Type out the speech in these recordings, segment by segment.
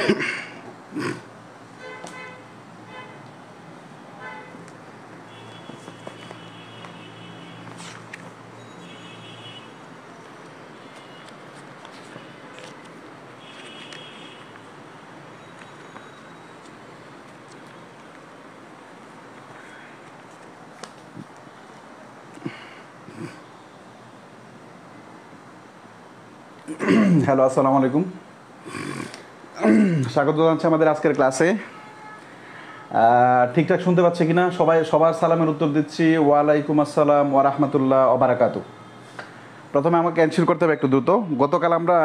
Hello, আসসালামু আলাইকুম। স্বাগত জানাচ্ছি আমাদের আজকের ক্লাসে। ঠিকঠাক শুনতে পাচ্ছে কিনা সবাই? সবার সালামের উত্তর দিচ্ছি। ওয়ালাইকুম আসসালাম ওয়া রাহমাতুল্লাহ ওয়া বারাকাতু। প্রথমে আমাকে এনশিওর করতে হবে একটু দ্রুত। গতকাল আমরা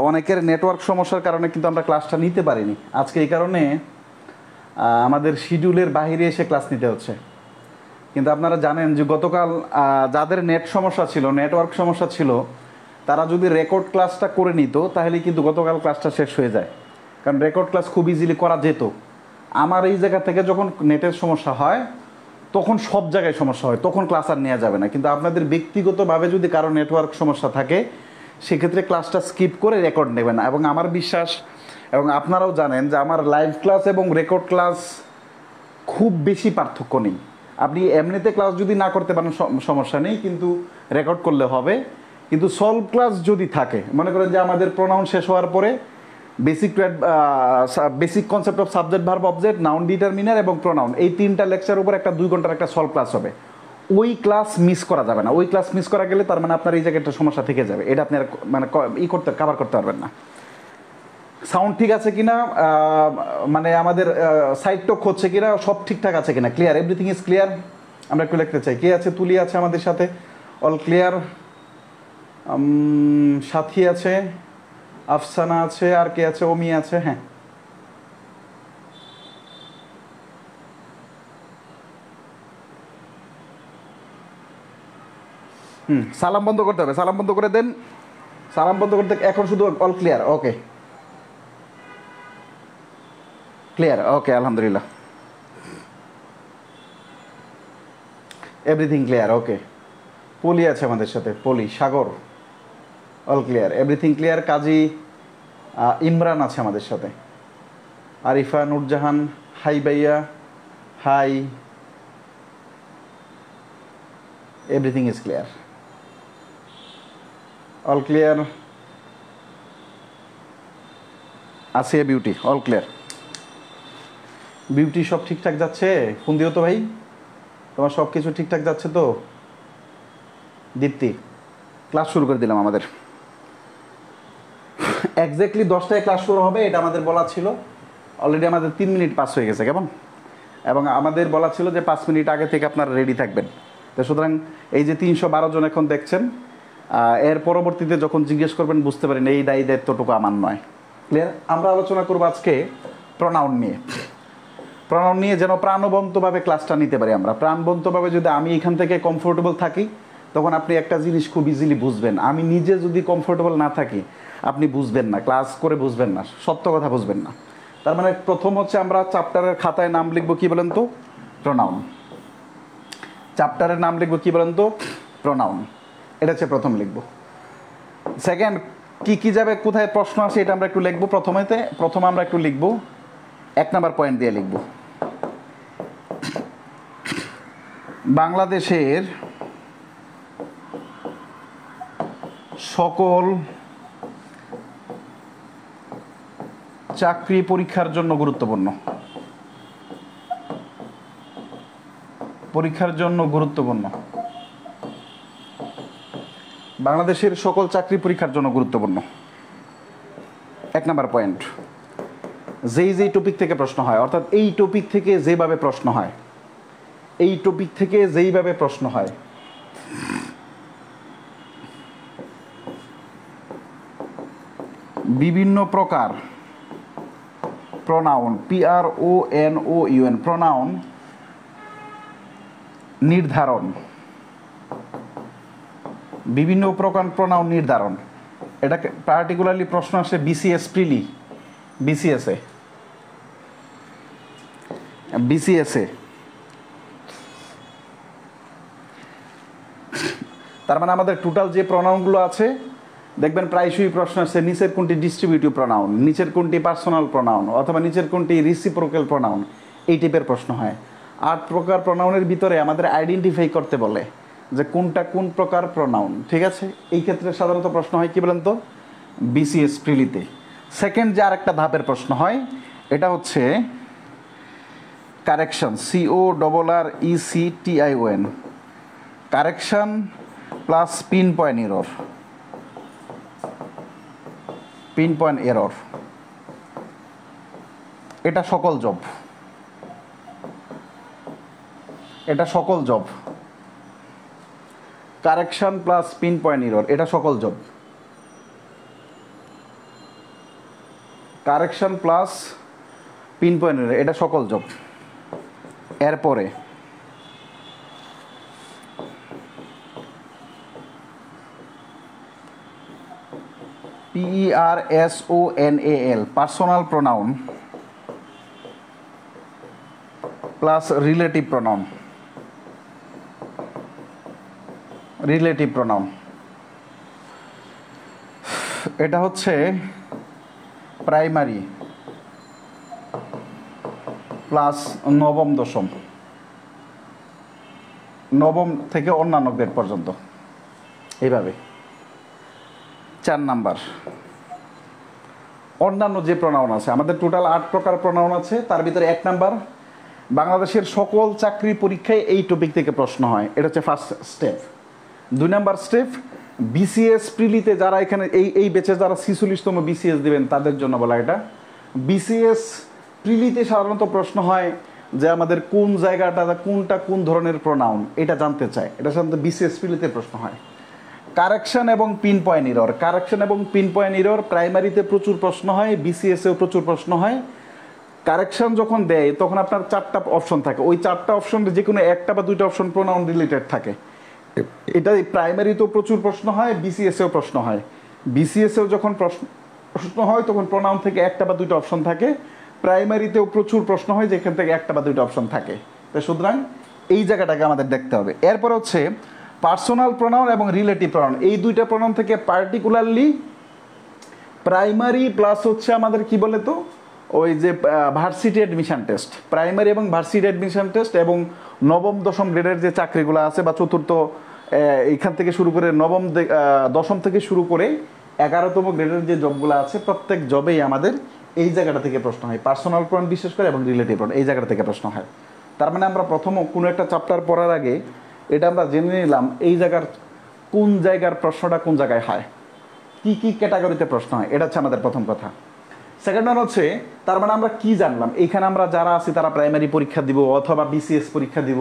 অনেকের নেটওয়ার্ক সমস্যার কারণে কিন্তু আমরা ক্লাসটা নিতে পারিনি। আজকে এই কারণে আমাদের শিডিউলের বাইরে এসে ক্লাস নিতে হচ্ছে। কিন্তু আপনারা জানেন যে গতকাল যাদের নেট সমস্যা ছিল, নেটওয়ার্ক সমস্যা ছিল, তারা যদি রেকর্ড ক্লাসটা করে নিত তাহলে কিন্তু গতকাল ক্লাসটা শেষ হয়ে যায়। কারণ রেকর্ড ক্লাস খুব ইজিলি করা যেত। আমার এই জায়গা থেকে যখন নেটের সমস্যা হয় তখন সব জায়গায় সমস্যা হয়, তখন ক্লাস আর নেওয়া যাবে না। কিন্তু আপনাদের ব্যক্তিগতভাবে যদি কারো নেটওয়ার্ক সমস্যা থাকে সেক্ষেত্রে ক্লাসটা স্কিপ করে রেকর্ড নেবেন। এবং আমার বিশ্বাস এবং আপনারাও জানেন যে আমার লাইভ ক্লাস এবং রেকর্ড ক্লাস খুব বেশি পার্থক্য নেই। আপনি এমনিতে ক্লাস যদি না করতে পারেন সমস্যা নেই, কিন্তু রেকর্ড করলে হবে। কিন্তু সলভ ক্লাস যদি থাকে, মনে করেন যে আমাদের প্রোনাউন শেষ হওয়ার পরে basic concept of subject verb object, noun determiner এবং প্রোনাউন, এই 3টা লেকচার উপর একটা 2 ঘন্টার একটা সলভ ক্লাস হবে। ওই ক্লাস মিস করা যাবে না। ওই ক্লাস মিস করা গেলে তার মানে আপনার এই জায়গায় একটা সমস্যা থেকে যাবে। এটা আপনি আর মানে কাভার করতে পারবেন না। সাউন্ড ঠিক আছে কিনা, মানে আমাদের সাইড টক হচ্ছে কিনা, সব ঠিকঠাক আছে কিনা, ক্লিয়ার, এভরিথিং ইজ ক্লিয়ার। আমরা একটু লিখতে চাই। কে আছে? তুলি আছে আমাদের সাথে, অল ক্লিয়ার। সাথী আছে, আফসানা আছে, আর কে আছে? ওমি আছে। হ্যাঁ, সালাম বন্ধ করতে হবে। সালাম বন্ধ করে দেন। সালাম বন্ধ করতে এখন শুধু all clear. Okay, clear. Okay, আলহামদুলিল্লাহ, এভরিথিং ক্লিয়ার। ওকে, পলি আছে আমাদের সাথে, Poly, Sagar, all clear, everything clear. Kazi Imran আছে আমাদের সাথে, আরিফা, নুরজাহান, হাই ভাইয়া, hi, everything is clear, all clear. Asiya Beauty, all clear. Beauty সব ঠিকঠাক যাচ্ছে? ফোন দিও তো ভাই, তোমার সব কিছু ঠিকঠাক যাচ্ছে তো? দীপ্তি, ক্লাস শুরু করে দিলাম। আমাদের এক্স্যাক্টলি 10টায় ক্লাস শুরু হবে, এটা আমাদের বলা ছিল। অলরেডি আমাদের 3 মিনিট পাস হয়ে গেছে, কেমন? এবং আমাদের বলা ছিল যে 5 মিনিট আগে থেকে আপনারা রেডি থাকবেন। তো সুতরাং এই যে 312 জন এখন দেখছেন, এর পরবর্তীতে যখন জিজ্ঞেস করবেন বুঝতে পারেন এই দায়িত্বটুকু আমার নয়। ক্লিয়ার? আমরা আলোচনা করবো আজকে প্রনাউন নিয়ে। প্রনাউন নিয়ে যেন প্রাণবন্তভাবে ক্লাসটা নিতে পারি আমরা। প্রাণবন্তভাবে যদি আমি এখান থেকে কমফোর্টেবল থাকি তখন আপনি একটা জিনিস খুব ইজিলি বুঝবেন। আমি নিজে যদি কমফোর্টেবল না থাকি আপনি বুঝবেন না, ক্লাস করে বুঝবেন না, সত্য কথা বুঝবেন না। তার মানে প্রথম হচ্ছে আমরা চ্যাপ্টারের খাতায় নাম লিখবো কি বলেন তো? প্রনাউন। চ্যাপ্টারের নাম লিখবো কি বলেন তো? প্রনাউন। এটা হচ্ছে প্রথম লিখবো। সেকেন্ড, কি যাবে, কোথায় প্রশ্ন আসে এটা আমরা একটু লিখবো। প্রথমে আমরা একটু লিখবো 1 নাম্বার পয়েন্ট দিয়ে লিখবো, বাংলাদেশের সকল চাকরি পরীক্ষার জন্য গুরুত্বপূর্ণ। পরীক্ষার জন্য গুরুত্বপূর্ণ। বাংলাদেশের সকল চাকরি পরীক্ষার জন্য গুরুত্বপূর্ণ। 1 নাম্বার পয়েন্ট। যেই টপিক থেকে প্রশ্ন হয়, অর্থাৎ এই টপিক থেকে যেভাবে প্রশ্ন হয়, এই টপিক থেকে যেইভাবে প্রশ্ন হয়, বিভিন্ন প্রকার প্রনাউন, PRONOUN, প্রনাউন নির্ধারণ, বিভিন্ন প্রকার প্রনাউন নির্ধারণ। এটাকে পার্টিকুলারলি প্রশ্ন আসে BCS প্রিলি, BCS-এ। তার মানে আমাদের টোটাল যে প্রনাউনগুলো আছে দেখবেন প্রায়শই প্রশ্ন আসছে নিচের কোনটি ডিস্ট্রিবিউটিভ প্রোনাউন, নিচের কোনটি পার্সোনাল প্রোনাউন, অথবা নিচের কোনটি রিসিপ্রোকাল প্রোনাউন, এই টাইপের প্রশ্ন হয়। 8 প্রকার প্রোনাউনের ভিতরে আমাদের আইডেন্টিফাই করতে বলে যে কোনটা কোন প্রকার প্রোনাউন, ঠিক আছে। এই ক্ষেত্রে সাধারণত প্রশ্ন হয় কি বলেন তো, বিসিএস প্রিলিতে। সেকেন্ড যে আরেকটা ধাপের প্রশ্ন হয় এটা হচ্ছে correction, CORRECTION, correction plus pin point error, pin point error, এটা সকল জব, এটা সকল job. Correction plus pin point error, এটা সকল job. Correction plus pin point error, এটা সকল জব। এরপরে PERSONAL, personal pronoun plus relative pronoun, relative pronoun, এটা হচ্ছে প্রাইমারি প্লাস নবম দশম, নবম থেকে অন্যান্য গ্রেড পর্যন্ত, এইভাবে। 4 নাম্বার অন্যান্য যে প্রোনাউন আছে, আমাদের টোটাল 8 প্রকার প্রোনাউন আছে, তার ভিতরে 1 নাম্বার বাংলাদেশের সকল চাকরি পরীক্ষায় এই টপিক থেকে প্রশ্ন হয়, এটা হচ্ছে first step. 2 number step BCS প্রিলিতে যারা এখানে এই ব্যাচে যারা 46তম বিসিএস দেবেন তাদের জন্য বলা। এটা বিসিএস প্রিলিতে সাধারণত প্রশ্ন হয় যে আমাদের কোন জায়গাটা কোনটা কোন ধরনের প্রোনাউন এটা জানতে চায়, এটা সাধারণত বিসিএস প্রিলিতে প্রশ্ন হয়। কারেকশন এবং পিন পয়েন্ট এরর, কারেকশন এবং পিন পয়েন্ট এরর প্রাইমারিতে প্রচুর প্রশ্ন হয়, বিসিএসেও প্রচুর প্রশ্ন হয়। কারেকশন যখন দেয় তখন আপনার 4টা অপশন থাকে, ওই 4টা অপশন যে কোনো একটা বা 2টা অপশন প্রোনাউন রিলেটেড থাকে। এটা প্রাইমারিতেও প্রচুর প্রশ্ন হয়, বিসিএসেও প্রশ্ন হয়। বিসিএসেও যখন প্রশ্ন হয় তখন প্রোনাউন থেকে একটা বা 2টা অপশন থাকে, প্রাইমারিতেও প্রচুর প্রশ্ন হয় যেখান থেকে একটা বা 2টা অপশন থাকে। তো সুতরাং এই জায়গাটাকে আমাদের দেখতে হবে। এরপর হচ্ছে পার্সোনাল প্রোনাউন এবং রিলেটিভ প্রোনাউন, এই 2টা প্রোনাউন থেকে পার্টিকুলারলি প্রাইমারি প্লাস হচ্ছে আমাদের কি বলে তো ওই যে ভার্সিটি অ্যাডমিশন টেস্ট, প্রাইমারি এবং ভার্সিটি অ্যাডমিশন টেস্ট এবং নবম দশম গ্রেডের যে চাকরিগুলো আছে বা চতুর্থ এইখান থেকে শুরু করে নবম দশম থেকে শুরু করে 11তম গ্রেডের যে জবগুলো আছে প্রত্যেক জবেই আমাদের এই জায়গাটা থেকে প্রশ্ন হয়, পার্সোনাল প্রোনাউন বিশেষ করে এবং রিলেটিভ প্রোনাউন এই জায়গাটা থেকে প্রশ্ন হয়। তার মানে আমরা প্রথম কোনো একটা চ্যাপ্টার পড়ার আগে এটা আমরা জেনে নিলাম এই জায়গার কোন জায়গার প্রশ্নটা কোন জায়গায় হয়, কি কি ক্যাটাগরিতে প্রশ্ন হয়, এটা হচ্ছে আমাদের প্রথম কথা। সেকেন্ড ওয়ান হচ্ছে তার মানে আমরা কি জানলাম, এইখানে আমরা যারা আছি তারা প্রাইমারি পরীক্ষা দিব অথবা বিসিএস পরীক্ষা দিব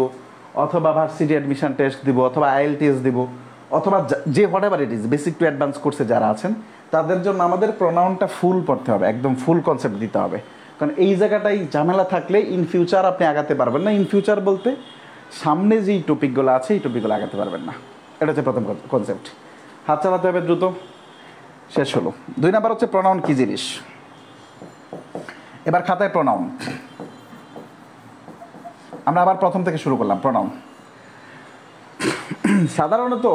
অথবা ভার্সিটি অ্যাডমিশন টেস্ট দিব অথবা IELTS দিব অথবা যে what ever it is basic to advance কোর্সে যারা আছেন তাদের জন্য আমাদের প্রোনাউনটা ফুল পড়তে হবে, একদম ফুল কনসেপ্ট দিতে হবে। কারণ এই জায়গাটাই ঝামেলা থাকলে ইন ফিউচার আপনি আগাতে পারবেন না। ইন ফিউচার বলতে সামনে যেই টপিকগুলো আছে এই টপিকগুলো আগাতে পারবেন না, এটা হচ্ছে প্রথম কনসেপ্ট। হাত চালাতে হবে দ্রুত, শেষ হলো। 2 নাম্বার হচ্ছে প্রোনাউন কি জিনিস। এবার খাতায় প্রোনাউন, আমরা আবার প্রথম থেকে শুরু করলাম। প্রোনাউন সাধারণত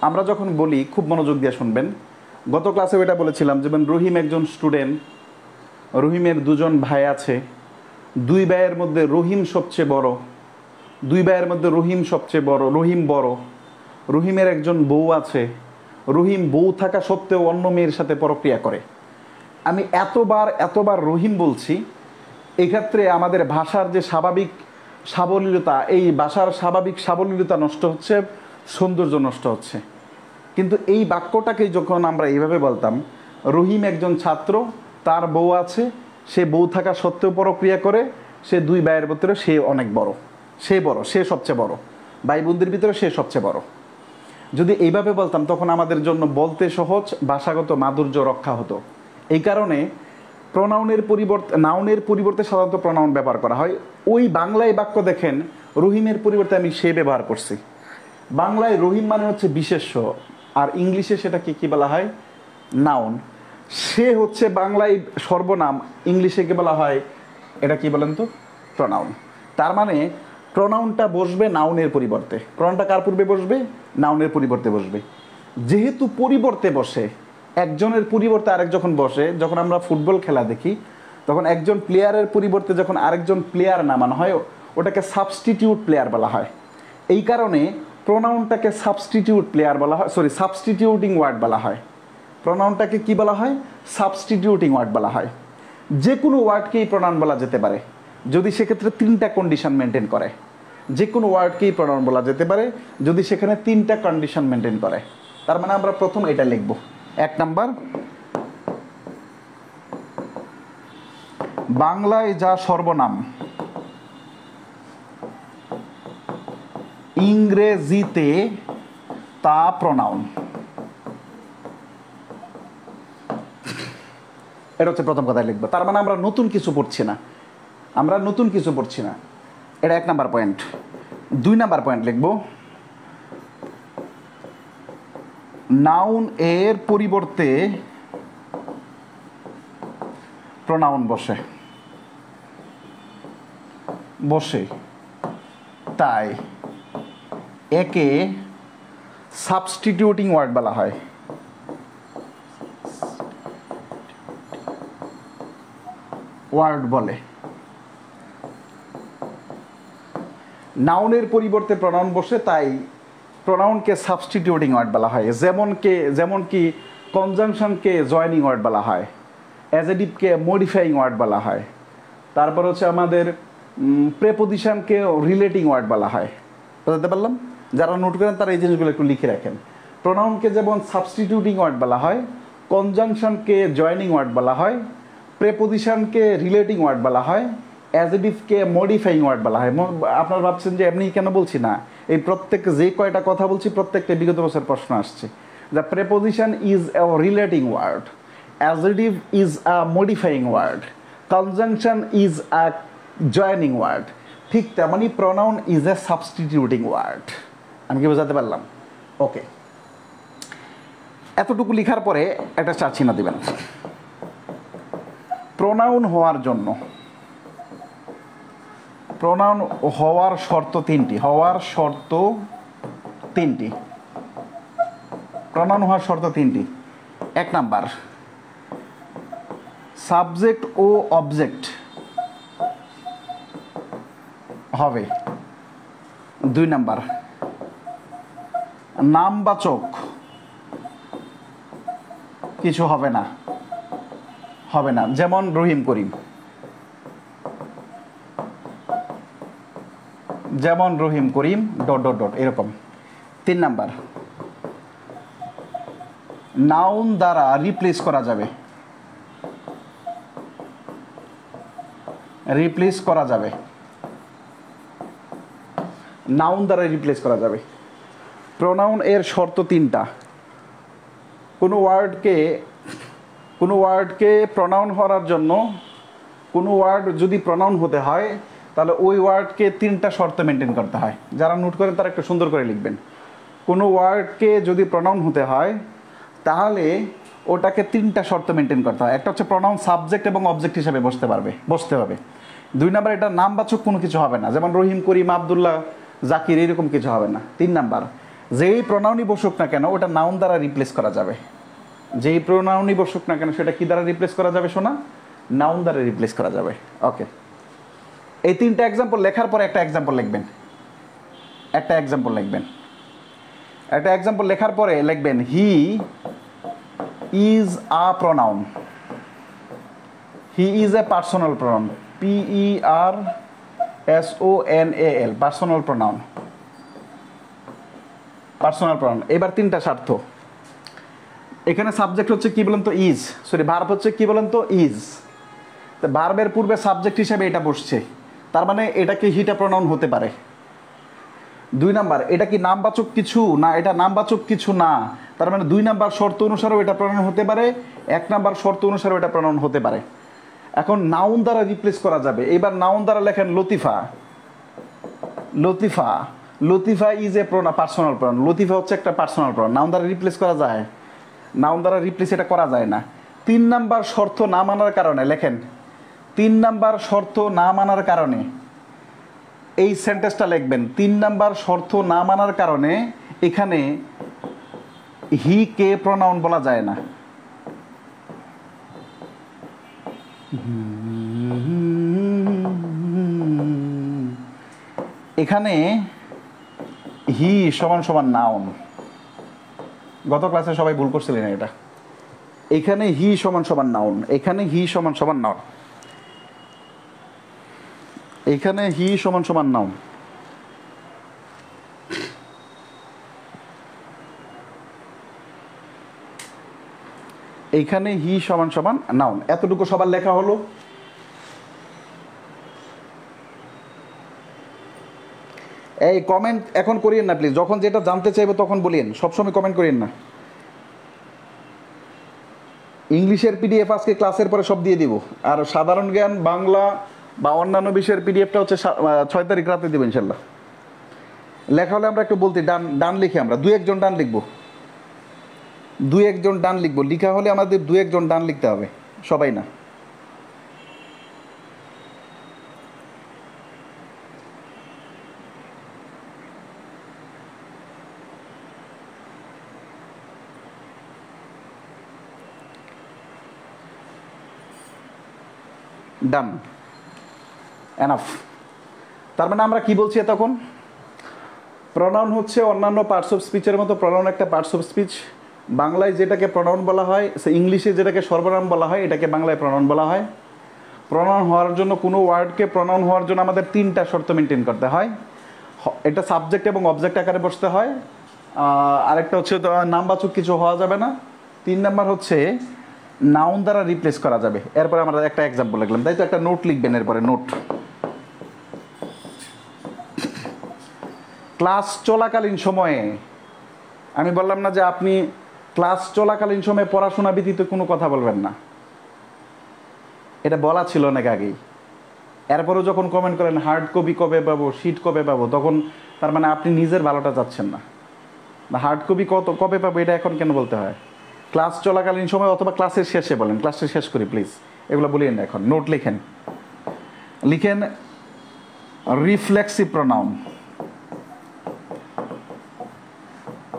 আমরা যখন বলি খুব মনোযোগ দিয়ে শুনবেন, গত ক্লাসেও এটা বলেছিলাম যেমন রহিম একজন স্টুডেন্ট, রহিমের 2 জন ভাই আছে, 2 ভাইয়ের মধ্যে রহিম সবচেয়ে বড়, 2 ভাইয়ের মধ্যে রহিম সবচেয়ে বড়, রহিম বড়। রহিমের একজন বউ আছে, রহিম বউ থাকা সত্ত্বেও অন্য মেয়ের সাথে পরক্রিয়া করে। আমি এতবার রহিম বলছি, এক্ষেত্রে আমাদের ভাষার যে স্বাভাবিক সাবলীলতা, এই ভাষার স্বাভাবিক সাবলীলতা নষ্ট হচ্ছে, সৌন্দর্য নষ্ট হচ্ছে। কিন্তু এই বাক্যটাকে যখন আমরা এইভাবে বলতাম, রহিম একজন ছাত্র, তার বউ আছে, সে বউ থাকা সত্ত্বেও পরক্রিয়া করে, সে 2 ভাইয়ের ভিতরে সে অনেক বড়, সে সবচেয়ে বড়, ভাই বোনদের ভিতরে সে সবচেয়ে বড়। যদি এইভাবে বলতাম তখন আমাদের জন্য বলতে সহজ, ভাষাগত মাধুর্য রক্ষা হতো। এই কারণে প্রোনাউনের পরিবর্তে নাউনের পরিবর্তে সাধারণত প্রোনাউন ব্যবহার করা হয়। ওই বাংলায় বাক্য দেখেন রহিমের পরিবর্তে আমি সে ব্যবহার করছি। বাংলায় রহিম মানে হচ্ছে বিশেষ্য, আর ইংলিশে সেটাকে কি বলা হয়, নাউন। সে হচ্ছে বাংলায় সর্বনাম, ইংলিশে কি বলা হয়, এটা কি বলেন তো, প্রোনাউন। তার মানে প্রোনাউনটা বসবে নাউনের পরিবর্তে। প্রোনাউনটা কার পূর্বে বসবে, নাউনের পরিবর্তে বসবে। যেহেতু পরিবর্তে বসে একজনের পরিবর্তে আরেক যখন বসে, যখন আমরা ফুটবল খেলা দেখি তখন একজন প্লেয়ারের পরিবর্তে যখন আরেকজন প্লেয়ার নামানো হয় ওটাকে সাবস্টিটিউট প্লেয়ার বলা হয়। এই কারণে প্রোনাউনটাকে সাবস্টিটিউট প্লেয়ার বলা হয়, সরি সাবস্টিটিউটিং ওয়ার্ড বলা হয়। প্রোনাউনটাকে কি বলা হয়? সাবস্টিটিউটিং ওয়ার্ড বলা হয়। যে কোনো ওয়ার্ডকেই প্রোনাউন বলা যেতে পারে যদি সেক্ষেত্রে 3টা কন্ডিশন মেনটেন করে। যে কোনো ওয়ার্ডকেই প্রোনাউন বলা যেতে পারে যদি সেখানে 3টা কন্ডিশন মেনটেন করে। তার মানে আমরা প্রথম এটা লিখব। 1 নাম্বার, বাংলায় যা সর্বনাম ইংরেজিতে তা প্রোনাউন। এটা হচ্ছে প্রথম কথা লিখবো। তার মানে আমরা নতুন কিছু পড়ছি না, আমরা নতুন কিছু পড়ছি না। এটা 1 নাম্বার পয়েন্ট। 2 নাম্বার পয়েন্ট লিখব, নাউন এর পরিবর্তে প্রোনাউন বসে তাই একে সাবস্টিটিউটিং ওয়ার্ড বলা হয়। ওয়ার্ড বলে। নাউনের পরিবর্তে প্রোনাউন বসে তাই প্রোনাউনকে সাবস্টিটিউটিং ওয়ার্ড বলা হয়। যেমন কি কনজাংশনকে জয়েনিং ওয়ার্ড বলা হয়, অ্যাডজেক্টিভকে মডিফাইং ওয়ার্ড বলা হয়, তারপর হচ্ছে আমাদের প্রেপোজিশনকে রিলেটিং ওয়ার্ড বলা হয়। বুঝতে পারলাম? যারা নোট করেন তারা এই জিনিসগুলো একটু লিখে রাখেন। প্রোনাউনকে যেমন সাবস্টিটিউটিং ওয়ার্ড বলা হয়, কনজাংশনকে জয়েনিং ওয়ার্ড বলা হয়, প্রেপোজিশনকে রিলেটিং ওয়ার্ড বলা হয়, অ্যাডজেক্টিভকে মডিফাইং ওয়ার্ড বলা হয়। আপনারা ভাবছেন যে এমনি কেন বলছি, না, এই প্রত্যেক যে কয়টা কথা বলছি প্রত্যেকটা বিগত বছর প্রশ্ন আসছে। The preposition is a relating word, adjective is a modifying word, conjunction is a joining word. ঠিক তেমনি pronoun is a substituting word. আমি কি বোঝাতে পারলাম? ওকে, এতটুকু লেখার পরে একটা চার চিহ্ন দিবেন। প্রোনাউন হওয়ার জন্য, প্রোনাউন হওয়ার শর্ত 3টি। প্রোনাউন হওয়ার শর্ত 3টি। 1 নাম্বার, সাবজেক্ট ও অবজেক্ট হবে। 2 নাম্বার, নামবাচক কিছু হবে না, যেমন রহিম করিম, এরকম। 3 নাম্বার, নাউন দ্বারা রিপ্লেস করা যাবে, নাউন দ্বারা রিপ্লেস করা যাবে। প্রোনাউন এর শর্ত 3টা। কোনো ওয়ার্ডকে প্রোনাউন হওয়ার জন্য, কোনো ওয়ার্ড যদি প্রোনাউন হতে হয় তাহলে ওই ওয়ার্ডকে 3টা শর্ত মেনটেন করতে হয়। যারা নোট করেন তারা একটু সুন্দর করে লিখবেন। কোনো ওয়ার্ডকে যদি প্রোনাউন হতে হয় তাহলে ওটাকে 3টা শর্ত মেনটেন করতে হয়। একটা হচ্ছে প্রোনাউন সাবজেক্ট এবং অবজেক্ট হিসেবে বসতে হবে। 2 নাম্বার, এটা নামবাচক কোনো কিছু হবে না, যেমন রহিম, করিম, আব্দুল্লাহ, জাকির, এরকম কিছু হবে না। 3 নাম্বার, যেই প্রোনাউনই বসুক না কেন ওটা নাউন দ্বারা রিপ্লেস করা যাবে। সেটা কি দ্বারা রিপ্লেস করা যাবে শোনা? নাউন দ্বারা রিপ্লেস করা যাবে। ওকে, এই 3টা এক্সাম্পল লেখার পরে একটা এক্সাম্পল লেখার পরে লিখবেন he is a pronoun. He is a personal pronoun, PERSONAL, personal pronoun. এবার 3টা শর্ত। এখানে সাবজেক্ট হচ্ছে কি বলেন তো? ভার্ব হচ্ছে কি বলেন তো? ইজ। তো ভার্বের পূর্বে সাবজেক্ট হিসেবে এটা বসছে, তার মানে এটা কি হিটা প্রোনাউন হতে পারে। 2 নাম্বার, এটা কি নামবাচক কিছু না? এটা নামবাচক কিছু না, তার মানে 2 নাম্বার শর্ত অনুসারেও এটা প্রোনাউন হতে পারে, 1 নাম্বার শর্ত অনুসারেও এটা প্রোনাউন হতে পারে। এখন নাউন দ্বারা রিপ্লেস করা যাবে। এবার নাউন দ্বারা লেখেন লতিফা ইজ এ পার্সোনাল প্রোনাউন। লতিফা হচ্ছে একটা পার্সোনাল প্রোনাউন, নাউন দ্বারা রিপ্লেস করা যায়? এটা করা যায় না। 3 নাম্বার শর্ত না মানার কারণে লেখেন, 3 নাম্বার শর্ত না মানার কারণে এই সেন্টেন্সটা লিখবেন। 3 নাম্বার শর্ত না মানার কারণে এখানে হি কে প্রোনাউন বলা যায় না। এখানে হি সমান সমান নাউন, গত ক্লাসে সবাই ভুল করছিলেন এটা। এখানে হি সমান সমান নাউন, এখানে হি সমান সমান নাউন, এখানে হি সমান সমান নাউন। এইখানে হি সমান সমান নাউন। এতটুকু সবার লেখা হলো। এই কমেন্ট এখন করিয়েন না প্লিজ, যখন যেটা জানতে চাইবো তখন বলিয়েন, সবসময় কমেন্ট করিয়েন না। ইংলিশের পিডিএফ আজকে ক্লাসের পরে সব দিয়ে দিব, আর সাধারণ জ্ঞান, বাংলা বা অন্যান্য বিষয়ের পিডিএফটা হচ্ছে 6 তারিখ রাতে দেবো ইনশাল্লাহ। লেখা হলে আমরা একটু বলতে ডান ডান লিখে, আমরা 2-1 জন ডান লিখবো, 2-1 জন ডান লিখবো। লিখা হলে আমাদের 2-1 জন ডান লিখতে হবে, সবাই না। ডান, এনাফ। তার মানে আমরা কি বলছি তখন? প্রনাউন হচ্ছে অন্যান্য পার্টস অফ স্পিচের মতো প্রনাউন একটা পার্টস অফ স্পিচ। বাংলায় যেটাকে প্রনাউন বলা হয়, ইংলিশে যেটাকে সর্বনাম বলা হয়, এটাকে বাংলায় প্রনাউন বলা হয়। প্রনাউন হওয়ার জন্য কোনো ওয়ার্ডকে প্রনাউন হওয়ার জন্য আমাদের 3টা শর্ত মেনটেন করতে হয়। এটা সাবজেক্ট এবং অবজেক্ট আকারে বসতে হয়। আরেকটা হচ্ছে নামবাচক কিছু হওয়া যাবে না। 3 নাম্বার হচ্ছে নাউন দ্বারা রিপ্লেস করা যাবে। এরপরে আমরা একটা এক্সাম্পল লিখলাম, তাই তো একটা নোট লিখবেন এরপরে, নোট। ক্লাস চলাকালীন সময়ে, আমি বললাম না যে আপনি ক্লাস চলাকালীন সময়ে পড়াশোনা ব্যতীত কোনো কথা বলবেন না, এটা বলা ছিল অনেক আগেই। এরপরেও যখন কমেন্ট করেন হার্ড কপি কবে পাবো, শিট কবে পাবো, তখন তার মানে আপনি নিজের ভালোটা চাচ্ছেন না। হার্ড কপি কবে পাবো এটা এখন কেন বলতে হয়? ক্লাস চলাকালীন সময় অথবা ক্লাসের শেষে বলেন, ক্লাসটা শেষ করি প্লিজ, এগুলো বলিয়েন না এখন। নোট লিখেন, লিখেন reflexive pronoun,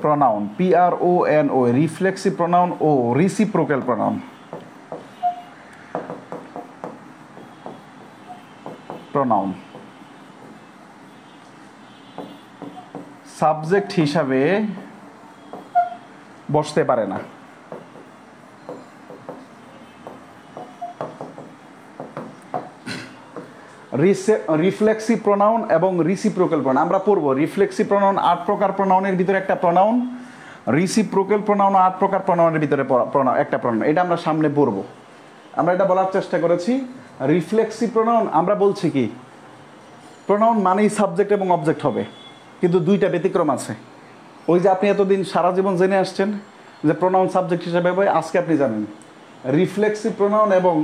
pronoun PRONO, reflexive pronoun ও রিসিপ্রোকাল প্রনাউন। প্রনাউন সাবজেক্ট হিসাবে বসতে পারে না। রিফ্লেক্সিভ প্রনাউন এবং রিসিপ্রোকাল প্রনাউন আমরা পড়বো। রিফ্লেক্সিভ প্রনাউন 8 প্রকার প্রনাউনের ভিতরে একটা প্রনাউন, রিসিপ্রোকাল প্রনাউন 8 প্রকার প্রনাউনের ভিতরে একটা প্রনাউন। এটা আমরা সামনে পড়বো। আমরা এটা বলার চেষ্টা করেছি। রিফ্লেক্সিভ প্রনাউন আমরা বলছি কি, প্রনাউন মানেই সাবজেক্ট এবং অবজেক্ট হবে, কিন্তু 2টা ব্যতিক্রম আছে। ওই যে আপনি এতদিন সারা জীবন জেনে আসছেন যে প্রনাউন সাবজেক্ট হিসেবে হবে, আজকে আপনি জানেন রিফ্লেক্সিভ প্রনাউন এবং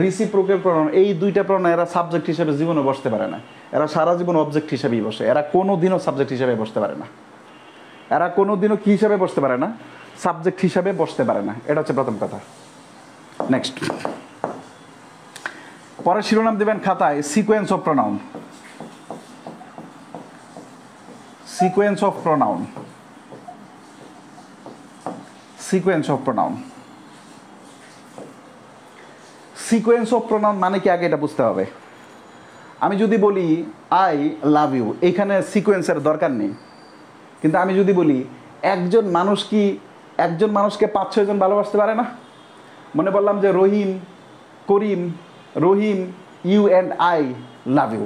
রিসিপ্রোকাল প্রনাউন, এই 2টা প্রনাউন এরা সাবজেক্ট হিসেবে জীবনে বসতে পারে না। এরা সারা জীবন অবজেক্ট হিসেবেই বসে, এরা কোনো দিনও সাবজেক্ট হিসেবে বসতে পারে না। এরা কোনো দিনও কী হিসাবে বসতে পারে না? সাবজেক্ট হিসাবে বসতে পারে না। এটা হচ্ছে প্রথম কথা। নেক্সট, পরে শিরোনাম দেবেন খাতায় sequence of pronoun. Sequence of pronoun, sequence of pronoun. Sequence of pronoun মানে কি আগে এটা বুঝতে হবে। আমি যদি বলি আই লাভ ইউ, এখানে সিকোয়েন্সের দরকার নেই। কিন্তু আমি যদি বলি একজন মানুষকে 5-6 জন ভালোবাসতে পারে না? মনে বললাম যে Rahim, Karim, Rahim, you and I love you.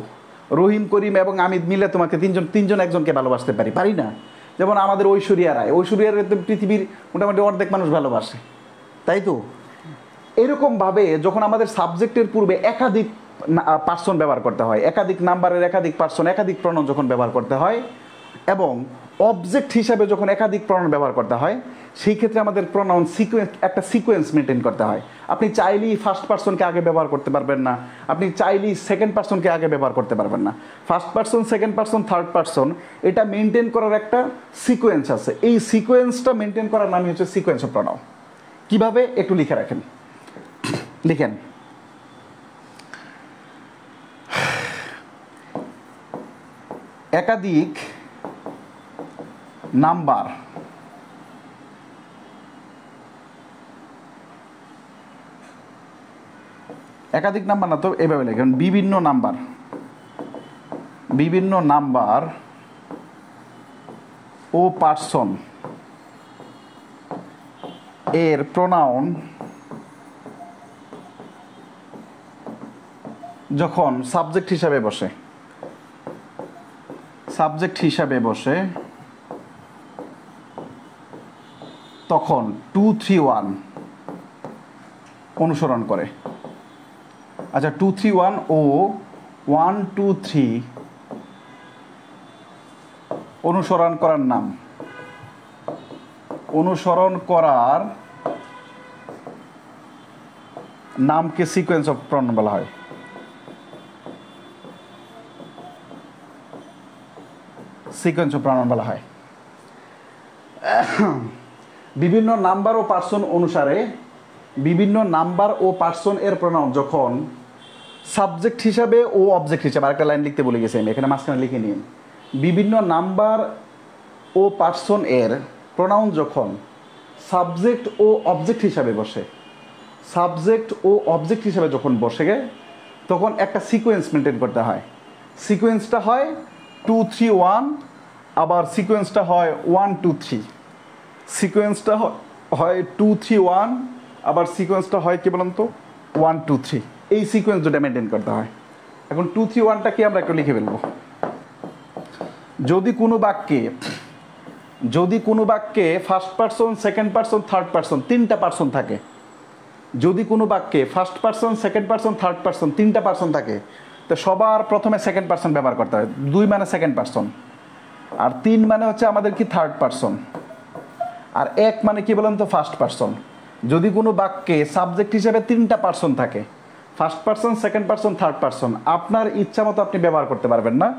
Rahim, Karim এবং আমি মিলে তোমাকে তিনজন একজনকে ভালোবাসতে পারি না? যেমন আমাদের ঐশ্বরিয়া রায়, ঐশ্বরিয়া রায় পৃথিবীর মোটামুটি অর্ধেক মানুষ ভালোবাসে, তাই তো? এরকমভাবে যখন আমাদের সাবজেক্টের পূর্বে একাধিক পার্সন ব্যবহার করতে হয়, একাধিক নাম্বারের একাধিক পার্সন, একাধিক প্রনাউন যখন ব্যবহার করতে হয়, এবং অবজেক্ট হিসাবে যখন একাধিক প্রনাউন ব্যবহার করতে হয়, সেই ক্ষেত্রে আমাদের প্রনাউন একটা সিকোয়েন্স মেনটেন করতে হয়। আপনি চাইলেই ফার্স্ট পার্সনকে আগে ব্যবহার করতে পারবেন না, আপনি চাইলেই সেকেন্ড পার্সনকে আগে ব্যবহার করতে পারবেন না। First person, second person, third person, এটা মেনটেন করার একটা সিকোয়েন্স আছে। এই সিকোয়েন্সটা মেনটেন করার নামই হচ্ছে সিকোয়েন্স অফ প্রনাউন। কীভাবে একটু লিখে রাখেন, লিখেন একাধিক নাম্বার একাধিক নাম্বার না, তো এভাবে লেখেন বিভিন্ন নাম্বার ও পার্সন এর প্রোনাউন যখন সাবজেক্ট হিসাবে বসে তখন 2, 3, 1 অনুসরণ করে। আচ্ছা, 2, 3, 1 ও 1, 2, 3 অনুসরণ করার নাম, অনুসরণ করার নামকে সিকোয়েন্স অফ প্রনাউন বলা হয়। সিকোয়েন্স অফ প্রনাউন বলা হয়। বিভিন্ন নাম্বার ও পার্সন অনুসারে বিভিন্ন নাম্বার ও পার্সন এর প্রনাউন যখন সাবজেক্ট হিসাবে ও অবজেক্ট হিসাবে, আরেকটা লাইন লিখতে বলে গেছি আমি, এখানে মাঝখানে লিখে নিন। বিভিন্ন নাম্বার ও পার্সন এর প্রনাউন যখন সাবজেক্ট ও অবজেক্ট হিসাবে বসে, যখন বসে তখন একটা সিকোয়েন্স মেনটেন করতে হয়। সিকোয়েন্সটা হয় 2, 3, 1, আবার সিকোয়েন্সটা হয় 1, 2, 3। সিকোয়েন্সটা হয় 2, 3, 1, আবার সিকোয়েন্সটা হয় কি বলুন তো 1, 2, 3। এই সিকোয়েন্স দুটা মেনটেন করতে হয়। এখন 2, 3, 1টা কি আমরা একটু লিখে ফেলবো। যদি কোনো বাক্যে first person, second person, third person তিনটা পার্সন থাকে, যদি কোনো বাক্যে first person, second person, third person তিনটা পার্সন থাকে, তো সবার প্রথমে সেকেন্ড পার্সন ব্যবহার করতে হয়। 2 মানে সেকেন্ড পার্সন, আর 3 মানে হচ্ছে আমাদের কি থার্ড পার্সন, আর 1 মানে কি বলেন তো ফার্স্ট পার্সন। যদি কোনো বাক্যে সাবজেক্ট হিসেবে 3টা পার্সন থাকে, first person, second person, third person, আপনার ইচ্ছা মতো আপনি ব্যবহার করতে পারবেন না।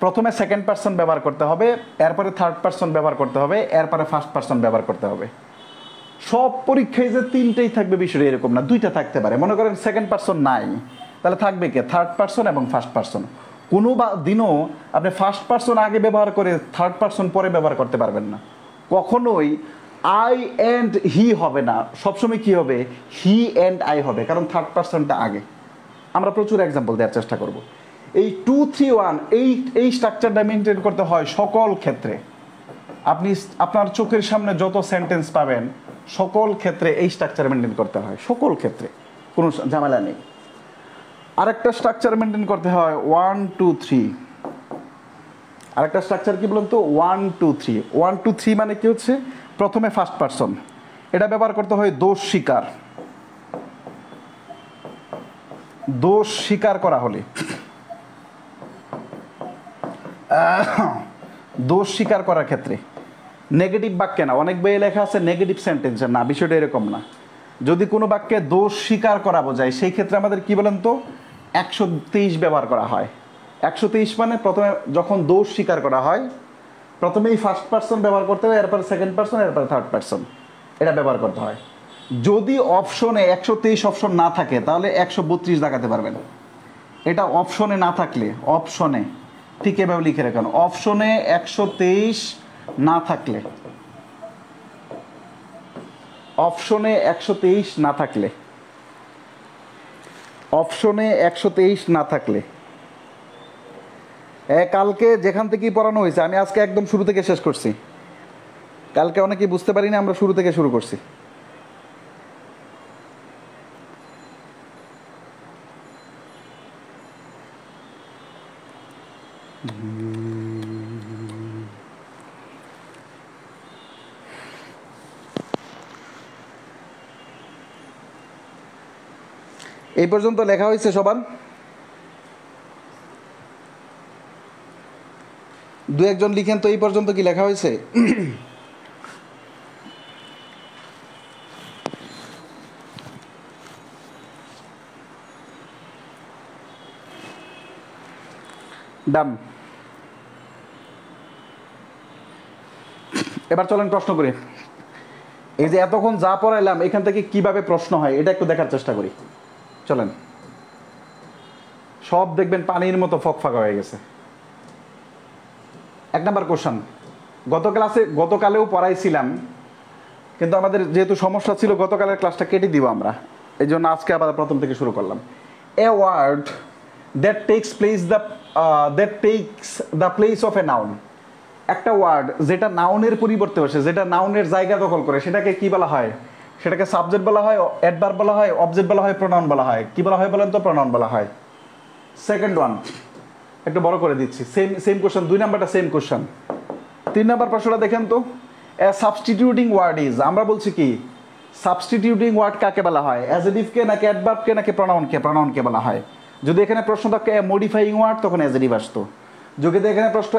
প্রথমে সেকেন্ড পার্সন ব্যবহার করতে হবে, এরপরে থার্ড পার্সন ব্যবহার করতে হবে, এরপরে ফার্স্ট পার্সন ব্যবহার করতে হবে। সব পরীক্ষায় যে 3টেই থাকবে বিষয়টা এরকম না, 2টা থাকতে পারে। মনে করেন সেকেন্ড পার্সন নাই, তাহলে থাকবে কে? থার্ড পার্সন এবং ফার্স্ট পার্সন। কোনো দিনও আপনি ফার্স্ট পার্সন আগে ব্যবহার করে থার্ড পার্সন পরে ব্যবহার করতে পারবেন না। কখনোই আই অ্যান্ড হি হবে না, সবসময় কি হবে? হি অ্যান্ড আই হবে, কারণ থার্ড পার্সনটা আগে। আমরা প্রচুর এক্সাম্পল দেওয়ার চেষ্টা করব। এই 2, 3, 1 এই স্ট্রাকচারটা মেনটেন করতে হয় সকল ক্ষেত্রে। আপনি আপনার চোখের সামনে যত সেন্টেন্স পাবেন সকল ক্ষেত্রে এই স্ট্রাকচার মেনটেন করতে হয়, সকল ক্ষেত্রে, কোনো ঝামেলা নেই। আরেকটা স্ট্রাকচার মেনটেন করতে হয় 1, 2, 3। আরেকটা স্ট্রাকচার কি বলুন তো 1, 2, 3। 1, 2, 3 মানে কি হচ্ছে? প্রথমে ফার্স্ট পার্সন, এটা ব্যবহার করতে হয় দোষ স্বীকার করা হলে। দোষ স্বীকার করার ক্ষেত্রে, নেগেটিভ বাক্যে না। অনেক বইয়ে লেখা আছে নেগেটিভ সেন্টেন্সে, না, বিষয়টা এরকম না। যদি কোনো বাক্যে দোষ স্বীকার করা বোঝায়, সেই ক্ষেত্রে আমাদের কি বলেন তো 123 ব্যবহার করা হয়। 123 মানে প্রথমে যখন দোষ স্বীকার করা হয়, প্রথমেই ফার্স্ট পার্সন ব্যবহার করতে হয়, এরপর সেকেন্ড পার্সন, এরপর থার্ড পার্সন, এটা ব্যবহার করতে হয়। যদি অপশনে 123 অপশন না থাকে তাহলে 132 দেখাতে পারবেন। এটা অপশনে না থাকলে, অপশনে ঠিক এভাবে লিখে রাখেন, অপশনে 123 না থাকলে, অপশনে 123 না থাকলে, অপশনে 123 না থাকলে, কালকে যেখান থেকেই পড়ানো হয়েছে, আমি আজকে একদম শুরু থেকে শেষ করছি। কালকে অনেকেই বুঝতে পারি না, আমরা শুরু থেকে শুরু করছি। এই পর্যন্ত লেখা হয়েছে সবার? 2-1 লিখেন তো এই পর্যন্ত কি লেখা হয়েছে? ডান। এবার চলেন প্রশ্ন করি। এই যে এতক্ষণ যা পড়াইলাম এখান থেকে কিভাবে প্রশ্ন হয় এটা একটু দেখার চেষ্টা করি। চলেন। সব দেখবেন পানির মতো ফকফাকা হয়ে গেছে। 1 নাম্বার কোশ্চেন, গতকালেও পড়াইছিলাম, কিন্তু আমাদের যেহেতু সমস্যা ছিল গতকালের ক্লাসটা কেটে দিব আমরা। এই জন্য আজকে আবার প্রথম থেকে শুরু করলাম। A word that takes the place of a noun. একটা ওয়ার্ড যেটা নাউনের পরিবর্তে বসে, যেটা নাউনের জায়গা দখল করে, সেটাকে কি বলা হয়? সেটাকে সাবজেক্ট বলা হয়, অ্যাডভার্ব বলা হয়, অবজেক্ট বলা হয়, প্রোনাউন বলা হয়। কি বলা হয় বলেন তো? প্রোনাউন বলা হয়। সেকেন্ড ওয়ান একটু বড় করে দিচ্ছি, সেম কোশ্চেন, 2 নাম্বারটা সেম কোশ্চেন। 3 নাম্বার প্রশ্নটা দেখেন তো, এ সাবস্টিটিউটিং ওয়ার্ড ইজ, আমরা বলছি কি সাবস্টিটিউটিং ওয়ার্ড কাকে বলা হয়? অ্যাডজেক্টিভকে নাকি অ্যাডভার্বকে নাকি প্রোনাউনকে? প্রোনাউনকে বলা হয়। যদি এখানে প্রশ্ন থাকে মডিফাইং ওয়ার্ড, তখন অ্যাডজেক্টিভ আসতো। যদি এখানে প্রশ্ন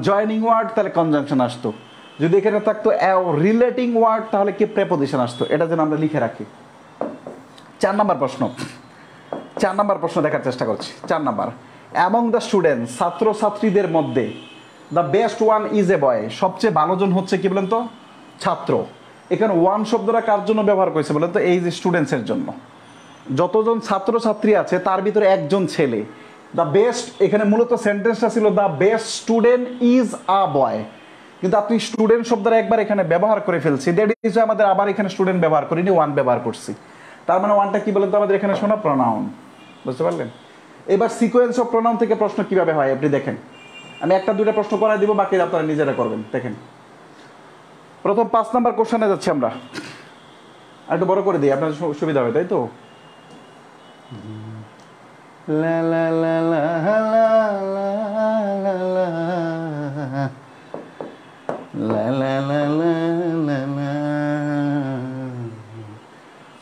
জয়নিং ওয়ার্ড, তাহলে কনজাংশন আসতো। যদি এখানে থাকতো রিলেটিং ওয়ার্ড, তাহলে কি প্রেপোজিশন আসতো। এটা যেন আমরা লিখে রাখি। 4 নাম্বার প্রশ্ন, 4 নাম্বার প্রশ্ন দেখার চেষ্টা করছি। 4 নাম্বার, অ্যামং দ্য স্টুডেন্ট, ছাত্রছাত্রীদের মধ্যে, the best one is a boy, সবচেয়ে ভালোজন হচ্ছে কি বলেন তো? ছাত্র। এখানে ওয়ান শব্দটা কার জন্য ব্যবহার করেছে বলেন তো? এই যে স্টুডেন্টসের জন্য। যতজন ছাত্রছাত্রী আছে তার ভিতরে একজন ছেলে। দ্য বেস্ট, এখানে মূলত সেন্টেন্সটা ছিল the best student is a boy, কিন্তু আপনি স্টুডেন্ট শব্দটা একবার এখানে ব্যবহার করে ফেলছি, দ্যাট ইজ আমাদের আবার এখানে স্টুডেন্ট ব্যবহার করিনি, ওয়ান ব্যবহার করছি। তার মানে ওয়ানটা কি বলেন তো আমাদের এখানে শোনা? প্রোনাউন। বুঝতে পারলেন? এবার সিকোয়েন্স অফ প্রোনাউন থেকে প্রশ্ন কিভাবে হয় আপনি দেখেন। আমি একটা দুইটা প্রশ্ন করাই দিব, বাকি আপনারা নিজেরা করবেন। দেখেন, প্রথম 5 নাম্বার কোশ্চেনে যাচ্ছি আমরা। একটু বড় করে দিই, আপনার সুবিধা হবে, তাই তো? লা লা লা লা লা লা।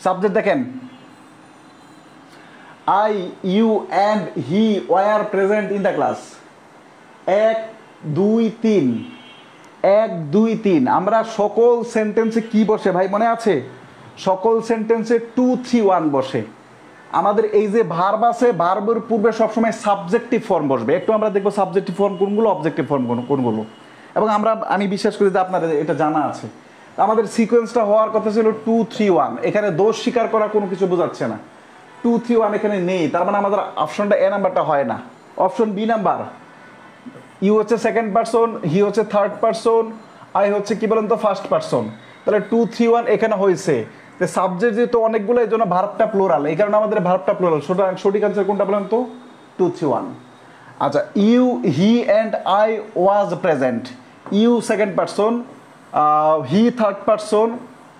সাবজেক্ট দেখেন, I, you and he were present in the class. 1 2 3, 1 2 3। আমরা সকল সেন্টেন্সে কি বসে ভাই মনে আছে? সকল সেন্টেন্সে 2 3 1 বসে। আমাদের এই যে ভার্ব আছে, ভার্বের পূর্বে সবসময় সাবজেক্টিভ ফর্ম বসবে। একটু আমরা দেখবো সাবজেক্টিভ ফর্ম কোনগুলো, অবজেক্টিভ ফর্ম কোনগুলো। এবং আমি বিশ্বাস করি যে আপনাদের এটা জানা আছে। আমাদের সিকোয়েন্সটা হওয়ার কথা ছিল 2 3 1। এখানে দোষ স্বীকার করা কোনো কিছু বোঝাচ্ছে না। 2 3 1 এখানে নেই, তার মানে আমাদের অপশনটা এ নাম্বারটা হয় না। অপশন বি নাম্বার, ইউ হচ্ছে সেকেন্ড পারসন, হি হচ্ছে থার্ড পারসন, আই হচ্ছে কি বলেন তো ফার্স্ট পারসন। তাহলে 2 3 1 এখানে হয়েছে। সাবজেক্ট যেহেতু অনেকগুলো, এই জন্য ভার্বটা প্লুরাল, এই কারণে আমাদের ভার্বটা প্লুরাল। সুতরাং সঠিক আনসার কোনটা বলেন তো? 2 3 1। আচ্ছা, you, he and I was present. You second person, he third person,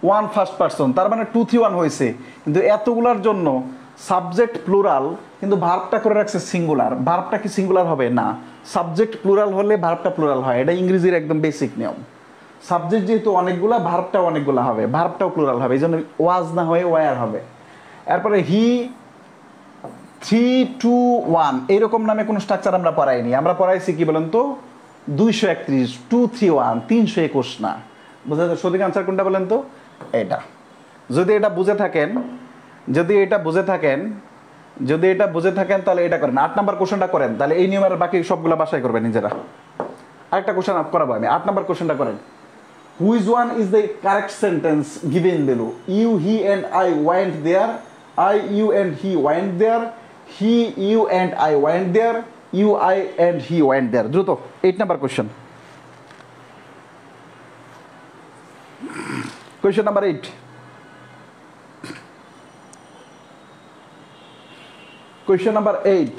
one first person, তার মানে 2 3 1 হয়েছে। কিন্তু এতগুলার জন্য সাবজেক্ট প্লুরাল, কিন্তু ভার্বটা করে রাখছে সিঙ্গুলার। ভার্বটা কি সিঙ্গুলার হবে? না। সাবজেক্ট প্লুরাল হলে ভার্বটা প্লুরাল হয়, এটা ইংরেজির একদম বেসিক নিয়ম। সাবজেক্ট যেহেতু অনেকগুলা, ভার্বটাও অনেকগুলা হবে, ভার্বটাও প্লুরাল হবে, এই জন্য ওয়াজ না হয়ে ওয়ার হবে। এরপরে হি 3 2 1 এইরকম নামে কোনো স্ট্রাকচার আমরা পড়াইনি। আমরা পড়াইছি কি বলেন তো? 231, 2 3 1, 321 না। বুঝা যায়? সঠিক আনসার কোনটা বলেন তো? এটা। যদি এটা বুঝে থাকেন, যদি এটা বুঝে থাকেন তাহলে এটা করেন। 8 নাম্বার কোশ্চেনটা করেন, তাহলে এই নিয়মের বাকি সবগুলো বাসায় করবেন নিজেরা। আরেকটা কোশ্চেন করাবো আমি। 8 নাম্বার কোশ্চেনটা করেন। Which one is the correct sentence given below? You, he and I went there, I, you and he went there, he, you and I went there, you, I and he went there. দ্রুত 8 number question. Question number 8। Question number 8.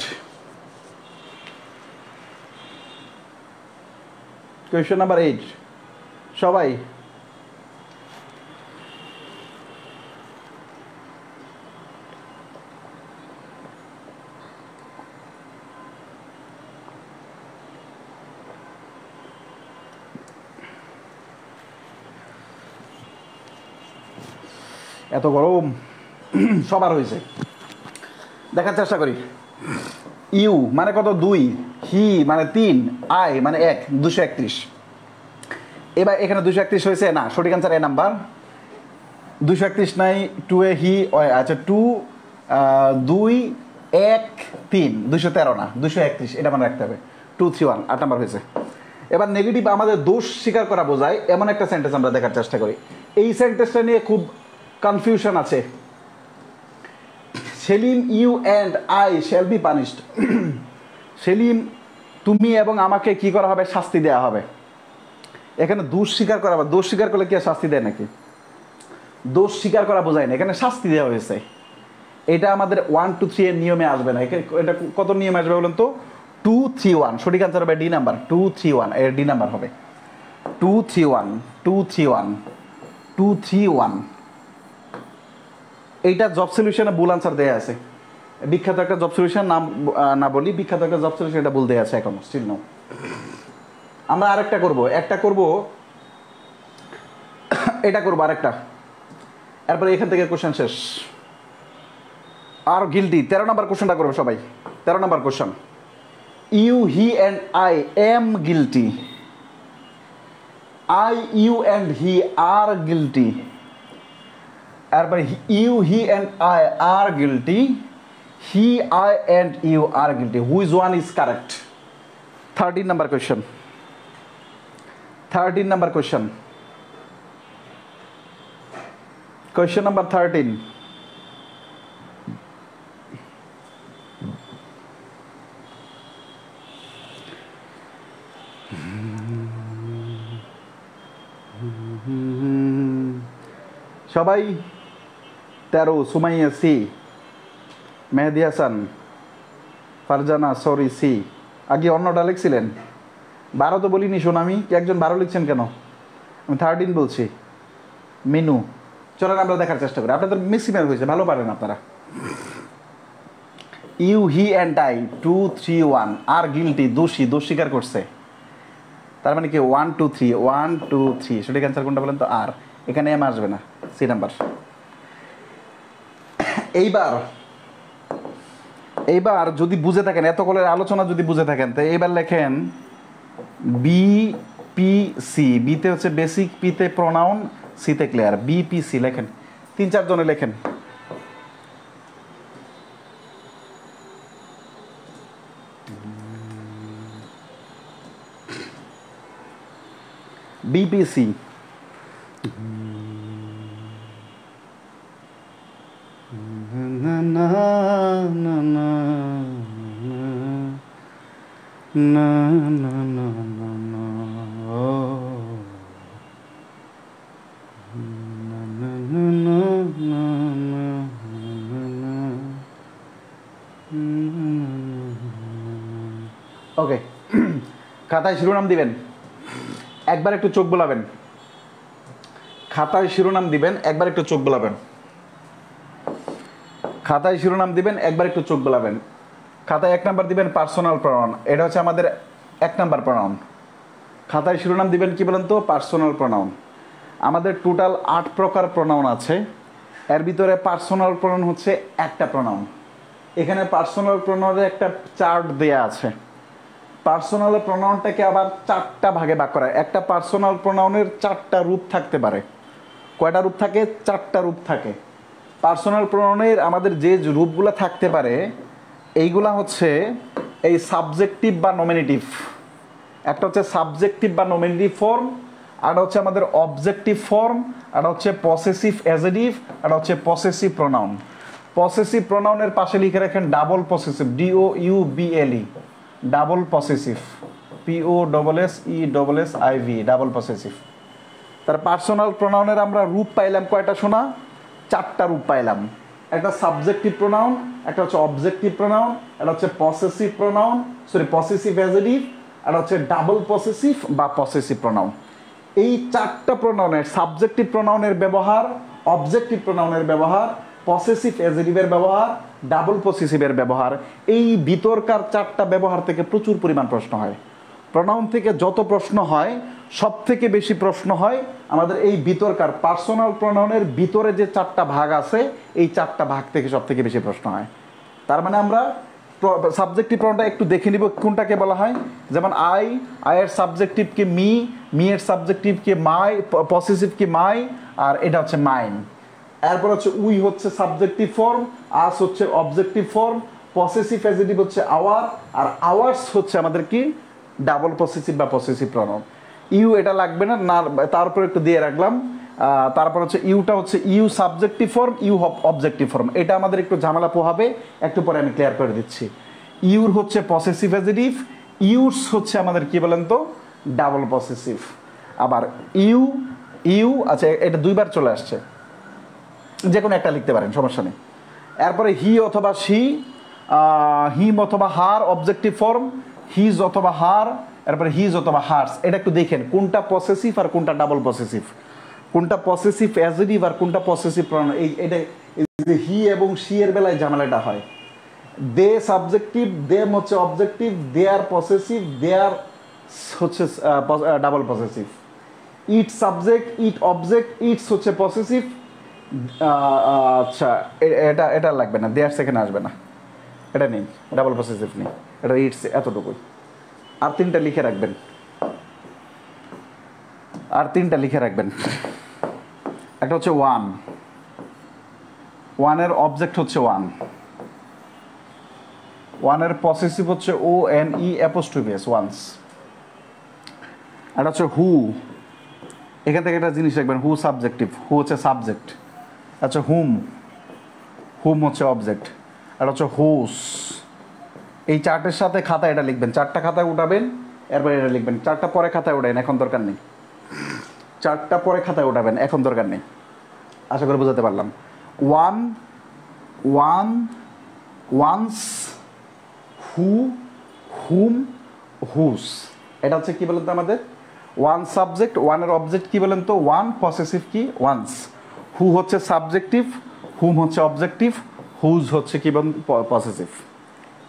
Question number 8. সবাই এত গরম সবার হয়েছে। দেখার চেষ্টা করি। You মানে কত? 2, হি মানে 3, আই মানে 1, 231। এবার এখানে 231 হয়েছে না, সঠিক আনসার এ নাম্বার। 231 নাই, 2 এ হি, আচ্ছা 2 2 1 3, 213 না, 231, এটা মনে রাখতে হবে। 2 3 1, 8 নাম্বার হয়েছে। এবার নেগেটিভ আমাদের দোষ স্বীকার করা বোঝায় এমন একটা সেন্টেন্স আমরা দেখার চেষ্টা করি। এই সেন্টেন্সটা নিয়ে খুব কনফিউশন আছে। Selim, you and I shall be punished. Selim, তুমি এবং আমাকে কি করা হবে? শাস্তি দেওয়া হবে। এখানে দোষ স্বীকার করা হবে। দোষ স্বীকার করলে কি আর শাস্তি দেয় নাকি? দোষ স্বীকার করা বোঝায় না, এখানে শাস্তি দেওয়া হয়েছে। এটা আমাদের 1 2 3 এর নিয়মে আসবে না। এটা কত নিয়মে আসবে বলেন তো? 2 3 1। সঠিক আনসার হবে ডি নাম্বার, 2 3 1। এর ডি নাম্বার হবে 2 3 1 2 3 1 2 3 1। এইটা জব সলিউশনে ভুল আনসার দেয়া আছে। বিখ্যাত একটা জব সলিউশন, নাম না বলি, বিখ্যাত একটা জব সলিউশন, এটা ভুল দেয়া আছে এখন স্টিল নো। আমরা আরেকটা করব, একটা করব, এটা করব আরেকটা, এরপরে এখান থেকে কোশ্চেন শেষ। আর গিল্টি 13 নম্বর কোশ্চেনটা করবো সবাই। 13 number question, you he and I am guilty, I you and he are guilty. এরপরে you he and I are guilty, he I and you are guilty, which one is correct? 13 number question, 13 number question, question number 13। সবাই 13, Sumaiya C, Mehedi Hasan, Farzana sorry C. আগে অন্যটা লিখছিলেন, 12 তো বলিনি সোনামি, একজন 12 লিখছেন কেন? আমি 13 বলছি। মিনু, চলেন আমরা দেখার চেষ্টা করি। আপনাদের ম্যাক্সিমাম হয়েছে, ভালো পারেন আপনারা। You he and I 2 3 1 are guilty, দোষী, দোষ স্বীকার করছে। তার মানে কি 1 2 3, 1 2 3। সঠিক অ্যান্সার কোনটা বলেন তো? আর। এখানে এম আসবে না, সি নাম্বার। এইবার যদি বুঝে থাকেন, এত কলের আলোচনা যদি বুঝে থাকেন, তো এইবার লেখেন বি পি সি। বিতে হচ্ছে বেসিক, পিতে প্রোনাউন, সিতে ক্লিয়ার। বি পি সি লেখেন, 3-4 জনে লেখেন। বিপিসি, ওকে। খাতায় শিরোনাম দিবেন, একবার একটু চোখ বোলাবেন। খাতায় শিরোনাম দিবেন, একবার একটু চোখ বোলাবেন। খাতায় শিরোনাম দিবেন, একবার একটু চোখ বোলাবেন। খাতায় 1 নাম্বার দিবেন পার্সোনাল প্রনাউন, এটা হচ্ছে আমাদের 1 নাম্বার প্রনাউন। খাতায় শিরোনাম দিবেন কি বলেন তো? Personal pronoun. আমাদের টোটাল 8 প্রকার প্রনাউন আছে, এর ভিতরে পার্সোনাল প্রনাউন হচ্ছে একটা প্রনাউন। এখানে পার্সোনাল প্রনাউনের একটা চার্ট দেয়া আছে। পার্সোনাল প্রনাউনটাকে আবার 4টা ভাগে ভাগ করা। একটা পার্সোনাল প্রনাউনের 4টা রূপ থাকতে পারে। কয়টা রূপ থাকে? 4টা রূপ থাকে। পার্সোনাল প্রনাউনের আমাদের যে রূপগুলো থাকতে পারে, এইগুলা হচ্ছে এই সাবজেক্টিভ বা নমিনেটিভ। একটা হচ্ছে সাবজেক্টিভ বা নমিনেটিভ ফর্ম, আর হচ্ছে আমাদের অবজেক্টিভ ফর্ম, আর হচ্ছে পসেসিভ অ্যাডজেক্টিভ, আর হচ্ছে পসেসিভ প্রনাউন। পসেসিভ প্রনাউনের পাশে লিখে রাখেন double possessive, DOUBLE, double possessive, POSSESSIV, double possessive. তার পার্সোনাল প্রনাউনের আমরা রূপ পাইলাম কয়টা শোনা? 4টা রূপ পাইলাম। একটা সাবজেক্টিভ প্রনাউন, একটা হচ্ছে অবজেক্টিভ প্রনাউন, একটা হচ্ছে পসেসিভ প্রনাউন, পসেসিভ অ্যাডজেক্টিভ, আর হচ্ছে ডাবল পসেসিভ বা পসেসিভ প্রনাউন। এই 4টা প্রনাউনের সাবজেক্টিভ প্রনাউনের ব্যবহার, অবজেক্টিভ প্রনাউনের ব্যবহার, পসেসিভ অ্যাডজেক্টিভের ব্যবহার, ডাবল পসেসিভের ব্যবহার, এই ভিতরকার 4টা ব্যবহার থেকে প্রচুর পরিমাণ প্রশ্ন হয়। প্রনাউন থেকে যত প্রশ্ন হয়, সব থেকে বেশি প্রশ্ন হয় আমাদের এই ভিতরকার পার্সোনাল প্রনাউনের ভিতরে যে 4টা ভাগ আছে, এই 4টা ভাগ থেকে সব থেকে বেশি প্রশ্ন হয়। তার মানে আমরা সাবজেক্টিভ প্রনাউনটা একটু দেখে নিব কোনটাকে বলা হয়। যেমন আয়ের সাবজেক্টিভ কি মি, এর সাবজেক্টিভ কি মাই, পসেসিভ কি মাই, আর এটা হচ্ছে মাইন। এরপর হচ্ছে উই হচ্ছে সাবজেক্টিভ ফর্ম, আস হচ্ছে অবজেক্টিভ ফর্ম, পসেসিভ অ্যাডজেক্টিভ হচ্ছে আওয়ার, আর আওয়ার্স হচ্ছে আমাদের কি ডাবল পসেসিভ বা পসেসিভ প্রনাউন। ইউ এটা লাগবে না, তারপর একটু দিয়ে রাখলাম। তারপর হচ্ছে ইউটা হচ্ছে you subjective form, you objective form. এটা আমাদের একটু ঝামেলা পোহাবে, একটু পরে আমি ক্লিয়ার করে দিচ্ছি। ইউর হচ্ছে পসেসিভ অ্যাডজেক্টিভ, ইউস হচ্ছে আমাদের কি বলেন তো ডাবল পসেসিভ। আবার ইউ, আচ্ছা এটা 2বার চলে আসছে। যে কোনো একটা লিখতে পারেন, সমস্যা নেই। এরপরে হি অথবা শি, হিম অথবা হার অবজেক্টিভ ফর্ম, হিজ অথবা হার, এরপরে হিজ অথবা হার্স। এটা একটু দেখেন কোনটা পসেসিভ আর কোনটা ডাবল পসেসিভ, কোনটা পসেসিভ অ্যাজেটিভ আর কোনটা পসেসিভ প্রনাউন। এটা হি এবং শি এর বেলায় ঝামেলাটা হয়। দে সাবজেক্টিভ, দেম হচ্ছে অবজেক্টিভ, দে আর পসেসিভ, দে আর হচ্ছে double possessive. It subject, it object, it's হচ্ছে পসেসিভ। আচ্ছা, এটা এটা লাগবে না, দেয়ার সেখানে আসবে না, এটা নেই, ডাবল পসেসিভ নেই, এটা ইটস এতটুকুই। আর তিনটা লিখে রাখবেন, আর তিনটা লিখে রাখবেন। একটা হচ্ছে ওয়ান, ওয়ানের অবজেক্ট হচ্ছে ওয়ান, ওয়ানের পসেসিভ হচ্ছে O N E apostrophe S, one's. এটা হচ্ছে হু, এখান থেকে একটা জিনিস রাখবেন, হু সাবজেক্টিভ, হু হচ্ছে সাবজেক্ট। আচ্ছা হুম, হুম হচ্ছে অবজেক্ট। এটা হচ্ছে হুস। এই চার্টের সাথে খাতা এটা লিখবেন, চারটা খাতায় উঠাবেন, এরপর এটা লিখবেন। চারটা পরে খাতায় উঠাবেন, এখন দরকার নেই, চারটা পরে খাতায় উঠাবেন, এখন দরকার নেই। আশা করে বোঝাতে পারলাম। ওয়ান, ওয়ান, ওয়ান্স, হু, হুম, হুস। এটা হচ্ছে কি বলেন তো আমাদের ওয়ান সাবজেক্ট, ওয়ানের অবজেক্ট কি বলেন তো ওয়ান, পসেসিভ কি ওয়ান্স। হু হচ্ছে সাবজেক্টিভ, হুম হচ্ছে অবজেক্টিভ, হুজ হচ্ছে কি বলেন পসেসিভ।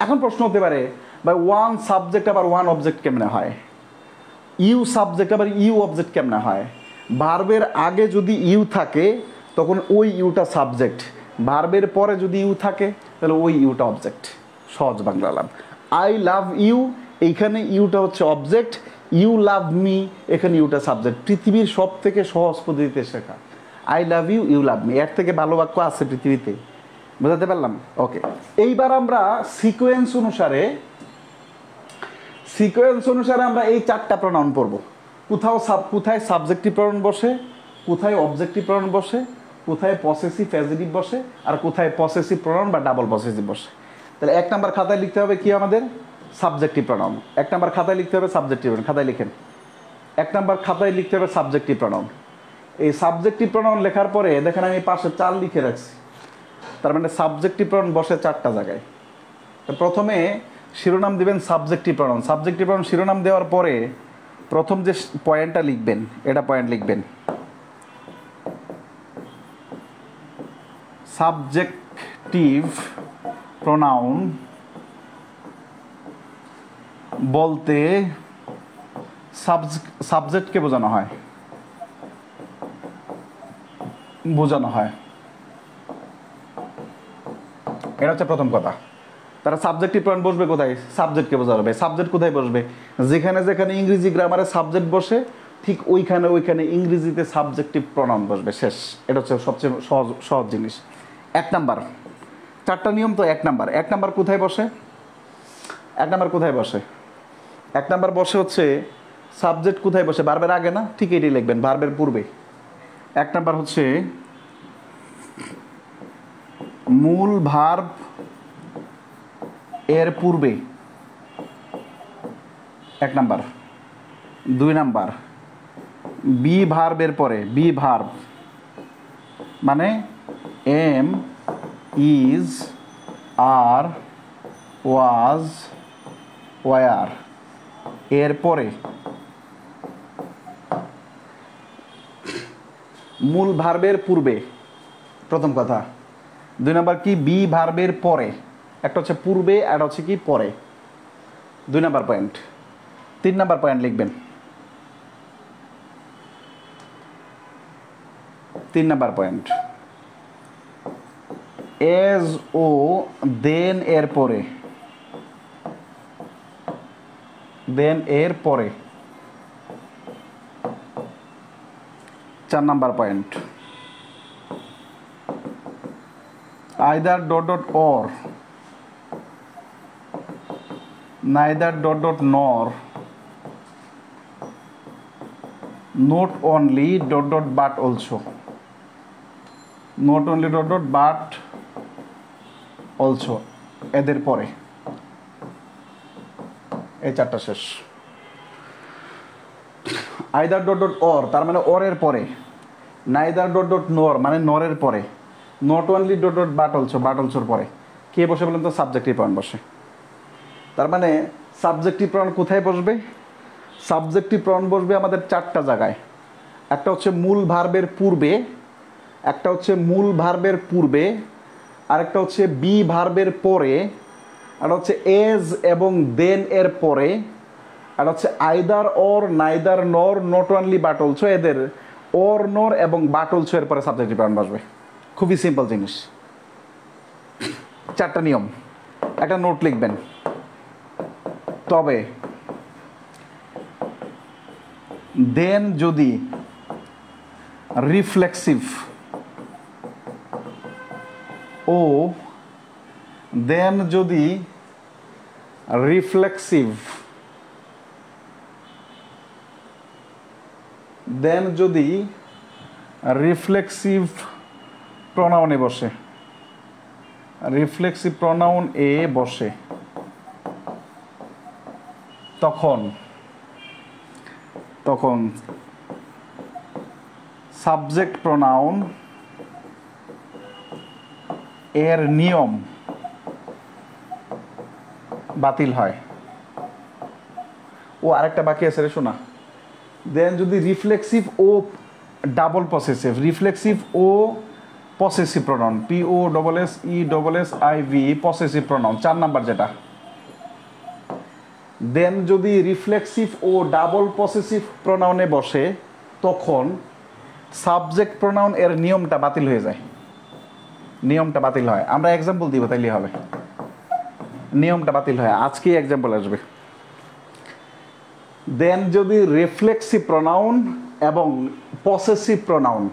এখন প্রশ্ন হতে পারে ভাই ওয়ান সাবজেক্ট আবার ওয়ান অবজেক্ট কেমনে হয়, ইউ সাবজেক্ট আবার ইউ অবজেক্ট কেমনে হয়? ভার্বের আগে যদি ইউ থাকে তখন ওই ইউটা সাবজেক্ট, ভার্বের পরে যদি ইউ থাকে তাহলে ওই ইউটা অবজেক্ট। সহজ বাংলা লাভ। আই লাভ ইউ, এইখানে ইউটা হচ্ছে অবজেক্ট, ইউ লাভ মি, এখানে ইউটা সাবজেক্ট। পৃথিবীর সব থেকে সহজ পদ্ধতিতে শেখা। I love you, you love me, এর থেকে ভালো বাক্য আছে পৃথিবীতে? বুঝাতে পারলাম? ওকে, এইবার আমরা সিকোয়েন্স অনুসারে আমরা এই চারটা প্রনাউন পড়ব। কোথায় সাবজেক্টিভ প্রনাউন বসে, কোথায় অবজেক্টিভ প্রনাউন বসে, কোথায় পসেসিভ অ্যাডজেক্টিভ বসে, আর কোথায় পসেসিভ প্রনাউন বা ডাবল পসেসিভ বসে। তাহলে এক নাম্বার খাতায় লিখতে হবে কি আমাদের সাবজেক্টিভ প্রনাউন। এক নাম্বার খাতায় লিখতে হবে সাবজেক্টিভ প্রনাউন, খাতায় লিখেন। এক নাম্বার খাতায় লিখতে হবে সাবজেক্টিভ প্রনাউন। এই সাবজেক্টিভ প্রনাউন লেখার পরে দেখেন আমি পাশে 4 লিখে রাখছি, তার মানে সাবজেক্টিভ প্রনাউন বসে 4টা জায়গায়। তো প্রথমে শিরোনাম দিবেন সাবজেক্টিভ প্রনাউন। সাবজেক্টিভ প্রনাউন শিরোনাম দেওয়ার পরে প্রথম যে পয়েন্টটা লিখবেন, এটা পয়েন্ট লিখবেন সাবজেক্টিভ প্রনাউন বলতে সাবজেক্টকে বোঝানো হয়, এটা হচ্ছে প্রথম কথা। তারা সাবজেক্টিভ প্রনাউন বসবে কোথায়? সাবজেক্টকে বোঝাবে। সাবজেক্ট কোথায় বসবে? যেখানে যেখানে ইংরেজি গ্রামারে সাবজেক্ট বসে ঠিক ওইখানে ইংরেজিতে সাবজেক্টিভ প্রনাউন বসবে, শেষ। এটা হচ্ছে সবচেয়ে সহজ জিনিস। এক নাম্বার, 4টা নিয়ম তো। এক নাম্বার কোথায় বসে? এক নাম্বার বসে হচ্ছে সাবজেক্ট কোথায় বসে? ভার্বের আগে না? ঠিক এটাই লিখবেন, ভার্বের পূর্বে। এক নাম্বার হচ্ছে মূল ভার্ব এর পূর্বে, এক নাম্বার। 2 নাম্বার বি ভার্বের পরে, বি ভার্ব মানে am, is, are, was, were এর পরে, মূল ভার্বের পূর্বে, প্রথম কথা। 2 নাম্বার কি? বি ভার্বের পরে। একটা হচ্ছে পূর্বে আর হচ্ছে কি পরে, 2 নাম্বার পয়েন্ট। 3 নাম্বার পয়েন্ট লিখবেন, 3 নাম্বার পয়েন্ট এজ ও দেন এর পরে, দেন এর পরে। 4 number point either dot dot or, neither dot dot nor, not only dot dot but also, not only dot dot but also এদের পরে। এই 4টা শেষ। আইদার ডট ডট অর তার মানে অর এর পরে, নাইদার ডট ডট নর মানে নরের পরে, not only dot dot but অলসোর পরে কে বসে বলেন তো? সাবজেক্টিভ প্রনাউন বসে। তার মানে সাবজেক্টিভ প্রনাউন কোথায় বসবে? সাবজেক্টিভ প্রনাউন বসবে আমাদের চারটা জায়গায়। একটা হচ্ছে মূল ভার্বের পূর্বে, একটা হচ্ছে মূল ভার্বের পূর্বে, আরেকটা হচ্ছে বি ভার্বের পরে, আর হচ্ছে এজ এবং দেন এর পরে, আর হচ্ছে আইদার অর নাইদার নর নট অনলি বাট অলসো, এদের অর নর এবং বাট অলসো এর পরে সাবজেক্টিভ প্রনাউন বসবে। খুবই সিম্পল জিনিস, চারটা নিয়ম। একটা নোট লিখবেন। তবে দেন যদি রিফ্লেক্সিভ ও দেন যদি রিফ্লেক্সিভ প্রনাউনে বসে, রিফ্লেক্সিভ প্রনাউন এ বসে, তখন সাবজেক্ট প্রনাউন এর নিয়ম বাতিল হয়। ও আরেকটা বাকি আছে রে শোনা। দেন যদি রিফ্লেক্সিভ ও ডাবল পসেসিভ, রিফ্লেক্সিভ ও possessive pronoun, POSSESSIV possessive pronoun 4 number যেটা, দেন যদি রিফ্লেক্সিভ ও ডাবল পসেসিভ প্রনাউনে বসে তখন সাবজেক্ট প্রনাউন এর নিয়মটা বাতিল হয়ে যায়। নিয়মটা বাতিল হয়। আমরা এক্সাম্পল দিব তাইলে হবে। নিয়মটা বাতিল হয়, আজকেই এক্সাম্পল আসবে। দেন যদি রিফ্লেক্সিভ প্রনাউন এবং পসেসিভ প্রনাউন,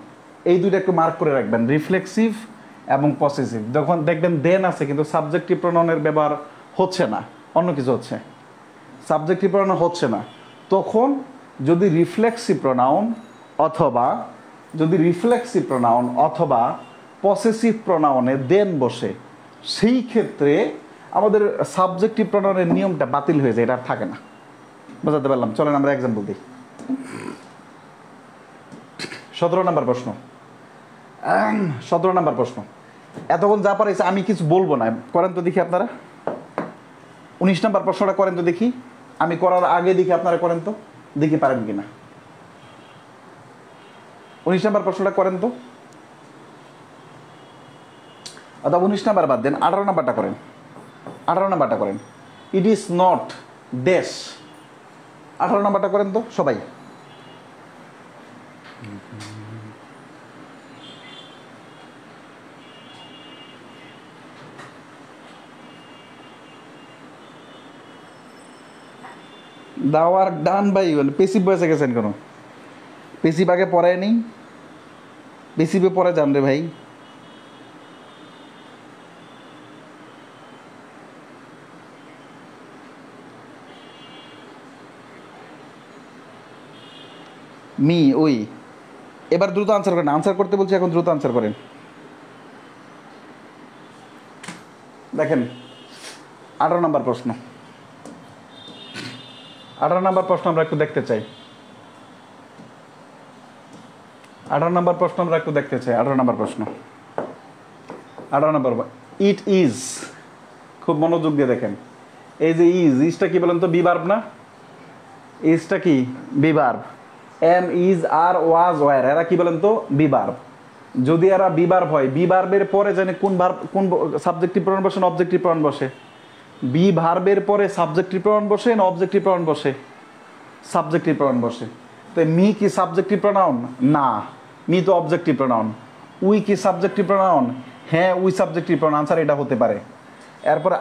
এই দুইটা একটু মার্ক করে রাখবেন, রিফ্লেক্সিভ এবং পসেসিভ। যখন দেখবেন দেন আছে কিন্তু সাবজেক্টিভ প্রনাউনের ব্যবহার হচ্ছে না, অন্য কিছু হচ্ছে, সাবজেক্টিভ প্রনাউন হচ্ছে না, তখন যদি রিফ্লেক্সিভ প্রনাউন অথবা পসেসিভ প্রনাউনে দেন বসে, সেই ক্ষেত্রে আমাদের সাবজেক্টিভ প্রনাউনের নিয়মটা বাতিল হয়ে যায়, এটা আর থাকে না। বোঝাতে পারলাম? চলেন আমরা এক্সাম্পল দিই। 17 নম্বর প্রশ্ন। 17 নম্বর প্রশ্ন। এতক্ষণ যা পারাইছে আমি কিছু বলবো না, করেন তো দেখি আপনারা। 19 নম্বর প্রশ্নটা করেন তো দেখি, আমি করার আগে দেখি আপনারা করেন তো দেখি পারেন কিনা। 19 নম্বর প্রশ্নটা করেন তো। অথবা 19 নাম্বার বাদ দেন, 18 নাম্বারটা করেন। 18 নাম্বারটা করেন। It is not dash. 18 নাম্বারটা করেন তো সবাই। দাওয়ার ডান ভাই, পেসিভ বয়সে গেছেন কেন? পেসিভ আগে পড়ায় নেই, পেসিভে পড়ে যান রে ভাই। ওই এবার দ্রুত আনসার করেন। আনসার করতে বলছি এখন, দ্রুত আনসার করেন। দেখেন 18 নম্বর প্রশ্ন। 18 নম্বর প্রশ্ন আমরা একটু দেখতে চাই। 18 নম্বর প্রশ্ন আমরা একটু দেখতে চাই। 18 নম্বর প্রশ্ন। 18 নম্বর, ইট ইজ। খুব মনোযোগ দিয়ে দেখেন। এই যে ইজটা কি বলেন তো? বি ভার্ব না? ইজটা কি? B verb. Am, is, are, was, were, এরা কি বলেন তো? B verb. যদি এরা বি ভার্ব হয়, বি ভার্বের পরে জানি কোন ভার্ব, কোন সাবজেক্টিভ প্রনাউন বসে না অবজেক্টিভ প্রনাউন বসে? বি ভার্বের পরে সাবজেক্টিভ প্রনাউন বসে না অবজেক্টিভ প্রনাউন বসে? সাবজেক্টিভ প্রনাউন বসে। তো মি কি সাবজেক্টিভ প্রনাউন? না, মি তো অবজেক্টিভ প্রনাউন। উই কি সাবজেক্টিভ প্রনাউন? হ্যাঁ, উই সাবজেক্টিভ প্রনাউন। আনসার এটা হতে পারে। এরপরে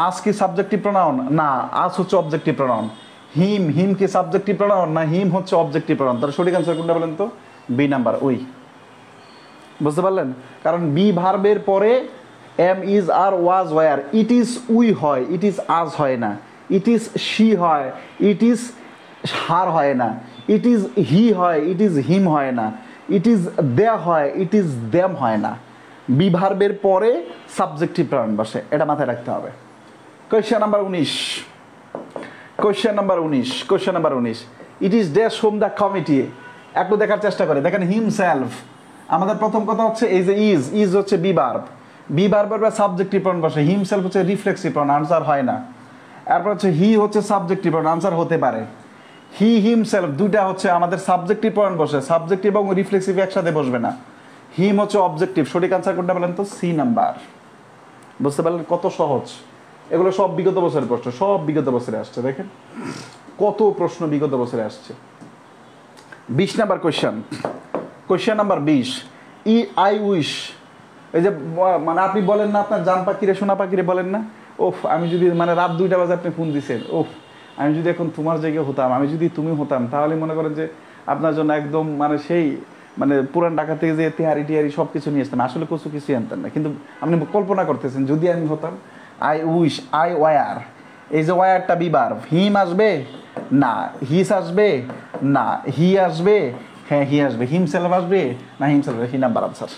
আস কি সাবজেক্টিভ প্রনাউন? না, আস হচ্ছে অবজেক্টিভ প্রনাউন। হিম কি সাবজেক্টিভ প্রনাউন? না, হিম হচ্ছে অবজেক্টিভ প্রনাউন। তার সঠিক আনসার কোনটা বলেন তো? B number, we. বুঝতে পারলেন? কারণ বি ভার্বের পরে am, is, are, was, were, it is we হয়, ইট ইজ আজ হয় না, ইট ইজ শি হয়, ইট ইজ হার হয় না, ইট ইজ হি হয়, ইট ইজ হিম হয় না, ইট ইজ দে হয়, ইট ইজ দেম হয় না। বি ভার্বের পরে সাবজেক্টিভ প্রনাউন বসে, এটা মাথায় রাখতে হবে। Question number 19। Question number 19। Question number 19। It is dash home the committee. একটু দেখার চেষ্টা করে দেখেন। হিমসেলফ, আমাদের প্রথম কথা হচ্ছে এই যে ইজ হচ্ছে বি ভার্ব, বি ভার্বের সাবজেক্টিভ প্রনাউন বসে, হিমসেলফ হচ্ছে রিফ্লেক্সিভ প্রনাউন, আনসার হয় না। এরপর হচ্ছে হি হচ্ছে সাবজেক্টিভ প্রনাউন, আনসার হতে পারে। হি হিমসেলফ দুইটা হচ্ছে আমাদের সাবজেক্টিভ প্রনাউন বসে, সাবজেক্টিভ এবং রিফ্লেক্সিভ একসাথে বসবে না। হিম হচ্ছে অবজেক্টিভ, সঠিক আনসার কোনটা বলেন তো? C number. বুঝতে পারলেন কত সহজ? এগুলো সব বিগত বছরের প্রশ্ন, সব বিগত বছরে আসছে। দেখেন কত প্রশ্ন বিগত বছরে আসছে। 20 number question, question number 20, I wish. এই যে মানে আপনি বলেন না আপনার জান পাখিরে সোনা পাখিরে বলেন না, ওফ আমি যদি মানে রাত 2টা বাজে আপনি ফোন দিছেন, ওফ আমি যদি এখন তোমার জায়গায় হতাম, আমি যদি তুমি হতাম, তাহলে মনে করেন যে আপনার জন্য একদম মানে সেই মানে পুরান ঢাকা থেকে যে তেহারি টিহারি সব কিছু নিয়ে আসতাম, আসলে কিছু কিছুই আনতেন না, কিন্তু আপনি কল্পনা করতেছেন যদি আমি হতাম। আই উইশ, আই ওয়ার, এই যে ওয়ারটা বি ভার্ব, হিম আসবে না, হিস আসবে না, হি আসবে, হ্যাঁ হি আসবে, হিমসেলফ আসবে না, হিমসেলফ, হি নাম্বার আনসার।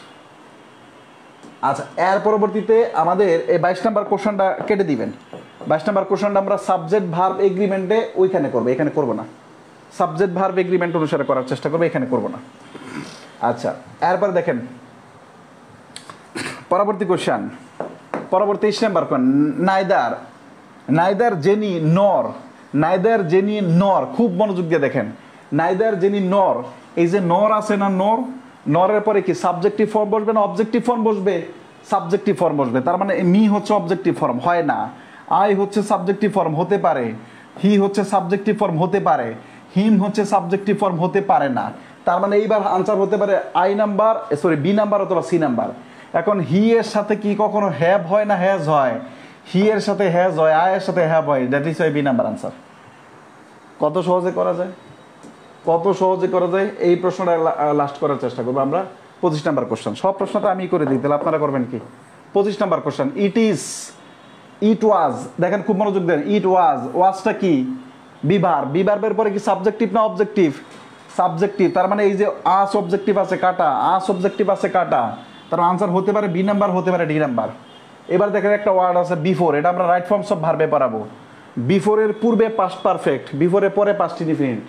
আচ্ছা এর পরবর্তীতে আমাদের এই 22 নাম্বার কোশ্চেনটা কেটে দিবেন। 22 নাম্বার কোশ্চেনটা আমরা সাবজেক্ট ভার্ব এগ্রিমেন্টে ওইখানে করবো, এখানে করবো না। সাবজেক্ট ভার্ব এগ্রিমেন্ট অনুসারে করার চেষ্টা করবো, এখানে করবো না। আচ্ছা এরপর দেখেন পরবর্তী কোশ্চেন, পরবর্তী 23 নাম্বার কোন, নাইদার, নাইদার জেনি নর, নাইদার জেনি নর, খুব মনোযোগ দিয়ে দেখেন, নাইদার জেনি নর, এই যে নর আছে না, নর, নরের পরে কি সাবজেক্টিভ ফর্ম বসবে না অবজেক্টিভ ফর্ম বসবে? সাবজেক্টিভ ফর্ম বসবে, তার মানে মি হচ্ছে অবজেক্টিভ ফর্ম, হয় না। আই হচ্ছে সাবজেক্টিভ ফর্ম, হতে পারে। হি হচ্ছে সাবজেক্টিভ ফর্ম, হতে পারে। হিম হচ্ছে সাবজেক্টিভ ফর্ম, হতে পারে না। তার মানে এইবার আনসার হতে পারে I number, sorry B number অথবা সি নাম্বার। এখন হি এর সাথে কি কখনো হ্যাভ হয় না হ্যাজ হয়? হি এর সাথে হ্যাজ হয়, আই এর সাথে হ্যাভ হয়, that is why B number answer. কত সহজে করা যায়, কত সহজে করা যায়। এই প্রশ্নটা লাস্ট করার চেষ্টা করবো আমরা। 25 নাম্বার কোশ্চেন, সব প্রশ্নটা আমি করে দিই, তাহলে আপনারা করবেন কি? 25 নাম্বার কোশ্চেন, ইট ইজ, ইট ওয়াজ, দেখেন খুব মনোযোগ দেন, ইট ওয়াজ, ওয়াজটা কি? বিভার, বিভার্বের পরে কি সাবজেক্টিভ না অবজেক্টিভ? সাবজেক্টিভ, তার মানে এই যে আস অবজেক্টিভ আছে কাটা, আস অবজেক্টিভ আছে কাটা, তার আনসার হতে পারে বি নাম্বার, হতে পারে ডি নাম্বার। এবার দেখেন একটা ওয়ার্ড আছে বিফোর, এটা আমরা রাইট ফর্মস অফ ভার্বে পড়াবো। বিফোরের পূর্বে পাস্ট পারফেক্ট, বিফোরের পরে পাস্ট ইনডিফিনিট।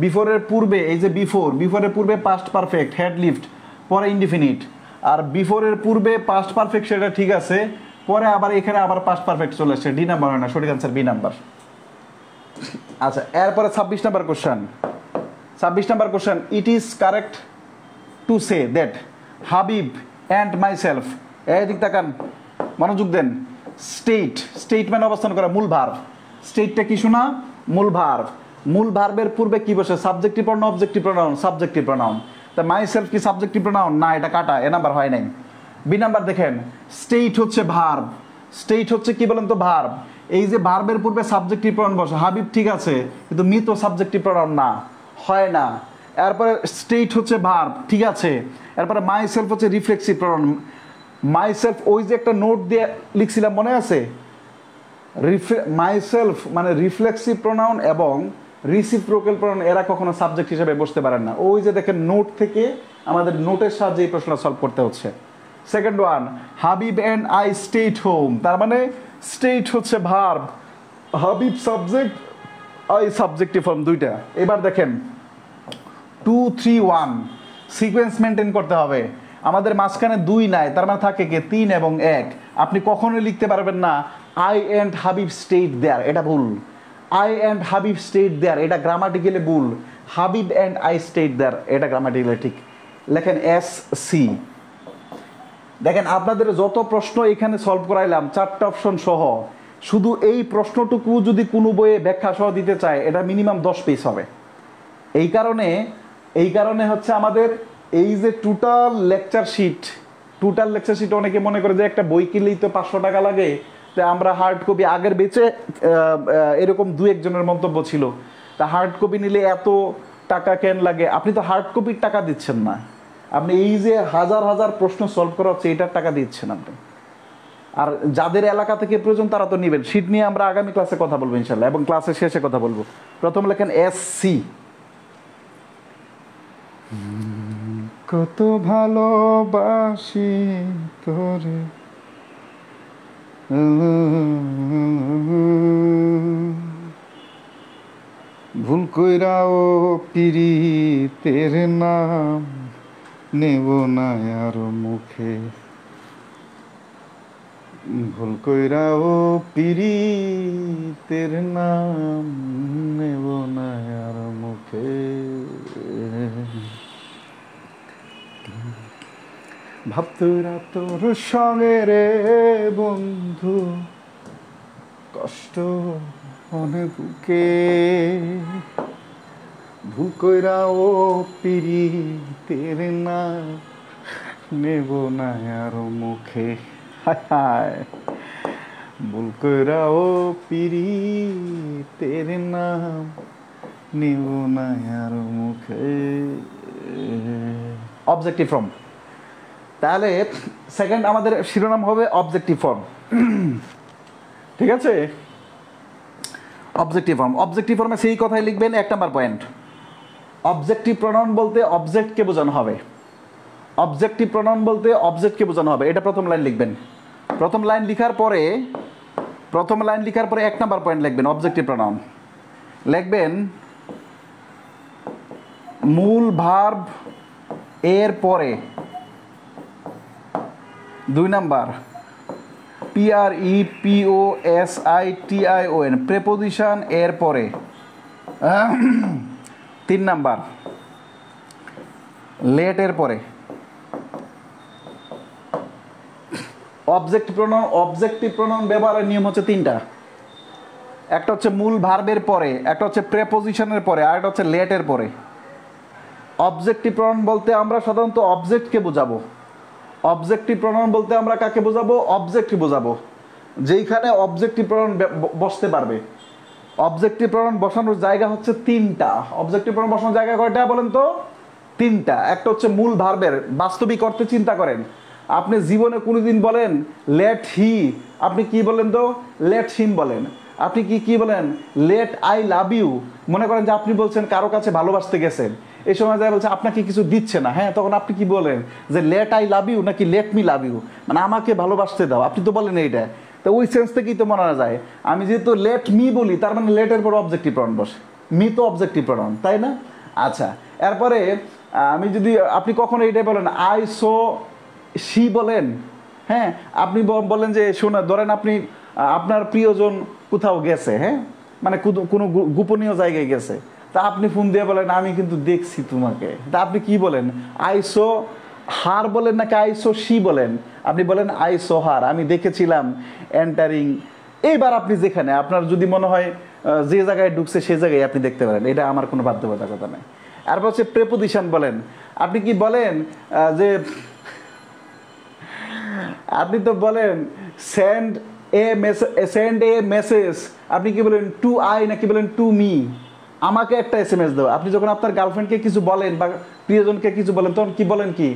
বিফোরের পূর্বে এই যে বিফোর, বিফোরের পূর্বে পাস্ট পারফেক্ট হেড লিফট, পরে ইনডিফিনিট। আর বিফোরের পূর্বে পাস্ট পারফেক্ট সেটা ঠিক আছে, পরে আবার এখানে আবার পাস্ট পারফেক্ট চলে আসছে, ডি নাম্বার হয় না, সঠিক আনসার বি নাম্বার। আচ্ছা এরপরে 26 number question, 26 number question, it is correct to say that Habib and my self, এদিক তাকান মনোযোগ দেন, স্টেট, স্টেটমেন্ট অবস্থান করা, মূল ভার্ব। স্টেটটা কি শোনা? মূল ভার্ব। মূল ভার্বের পূর্বে কি বসে? Subjective pronoun, objective pronoun, subjective pronoun. তা মাই সেলফ কি সাবজেক্টিভ প্রনাউন? না, এটা কাটা, এ নাম্বার হয় নাই। বি নাম্বার দেখেন, স্টেট হচ্ছে ভার্ব, স্টেট হচ্ছে কি বলেন তো? ভার্ব। এই যে ভার্বের পূর্বে সাবজেক্টিভ প্রনাউন বসে, হাবিব ঠিক আছে, কিন্তু মি তো সাবজেক্টিভ প্রনাউন না, হয় না। এরপরে স্টেট হচ্ছে ভার্ব, ঠিক আছে। এরপরে মাই সেলফ হচ্ছে রিফ্লেক্সিভ প্রনাউন। মাই সেলফ, ওই যে একটা নোট দিয়ে লিখছিলাম মনে আছে, মাই সেলফ মানে রিফ্লেক্সিভ প্রনাউন এবং রিসিপ্রোকাল প্রনাউন, এরা কখনো সাবজেক্ট হিসেবে বসতে পারেন না। ওই যে দেখেন নোট থেকে আমাদের নোটের সাহায্যে এই প্রশ্নটা সলভ করতে হচ্ছে। Second one, Habib and I state home, তার মানে স্টেট হচ্ছে verb, Habib subject, I subjective form, দুইটা। এবার দেখেন 2, 3, 1 সিকোয়েন্স মেনটেন করতে হবে। আমাদের মাঝখানে 2 নাই, তার মানে থাকে কি 3 এবং 1। আপনি কখনোই লিখতে পারবেন না I and Habib state their, এটা ভুল। I and Habib state their, এটা গ্রামাটিক্যালি ভুল। Habib and I state their, এটা গ্রামাটিক্যালি ঠিক। লেখেন এস সি। দেখেন আপনাদের যত প্রশ্ন এখানে সলভ করাইলাম 4টা অপশন সহ, শুধু এই প্রশ্নটুকু যদি কোনো বইয়ে ব্যাখ্যা সহ দিতে চায়, এটা মিনিমাম 10 পেজ হবে। এই কারণে হচ্ছে আমাদের এই যে টোটাল লেকচার শিট, অনেকে মনে করে যে একটা বই কিনলেই তো 500 টাকা লাগে, তো আমরা হার্ড কপি, আগের বেচে এরকম 2-1 জনের মন্তব্য ছিল, তা হার্ড কপি নিলে এত টাকা কেন লাগে? আপনি তো হার্ড কপির টাকা দিচ্ছেন না, আপনি এই যে হাজার হাজার প্রশ্ন সলভ করা হচ্ছে এটার টাকা দিচ্ছেন আপনি। আর যাদের এলাকা থেকে প্রয়োজন তারা তো নেবেন। শিট নিয়ে আমরা আগামী ক্লাসে কথা বলবো ইনশাল্লাহ, এবং ক্লাসের শেষে কথা বলবো। প্রথম লেখেন এস সি। কত ভালোবাসি তোরে, ভুল কইরাও পিরিতের নাম নেব না আর মুখে, ভুল কইরাও পিরিতের নাম নেব না আর মুখে। ভাবতরা তোর সঙ্গে রে বন্ধু, কষ্ট মনে বুকে, ভুল কইরা ও পিরিতের নাম নেব না আর মুখে। হায় হায়, ভুল কইরা ও পিরিতের নাম নেব না আর মুখে। Objective form. তাহলে সেকেন্ড আমাদের শিরোনাম হবে অবজেক্টিভ ফর্ম। ঠিক আছে, অবজেক্টিভ ফর্ম। অবজেক্টিভ ফর্মে সেই কথাই লিখবেন। 1 নাম্বার পয়েন্ট, অবজেক্টিভ প্রনাউন বলতে অবজেক্টকে বোঝানো হবে। অবজেক্টিভ প্রনাউন বলতে অবজেক্টকে বোঝানো হবে, এটা প্রথম লাইন লিখবেন। প্রথম লাইন লিখার পরে 1 নাম্বার পয়েন্ট লিখবেন অবজেক্টিভ প্রনাউন। লিখবেন মূল ভার্ব এর পরে 2 নাম্বার PREPOSITION প্রেপোজিশন এর পরে। 3 নাম্বার লেটের পরে। অবজেক্টিভ প্রনাউন ব্যবহারের নিয়ম হচ্ছে 3টা। একটা হচ্ছে মূল ভার্বের পরে, একটা হচ্ছে প্রেপোজিশনের পরে, আর একটা হচ্ছে লেটের পরে। অবজেক্টিভ প্রনাউন বলতে আমরা সাধারণত অবজেক্টকে বোঝাবো। অবজেক্টিভ প্রনাউন বলতে আমরা কাকে বোঝাবো? অবজেক্টকে বোঝাবো, যেইখানে অবজেক্টিভ প্রনাউন বসতে পারবে। অবজেক্টিভ প্রনাউন বসানোর জায়গা হচ্ছে 3টা। অবজেক্টিভ প্রনাউন বসানোর জায়গা কয়টা বলেন তো? 3টা। একটা হচ্ছে মূল ভার্বের, বাস্তবিক অর্থে চিন্তা করেন। আপনি জীবনে কোনোদিন বলেন লেট হি, আপনি কি বলেন তো? লেট হিম বলেন। আপনি কি বলেন? Let I love you. মনে করেন যে আপনি বলছেন কারো কাছে ভালোবাসতে গেছেন, এই সময় যারা বলছে আপনাকে কিছু দিচ্ছে না, হ্যাঁ, তখন আপনি কি বলেন? যে লেট আই লাভ ইউ নাকি লেট মি লাভ ইউ, মানে আমাকে ভালোবাসতে দাও, আপনি তো বলেন এইটা। তো ওই সেন্স থেকেই তো মনে যায়। আমি যেহেতু লেট মি বলি, তার মানে লেটের পর অবজেক্টিভ প্রনাউন বসে, মি তো অবজেক্টিভ প্রনাউন, তাই না? আচ্ছা, এরপরে আমি যদি, আপনি কখনো এইটাই বলেন আই সো শি বলেন, হ্যাঁ, আপনি বলেন যে শোনা, ধরেন আপনি আপনার প্রিয়জন কোথাও গেছে, হ্যাঁ, মানে কোনো গোপনীয় জায়গায় গেছে, তা আপনি ফোন দিয়ে বলেন আমি কিন্তু দেখছি তোমাকে, তা আপনি কি বলেন? আই সো হার বলেন নাকি আই সো শি বলেন? আপনি বলেন আই সো হার, আমি দেখেছিলাম এন্টারিং। এইবার আপনি যেখানে আপনার যদি মনে হয় যে জায়গায় ঢুকছে সে জায়গায় আপনি দেখতে পারেন, এটা আমার কোনো বাধ্যবাধকতা নেই। এরপর হচ্ছে প্রেপোজিশন বলেন। আপনি কি বলেন যে, আপনি তো বলেন সেন্ড এ মেসেজ, আপনি কি বলেন টু আই নাকি বলেন টু মি? আমাকে একটা SMS দাও। আপনি যখন আপনার গার্লফ্রেন্ডকে কিছু বলেন বা প্রিয়জনকে কিছু বলেন, তখন কি বলেন? কি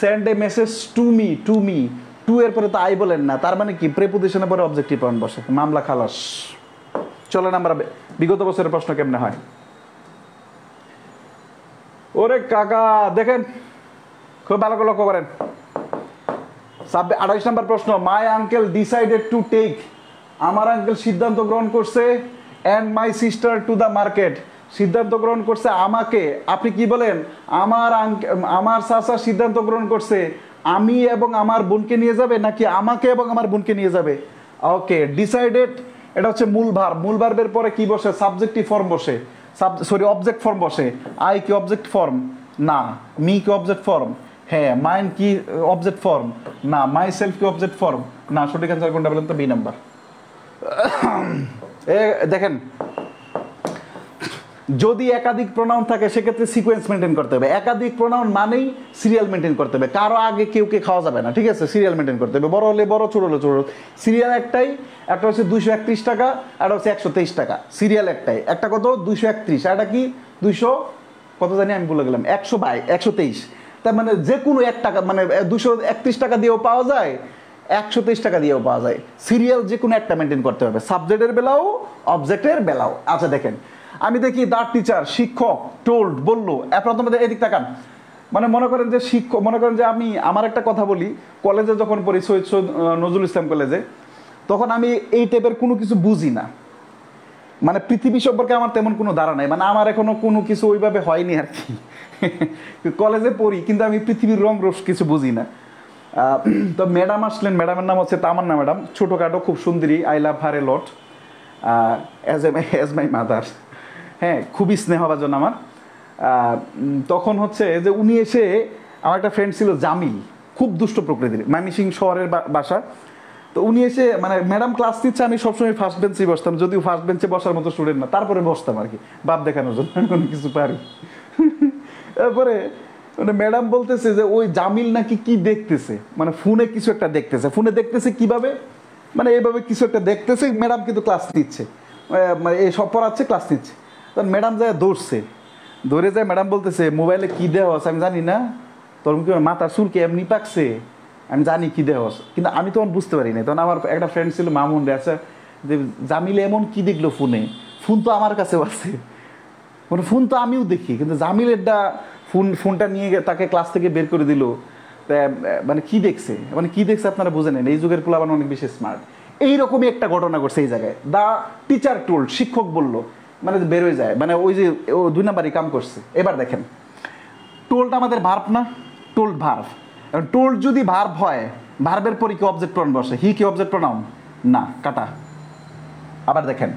send a message to me, to এর পরে তো আই বলেন না, তার মানে কি প্রেপোজিশনের পরে অবজেক্টিভ প্রনাউন বসে, মামলা খালাস। চলেন আমরা বিগত বছরের প্রশ্ন কেমনে হয়। ওরে কাকা দেখেন, খুব ভালো করে লক্ষ্য করেন। 28 নম্বর প্রশ্ন, my uncle decided to take, আমার আঙ্কেল সিদ্ধান্ত গ্রহণ করছে, and my sister to the market, সিদ্ধান্ত গ্রহণ করছে আমাকে। আপনি কি বলেন? আমার চাচা সিদ্ধান্ত গ্রহণ করছে আমি এবং আমার বোনকে নিয়ে যাবে, নাকি আমাকে এবং আমার বোনকে নিয়ে যাবে? ওকে, ডিসাইডেড এটা হচ্ছে মূল ভার্ব। মূল ভার্বের পরে কি বসে? সাবজেক্টিভ ফর্ম বসে, অবজেক্ট ফর্ম বসে। আই কি অবজেক্ট ফর্ম? না। মি কি অবজেক্ট ফর্ম? হ্যাঁ। মাইন্ড কি অবজেক্ট ফর্ম? না। মাই সেলফ কি অবজেক্ট ফর্ম? না। সঠিক অ্যান্সার কোনটা বলেন তো? B number. দেখেন, যদি একাধিক প্রোনাউন থাকে সেক্ষেত্রে সিকোয়েন্স মেনটেন করতে হবে। একাধিক প্রোনাউন মানেই সিরিয়াল মেনটেন করতে হবে, কারো আগে কেউকে খাওয়া যাবে না, ঠিক আছে? সিরিয়াল মেনটেন করতে হবে, বড় হলে বড়, ছোট হলে ছোট। সিরিয়াল একটাই, একটা হচ্ছে 231 টাকা, একটা হচ্ছে 123 টাকা। সিরিয়াল একটাই, একটা কত? 231, একটা কি 200 কত জানি আমি বলে গেলাম, 123। তার মানে যে কোনো 1 টাকা, মানে 231 টাকা দিয়েও পাওয়া যায়, 123 টাকা দিয়েও পাওয়া যায়। সিরিয়াল যে কোনো একটা মেনটেন করতে হবে, সাবজেক্টের বেলাও অবজেক্টের বেলাও। আচ্ছা দেখেন, আমি দেখি দ্য টিচার, শিক্ষক, টোল্ড বললো। প্রথমে এদিক তাকান, মানে মনে করেন যে শিক্ষক, মনে করেন যে আমি আমার একটা কথা বলি, কলেজে যখন পড়ি সৈয়দ নজরুল ইসলাম কলেজে, তখন আমি এই টাইপের কোনো কিছু বুঝি না। মানে পৃথিবী সম্পর্কে আমার তেমন কোনো ধারণা নাই, মানে আমার এখনো কোনো কিছু ওইভাবে হয়নি আর কি। কলেজে পড়ি কিন্তু আমি পৃথিবীর রং রস কিছু বুঝি না। তো ম্যাডাম আসলেন, ম্যাডামের নাম হচ্ছে তামান্না ম্যাডাম, ছোটোখাটো খুব সুন্দরী, I love her A lot as my mother. হ্যাঁ, খুবই স্নেহভাজন আমার। তখন হচ্ছে যে উনি এসে, আমার একটা ফ্রেন্ড ছিল জামিল, খুব দুষ্ট প্রকৃতির, ময়মনসিংহ শহরের বাসা। তো উনি এসে, মানে ম্যাডাম ক্লাস নিচ্ছে, আমি সবসময় ফার্স্ট বেঞ্চেই বসতাম, যদিও ফার্স্ট বেঞ্চে বসার মতো স্টুডেন্ট না, তারপরে বসতাম আর কি, বাপ দেখানোর জন্য কোনো কিছু পারি। তারপরে মানে ম্যাডাম বলতেছে যে ওই জামিল নাকি কি দেখতেছে, মানে ফোনে কিছু একটা দেখতেছে। ফোনে দেখতেছে কিভাবে, মানে এইভাবে কিছু একটা দেখতেছে, ম্যাডাম কিন্তু ক্লাস নিচ্ছে, মানে এই সব পড়াচ্ছে, ক্লাস নিচ্ছে। তখন ম্যাডাম যায় দৌড়ছে, দৌড়ে যায়, ম্যাডাম বলতেছে মোবাইলে কী দেওয়া আছে আমি জানি না, তোর কি মাথার চুল কি এমনি পাকছে, আমি জানি কী দেওয়া আছে, কিন্তু আমি তখন বুঝতে পারি না। তখন আমার একটা ফ্রেন্ড ছিল মামুন রে, আছে যে জামিলে এমন কি দেখলো ফোনে, ফোন তো আমার কাছেও আছে, মানে ফোন তো আমিও দেখি, কিন্তু জামিলেরটা ফোনটা নিয়ে তাকে ক্লাস থেকে বের করে দিল। মানে কি দেখছে, মানে কি দেখছে আপনারা বুঝে নেন, এই যুগের পোলাপান অনেক বেশি স্মার্ট। এইরকমই একটা ঘটনা ঘটছে এই জায়গায়, দ্য টিচার টোল্ড, শিক্ষক বলল, মানে বের হয়ে যায়, মানে ওই যে ও 2 নাম্বারই কাম করছে। এবার দেখেন, টোল্ড আমাদের ভার্ব না, টোল্ড ভার্ব। টোল্ড যদি ভার্ব হয়, ভার্বের পরে কি অবজেক্ট প্রনাউন বসে? হি কি অবজেক্ট প্রনাউন না, কাটা। আবার দেখেন,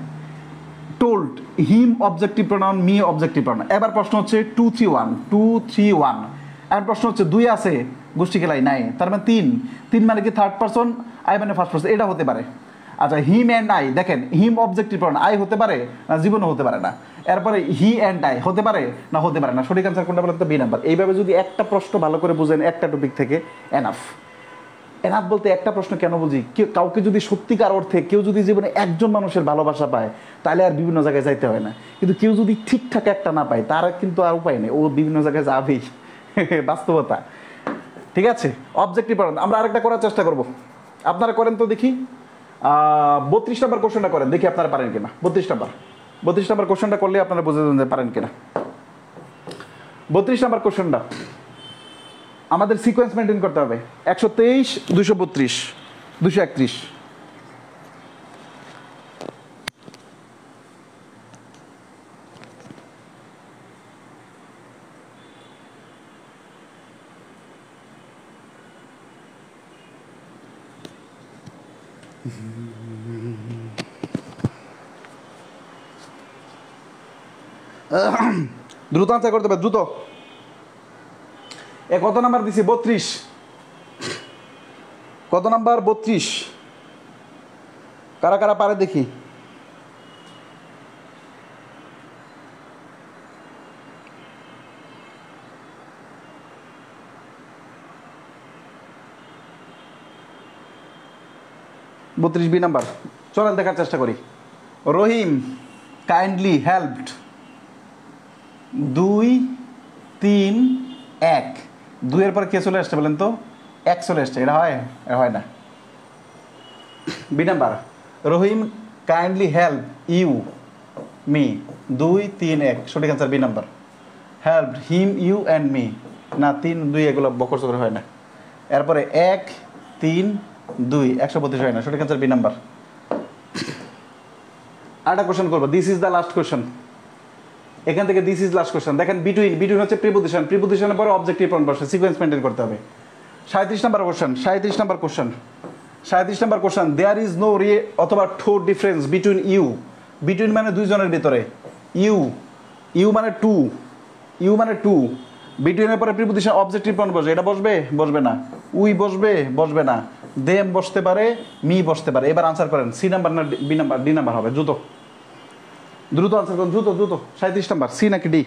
told, him objective pronoun, me objective pronoun. এবার প্রশ্ন হচ্ছে 2 3 1, 2 3 1। এবার প্রশ্ন হচ্ছে 2 আছে, গোষ্ঠী খেলাই নাই, তার মানে 3 মানে কি থার্ড পারসন, আই মানে ফার্স্ট পারসন, এটা হতে পারে। আচ্ছা, হিম অ্যান্ড আই, দেখেন হিম অবজেক্টিভ প্রনাউন, আই হতে পারে না, জীবনও হতে পারে না। এরপরে হি অ্যান্ড আই হতে পারে না, হতে পারে না। সঠিক অ্যান্সার কোনটা বলেন তো? B number. এইভাবে যদি একটা প্রশ্ন ভালো করে বুঝেন একটা টপিক থেকে, এনাফ। এনাফ বলতে একটা প্রশ্ন কেন বুঝি, কাউকে যদি সত্যিকার অর্থে কেউ যদি জীবনে একজন মানুষের ভালোবাসা পায়, তাহলে আর বিভিন্ন জায়গায় যাইতে হয় না। কিন্তু কেউ যদি ঠিকঠাক একটা না পায়, তার কিন্তু আর উপায় নেই, ও বিভিন্ন জায়গায় যাবেই। বাস্তবতা। ঠিক আছে, অবজেক্টিভ প্রনাউন আমরা আরেকটা করার চেষ্টা করব, আপনারা করেন তো দেখি। 32 নম্বর কোশ্চেনটা করেন দেখি আপনারা পারেন কিনা। 32 নম্বর কোশ্চেনটা করলে আপনারা বুঝে যাবেন যে পারেন কিনা। 32 নম্বর কোশ্চেনটা আমাদের সিকোয়েন্স মেনটেন করতে হবে, 123 232 231। দ্রুত আনসার করতে হবে, দ্রুত। কত নাম্বার দিছি? 32। কত নাম্বার? 32। কারা কারা পারে দেখি। বত্রিশ বি নাম্বার, চলেন দেখার চেষ্টা করি। রহিম কাইন্ডলি হেল্পড 2 3 1। 2 এর পর কে চলে আসছে বলেন তো? 1 চলে আসছে, এটা হয়? এটা হয় না। B number, Rahim kindly help you me 2 3 1। সঠিক answer B number. Help him you and me, না 3 2 এগুলো বকর চকর হয় না। এরপরে 1 3 2 132 হয় না। সঠিক অ্যান্সার বি নাম্বার। আরেকটা কোশ্চেন করবো, this is the last question. এখান থেকে দিস ইজ লাস্ট কোশ্চেন। দেখেন বিটুইন হচ্ছে প্রিপোজিশন, প্রিপোজিশনের পরে অবজেক্টিভ প্রনাউন বসে, সিকোয়েন্স মেনটেন করতে হবে। 37 নম্বর কোশ্চেন, 37 নম্বর কোশ্চেন, 37 নম্বর কোশ্চেন। দেয়ার ইজ নো রে অথবা ঠো ডিফারেন্স বিটুইন ইউ। বিটুইন মানে দুইজনের ভিতরে, ইউ, ইউ মানে টু, ইউ মানে টু। বিটুইনের পরে প্রিপোজিশন অবজেক্টিভ প্রনাউন বসে, এটা বসবে? বসবে না। উই বসবে? বসবে না। দেম বসতে পারে, মি বসতে পারে। এবার আনসার করেন, সি নাম্বার না বি নাম্বার? ডি নাম্বার হবে। দ্রুত দ্রুত আনসার করুন, দ্রুত দ্রুত। 37 নাম্বার, সি নাকি ডি?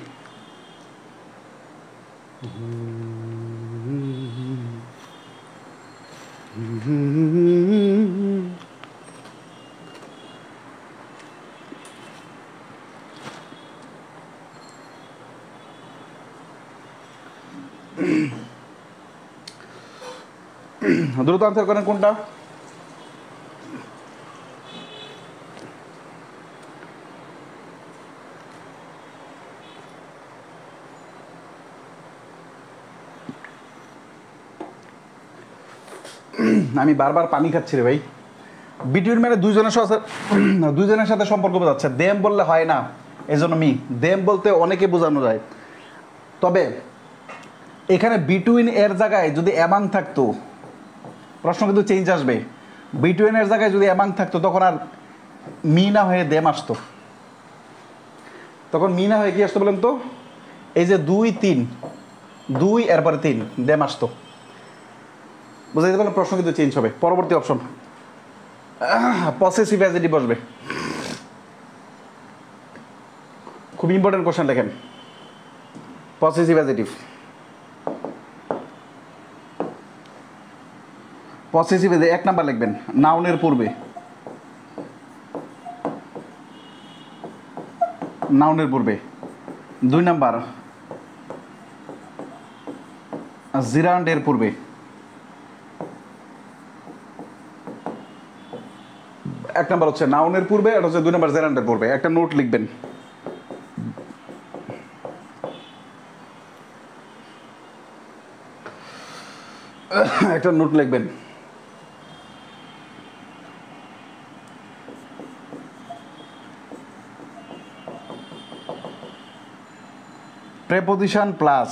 দ্রুত আনসার করেন কোনটা? আমি বারবার পানি খাচ্ছি রে ভাই, বিটুইন মানে দুইজনের সাথে সম্পর্ক বোঝাচ্ছে, দেম বললে হয় না, এই জন্য মি। দেম বলতে অনেকে বোঝানো যায়, তবে এখানে বিটুইন এর জায়গায় যদি অ্যামাং থাকতো, প্রশ্ন কিন্তু চেঞ্জ আসবে। বিটুইন এর জায়গায় যদি অ্যামাং থাকতো তখন আর মি না হয়ে দেম আসতো। তখন মি না হয়ে কি আসতো বলেন তো? এই যে 2 3, 2 এরপরে 3 দেম আসতো। বুঝাইতে পারলাম? প্রশ্ন কিন্তু চেঞ্জ হবে। পরবর্তী অপশন পসেসিভ অ্যাডজেক্টিভ বসবে। খুব ইম্পর্টেন্ট কোশ্চেন লেখেন, পসেসিভ অ্যাডজেক্টিভ। পসেসিভ এক নাম্বার লিখবেন নাউনের পূর্বে, নাউনের পূর্বে। 2 নাম্বার জিরান্ডের পূর্বে। এক নাম্বার হচ্ছে নাউনের পূর্বে, এটা হচ্ছে 2 নাম্বার জেরান্ডের পূর্বে। একটা নোট লিখবেন, একটা নোট লিখবেন। Preposition plus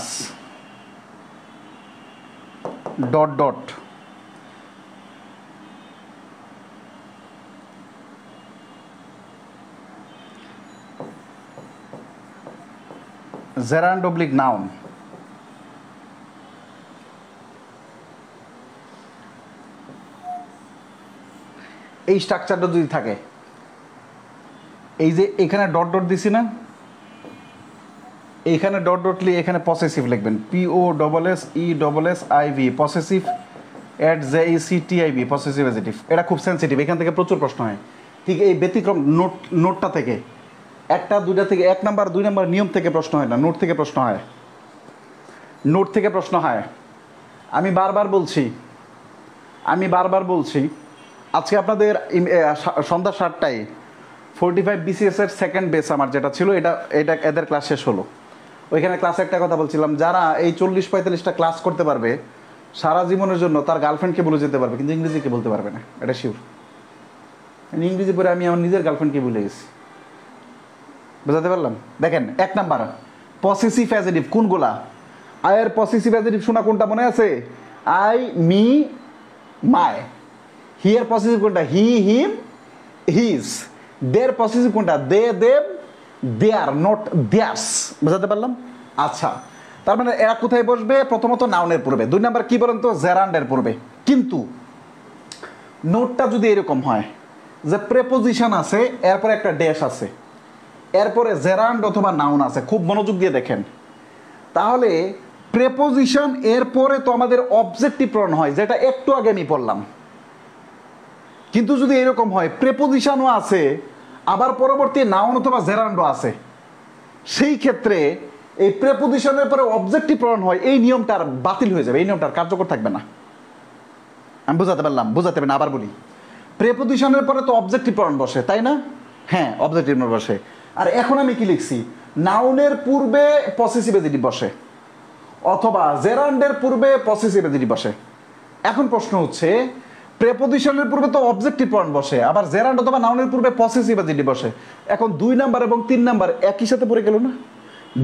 dot dot gerund oblique noun, এই স্ট্রাকচারটা যদি থাকে, এই যে এখানে ডট ডট দিছি না, এইখানে ডট ডট লিখে এখানে পসেসিভ লিখবেন, POSSESSIV possessive ADJECTIV possessive adjective. এটা খুব সেন্সিটিভ, এখান থেকে প্রচুর প্রশ্ন হয়। ঠিক এই ব্যতিক্রম নোটটা থেকে, একটা দুইটা থেকে, 1 নাম্বার 2 নাম্বার নিয়ম থেকে প্রশ্ন হয় না, নোট থেকে প্রশ্ন হয়, নোট থেকে প্রশ্ন হয়। আমি বারবার বলছি আজকে আপনাদের সন্ধ্যা 7টায় 45 BCS এর সেকেন্ড বেস আমার যেটা ছিল, এটা এদের ক্লাস শেষ হলো। ওইখানে ক্লাসে একটা কথা বলছিলাম, যারা এই 40-45টা ক্লাস করতে পারবে সারা জীবনের জন্য, তার গার্লফ্রেন্ডকে বলে যেতে পারবে, কিন্তু ইংরেজিকে বলতে পারবে না, এটা শিওর। ইংরেজি পরে আমি আমার নিজের গার্লফ্রেন্ডকে ভুলে গেছি। বুঝাতে পারলাম? দেখেন 1 নাম্বার পসেসিভ অ্যাডজেক্টিভ কোনগুলা? আয়ের পসেসিভ অ্যাডজেক্টিভ শোনা কোনটা মনে আছে? আই, মি, মাই। হি এর পসেসিভ কোনটা? হি, হিম, হিজ। দের পসেসিভ কোনটা? দে, দেম, দেয়ার, নট দেয়ার্স। বুঝাতে পারলাম? আচ্ছা, তার মানে এরা কোথায় বসবে? প্রথমত নাউনের পূর্বে। 2 নাম্বার কি বলেন তো? জেরান্ডের পূর্বে। কিন্তু নোটটা যদি এরকম হয় যে প্রেপোজিশন আছে, এরপরে একটা ড্যাশ আছে, এরপরে জেরান্ড অথবা নাউন আছে, খুব মনোযোগ দিয়ে দেখেন, তাহলে প্রেপোজিশন এরপরে তো আমাদের অবজেক্টিভ প্রনাউন হয়, যেটা একটু আগে আমি পড়লাম। কিন্তু যদি এরকম হয় প্রেপোজিশনও আছে, আবার পরবর্তী নাউন অথবা জেরান্ডও আছে, সেই ক্ষেত্রে এই প্রেপোজিশনের পরে অবজেক্টিভ প্রনাউন হয়, এই নিয়মটা আর বাতিল হয়ে যাবে, এই নিয়মটা আর কার্যকর থাকবে না। আমি বুঝাতে পারলাম? বুঝাতে পারি না, আবার বলি। প্রেপোজিশনের পরে তো অবজেক্টিভ প্রনাউন বসে, তাই না? হ্যাঁ, অবজেক্টিভ প্রনাউন বসে। আর এখন আমি কি লিখছি? নাউনের পূর্বে পসেসিভ অ্যাডজেক্টিভ বসে, অথবা জেরান্ডের পূর্বে পসেসিভ অ্যাডজেক্টিভ বসে। এখন প্রশ্ন হচ্ছে, প্রেপোজিশনের পূর্বে তো অবজেক্টিভ প্রনাউন বসে, আবার জেরান্ড অথবা নাউনের পূর্বে পসেসিভ অ্যাডজেক্টিভ বসে। এখন 2 নাম্বার এবং 3 নাম্বার একই সাথে পড়ে গেল না?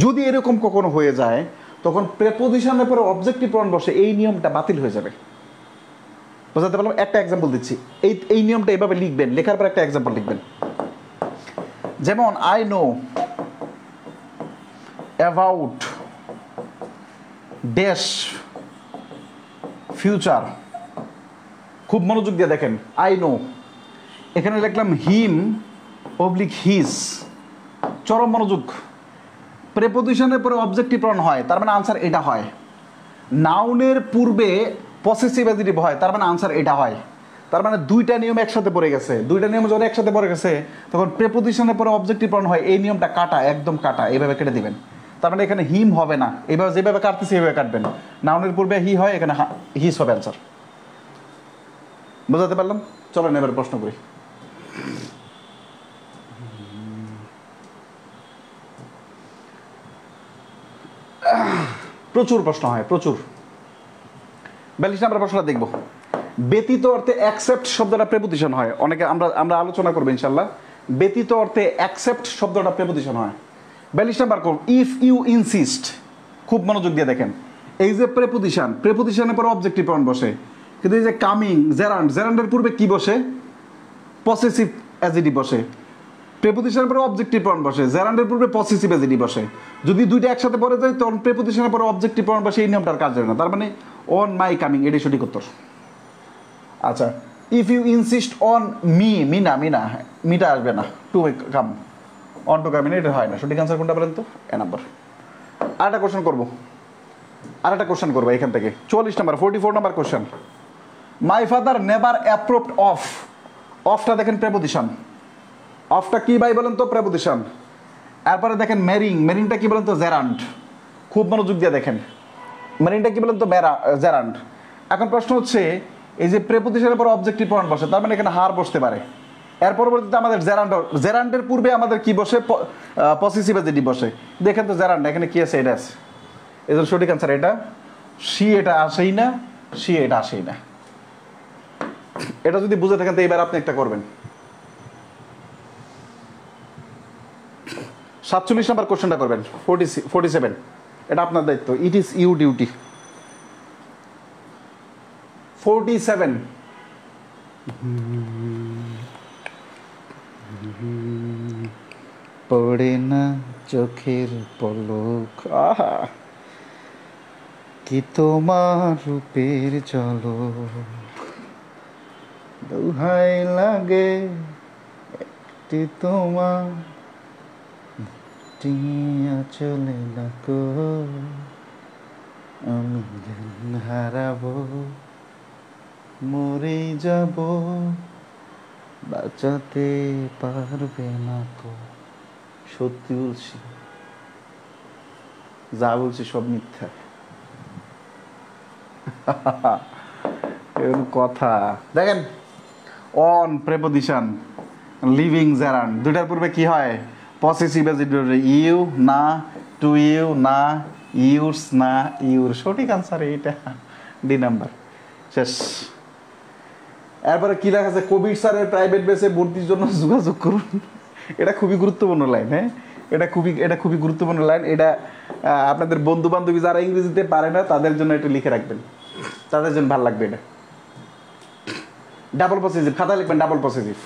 যদি এরকম কখনো হয়ে যায়, তখন প্রেপোজিশনের পরে অবজেক্টিভ প্রনাউন বসে, এই নিয়মটা বাতিল হয়ে যাবে। বুঝাতে পারলাম? একটা এক্সাম্পল দিচ্ছি, এই নিয়মটা এভাবে লিখবেন, লেখার পর একটা এক্সাম্পল লিখবেন। যেমন I know about dash future. খুব মনোযোগ দিয়ে দেখেন, আই নো, এখানে লিখলাম হিম অবলিক হিজ। চরম মনোযোগ। প্রেপোজিশনের পরে অবজেক্টিভ প্রনাউন হয়, তার মানে আনসার এটা হয়। নাউনের পূর্বে পসেসিভ অ্যাডজেক্টিভ হয়, তার মানে আনসার এটা হয়। তার মানে 2টা নিয়ম একসাথে পড়ে গেছে। 2টা নিয়ম যখন একসাথে পড়ে গেছে, তখন প্রেপোজিশনের পরে অবজেক্টিভ প্রনাউন হয়, এই নিয়মটা কাটা, একদম কাটা, এইভাবে কেটে দিবেন। তার মানে এখানে হিম হবে না, এইভাবে যেভাবে কাটতেছি এইভাবে কাটবেন। নাউনের পূর্বে হি হয়, এখানে হিজ হবে অ্যান্সার। বুঝাতে পারলাম? চলেন এবার প্রশ্ন করি। প্রচুর প্রশ্ন হয়, প্রচুর। 42 নম্বর প্রশ্নটা দেখব। ব্যতীত অর্থে অ্যাকসেপ্ট শব্দটা প্রেপোজিশন হয়, অনেকে আমরা আমরা আলোচনা করবো ইনশাল্লাহ। ব্যতীত অর্থে অ্যাকসেপ্ট শব্দটা প্রেপোজিশন হয়। 42 number code, if you insist, খুব মনোযোগ দিয়ে দেখেন, এই যে প্রেপোজিশন, প্রেপোজিশনের পর অবজেক্টিভ প্রনাউন বসে, কিন্তু এই যে কামিং, জেরান্ড, জেরান্ডের পূর্বে কি বসে? পসেসিভ অ্যাডজেক্টিভ বসে। প্রেপোজিশনের পরে অবজেক্টিভ প্রনাউন বসে, জেরান্ডের পূর্বে পসেসিভ অ্যাডজেক্টিভ বসে। যদি দুইটা একসাথে পড়ে যায় তখন প্রেপোজিশনের পরে অবজেক্টিভ প্রনাউন বসে, এই নিয়মটার কাজ হয় না। তার মানে অন মাই কামিং, এটাই সঠিক উত্তর। আচ্ছা, if you insist on me, মিনা, মিনা, মিটা আসবে না, to come, on to come, এটা হয় না। সঠিক আনসার কোনটা বলেন তো? এ নাম্বার। আরেকটা কোশ্চেন করবো, আরেকটা কোশ্চেন করবো এখান থেকে। 44 number, 44 number question. My father never approved of, অফটা দেখেন প্রেপোজিশন, অফটা কি ভাই বলেন তো? প্রেপোজিশন। এরপরে দেখেন মেরিং, মেরিংটা কি বলেন তো? জেরান্ড। খুব মনোযোগ দিয়ে দেখেন, মেরিংটা কি বলেন তো? জেরান্ড। এখন প্রশ্ন হচ্ছে, এই যে প্রেপোজিশনের পর অবজেক্টিভ প্রনাউন বসে, তার মানে এখানে হার বসতে পারে। এর পরবর্তীতে আমাদের জেরান্ড, জেরান্ডের পূর্বে আমাদের কি বসে? পসেসিভ অ্যাডজেক্টিভ বসে। দেখেন তো জেরান্ড এখানে কি আছে? এটা আছে। এই জন্য সঠিক আনসার এটা। সি এটা আসেই না, সি এটা আসেই না। এটা যদি বুঝে থাকেন তো এবার আপনি একটা করবেন। 47 নাম্বার কোশ্চেনটা করবেন, 47, এটা আপনার দায়িত্ব। It is you duty. 47, পড়ে না চোখের পলক, আহা, কি তোমার রূপের ঝলক, দোহাই লাগে একটি তোমার, টিয়া চলে ডাকো, আমি জ্ঞান হারাবো, মরে যাব, বাঁচাতে পারবে না কো। সত্যি বলছি, যা বলছি সব মিথ্যা। এরকম কথা দেখেন, অন প্রেপোজিশন, লিভিং জেরান্ড, দুইটার পূর্বে কি হয়? পসেসিভ অ্যাডজেক্টিভ, ইউ না, টু ইউ না, ইউরস না, ইউর। সঠিক আনসার এইটা, ডি নাম্বার। শেষ। এরপরে কি লেখা আছে? কবির স্যারের প্রাইভেট বেসে ভর্তির জন্য যোগাযোগ করুন। এটা খুবই গুরুত্বপূর্ণ লাইন, হ্যাঁ, এটা খুবই গুরুত্বপূর্ণ লাইন। এটা আপনাদের বন্ধু বান্ধবী যারা ইংরেজিতে পারে না তাদের জন্য এটা লিখে রাখবেন, তাদের জন্য ভালো লাগবে এটা। ডাবল পসেসিভ, খাতা লিখবেন ডাবল পসেসিভ,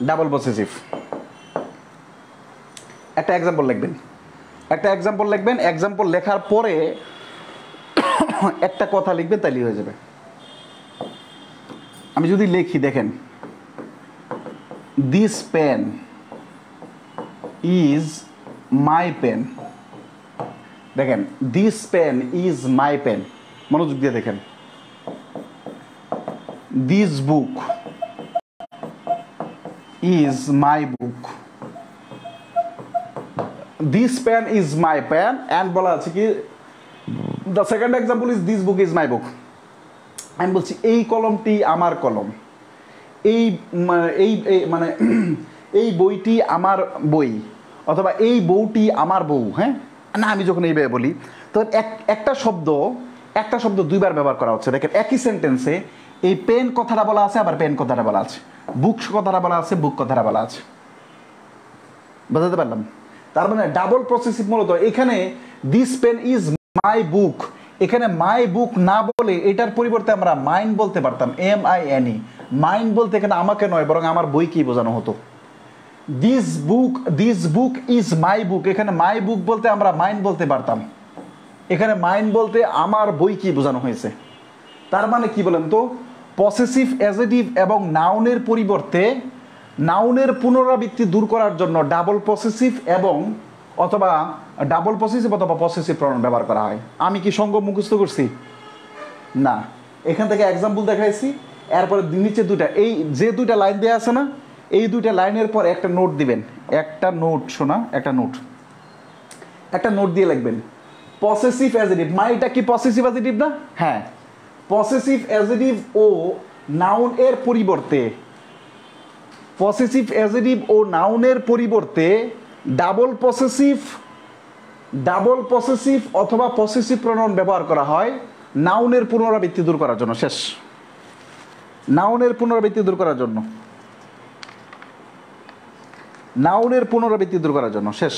ডাবল পসেসিভ। একটা এক্সাম্পল লিখবেন, একটা এক্সাম্পল লিখবেন, এক্সাম্পল লেখার পরে একটা কথা লিখবেন, তাইলেই হয়ে যাবে। আমি যদি লিখি, দেখেন, this pen is my pen. দেখেন, this pen is my pen, মনোযোগ দিয়ে দেখেন। This book is my book, this pen is my pen, and বলা আছে কি, the second example is this book is my book. আমি বলছি এই কলমটি আমার কলম, এই মানে এই বইটি আমার বই, অথবা এই বউটি আমার বউ। হ্যাঁ না, আমি যখন এইভাবে বলি তো একটা শব্দ দুইবার ব্যবহার করা হচ্ছে। দেখেন, একই সেন্টেন্সে এই পেন কথাটা বলা আছে, আবার পেন কথাটা বলা আছে, বুক কথাটা বলা আছে, বুক কথাটা বলা আছে। বুঝতে পারলাম? তার মানে ডাবল প্রসেসিভ মূলত এখানে দিস পেন ইজ মাই বুক, এখানে মাই বুক না বলে এটার পরিবর্তে আমরা মাইন্ড বলতে পারতাম, MINE। মাইন্ড বলতে এখানে আমাকে নয়, বরং আমার বইকেই বোঝানো হতো। দিস বুক ইজ মাই বুক, এখানে মাই বুক বলতে আমরা মাইন্ড বলতে পারতাম, এখানে মাইন্ড বলতে আমার বইকেই বোঝানো হয়েছে। তার মানে কি বলেন তো? পসেসিভ অ্যাডজেক্টিভ এবং নাউনের পরিবর্তে নাউনের পুনরাবৃত্তি দূর করার জন্য ডাবল পসেসিভ অথবা পসেসিভ প্রনাউন ব্যবহার করা হয়। আমি কি সঙ্গ মুখস্থ করছি? না, এখান থেকে এক্সাম্পল দেখাইছি। এরপরে নিচে দুইটা, এই যে দুইটা লাইন দেওয়া আছে না, এই দুইটা লাইনের পর একটা নোট দিবেন, একটা নোট শোনা, একটা নোট দিয়ে লিখবেন পসেসিভ অ্যাডজেক্টিভ। মাইটা কি পসেসিভ অ্যাডজেক্টিভ না? হ্যাঁ, পসেসিভ অ্যাডজেক্টিভ ও নাউন এর পরিবর্তে, পসেসিভ অ্যাডজেক্টিভ ও নাউনের পরিবর্তে ডাবল পসেসিভ অথবা পসেসিভ প্রনাউন ব্যবহার করা হয় নাউনের পুনরাবৃত্তি দূর করার জন্য, শেষ। নাউনের পুনরাবৃত্তি দূর করার জন্য, নাউনের পুনরাবৃত্তি দূর করার জন্য, শেষ।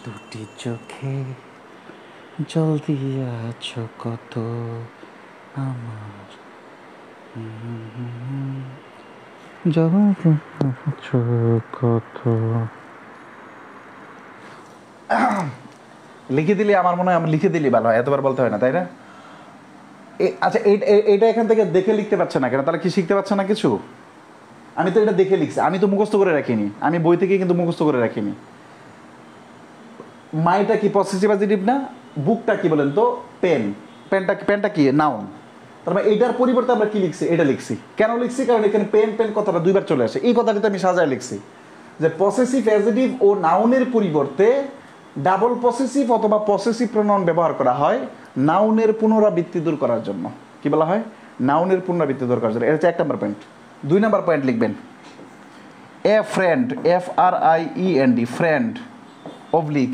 দুটি চোখে জল দিয়াছ কত আমার, জল দিয়াছ কত। লিখে দিলে আমার মনে হয় আমি লিখে দিলে ভালো হয়, এতবার বলতে হয় না, তাই না? আচ্ছা, এইটা এখান থেকে দেখে লিখতে পারছে না কেন? তাহলে কি শিখতে পারছে না কিছু? আমি তো এটা দেখে লিখছি, আমি তো মুখস্থ করে রাখিনি, আমি বই থেকে কিন্তু মুখস্থ করে রাখিনি। মাইটা কি পসেসিভ অ্যাডজেক্টিভ না? বুকটা কি বলেন তো? পেন। পেনটা কি নাউন। তার মানে এইটার পরিবর্তে আমরা কি লিখছি? এটা লিখছি। কেন লিখছি? কারণ এখানে পেন পেন কথাটা দুইবার চলে আসে। এই কথাটিতে আমি সাজায় লিখছি যে পসেসিভ অ্যাডজেক্টিভ ও নাউনের পরিবর্তে ডাবল পসেসিভ অথবা পসেসিভ প্রোনাউন ব্যবহার করা হয় নাউনের পুনরাবৃত্তি দূর করার জন্য। কি বলা হয়? নাউনের পুনরাবৃত্তি দূর করার জন্য। এটা হচ্ছে 1 নম্বর পয়েন্ট। 2 নম্বর পয়েন্ট লিখবেন, a friend, FRIEND, friend oblique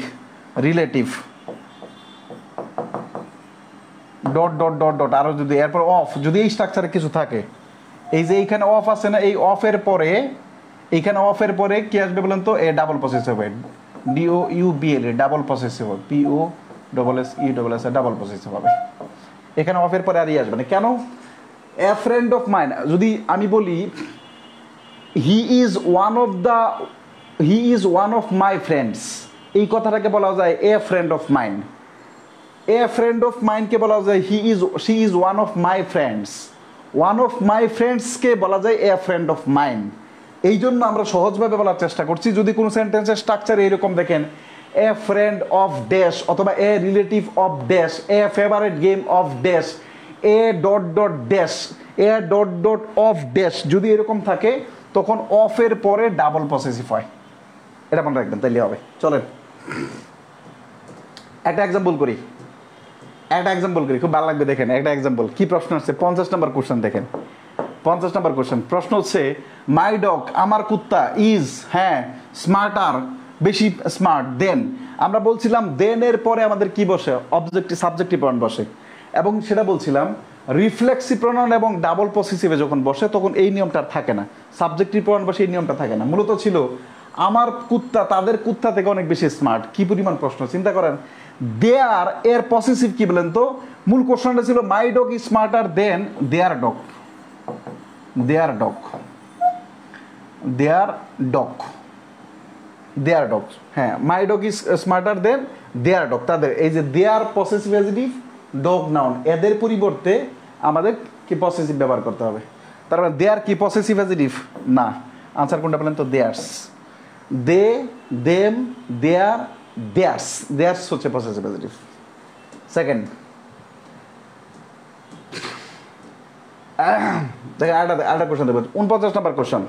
relative dot dot dot dot, আরো যদি এরপর অফ, যদি এই স্ট্রাকচারে কিছু থাকে, এই যে এইখানে অফ আছে না, এই অফের পরে, এইখানে অফের পরে কি আসবে বলেন তো? এ ডাবল পসেসিভ হবে, DOUBL, ডাবল পসেসিভ হবে, POSSESS, ডাবল পসেসিভ হবে। এখানে অফের পরে আর ই আসবে না। কেন? এ ফ্রেন্ড অফ মাইন, যদি আমি বলি he is one of my friends, এই কথাটাকে বলা যায় a friend of mine. A friend of মাইনকে বলা যায় she is one of my friends. One of my ফ্রেন্ডসকে বলা যায় এ ফ্রেন্ড অফ মাইন। এই জন্য আমরা সহজভাবে বলার চেষ্টা করছি। যদি কোনো সেন্টেন্সের স্ট্রাকচার এইরকম দেখেন, এ ফ্রেন্ড অফ ড্যাশ অথবা এ relative of dash, A favourite game of dash, A dot dot dash, A dot dot of dash, যদি এরকম থাকে তখন অফের পরে ডাবল পসেসিভ হয়। এটা মনে রাখবেন, তাইলে হবে। চলেন একটা এক্সাম্পল করি, খুব ভালো লাগবে। দেখেন একটা এক্সাম্পল, কি প্রশ্ন আসছে? 50 নম্বর কোশ্চেন দেখেন। 50 নম্বর কোশ্চেন, প্রশ্ন হচ্ছে মাই ডগ, আমার কুত্তা, ইজ, হ্যাঁ, স্মার্টার, বেশি স্মার্ট, দেন। আমরা বলছিলাম দেন এর পরে আমাদের কি বসে? অবজেক্টিভ সাবজেক্টিভ প্রনাউন বসে, এবং সেটা বলছিলাম রিফ্লেক্সিভ প্রনাউন এবং ডাবল পসেসিভে যখন বসে তখন এই নিয়মটা থাকে না, সাবজেক্টিভ প্রনাউন বসে এই নিয়মটা থাকে না। মূলত ছিল আমার কুত্তা তাদের কুত্তা থেকে অনেক বেশি স্মার্ট। কি পরিমাণ প্রশ্ন, চিন্তা করেন। দেয়ার এর পসেসিভ কি বলেন তো? মূল কোশ্চেনটা ছিল my dog is smarter than their dog, their dog, their dog, their dog. হ্যাঁ, my dog is smarter than their dog, তাদের। এই যে their possessive adjective, dog noun, এদের পরিবর্তে আমাদের কি পসেসিভ ব্যবহার করতে হবে। তার মানে দেয়ার কি পসেসিভ অ্যাডজেক্টিভ? না। আনসার কোনটা বলেন তো? দেয়ার্স। দে, দেম, দেয়ার, দেয়ার্স। দেয়ার্স হচ্ছে পসেসিভ অ্যাডজেক্টিভ। সেকেন্ড, দেখেন আরেকটা কোশ্চেন দেবো। 49 নম্বর কোশ্চেন,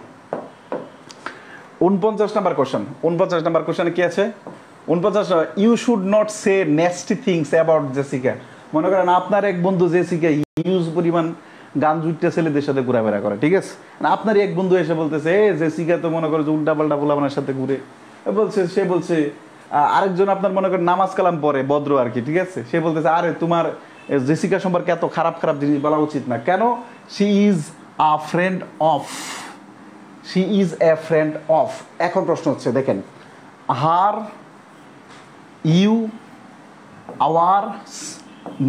49 নম্বর কোশ্চেন। 49 নম্বর কোশ্চেনে কি আছে? 49, you should not say nasty things about Jessica. মনে করেন আপনার এক বন্ধু জেসিকা হিউজ পরিমাণ গান জুটতে ছেলেদের সাথে ঘোরাফেরা করে, ঠিক আছে? আপনারই এক বন্ধু এসে বলতেছে এ জেসিকা তো মনে করে যে উল্টা পাল্টা পোলাপানের সাথে ঘুরে, সে বলছে আরেকজন আপনার মনে করেন নামাজ কালাম পড়ে, ভদ্র আর কি, ঠিক আছে? সে বলতেছে আরে তোমার জেসিকা সম্পর্কে এত খারাপ খারাপ জিনিস বলা উচিত না। কেন? She is a friend of, she is a friend of. এখন প্রশ্ন হচ্ছে দেখেন, হার, ইউ, আওয়ার্স,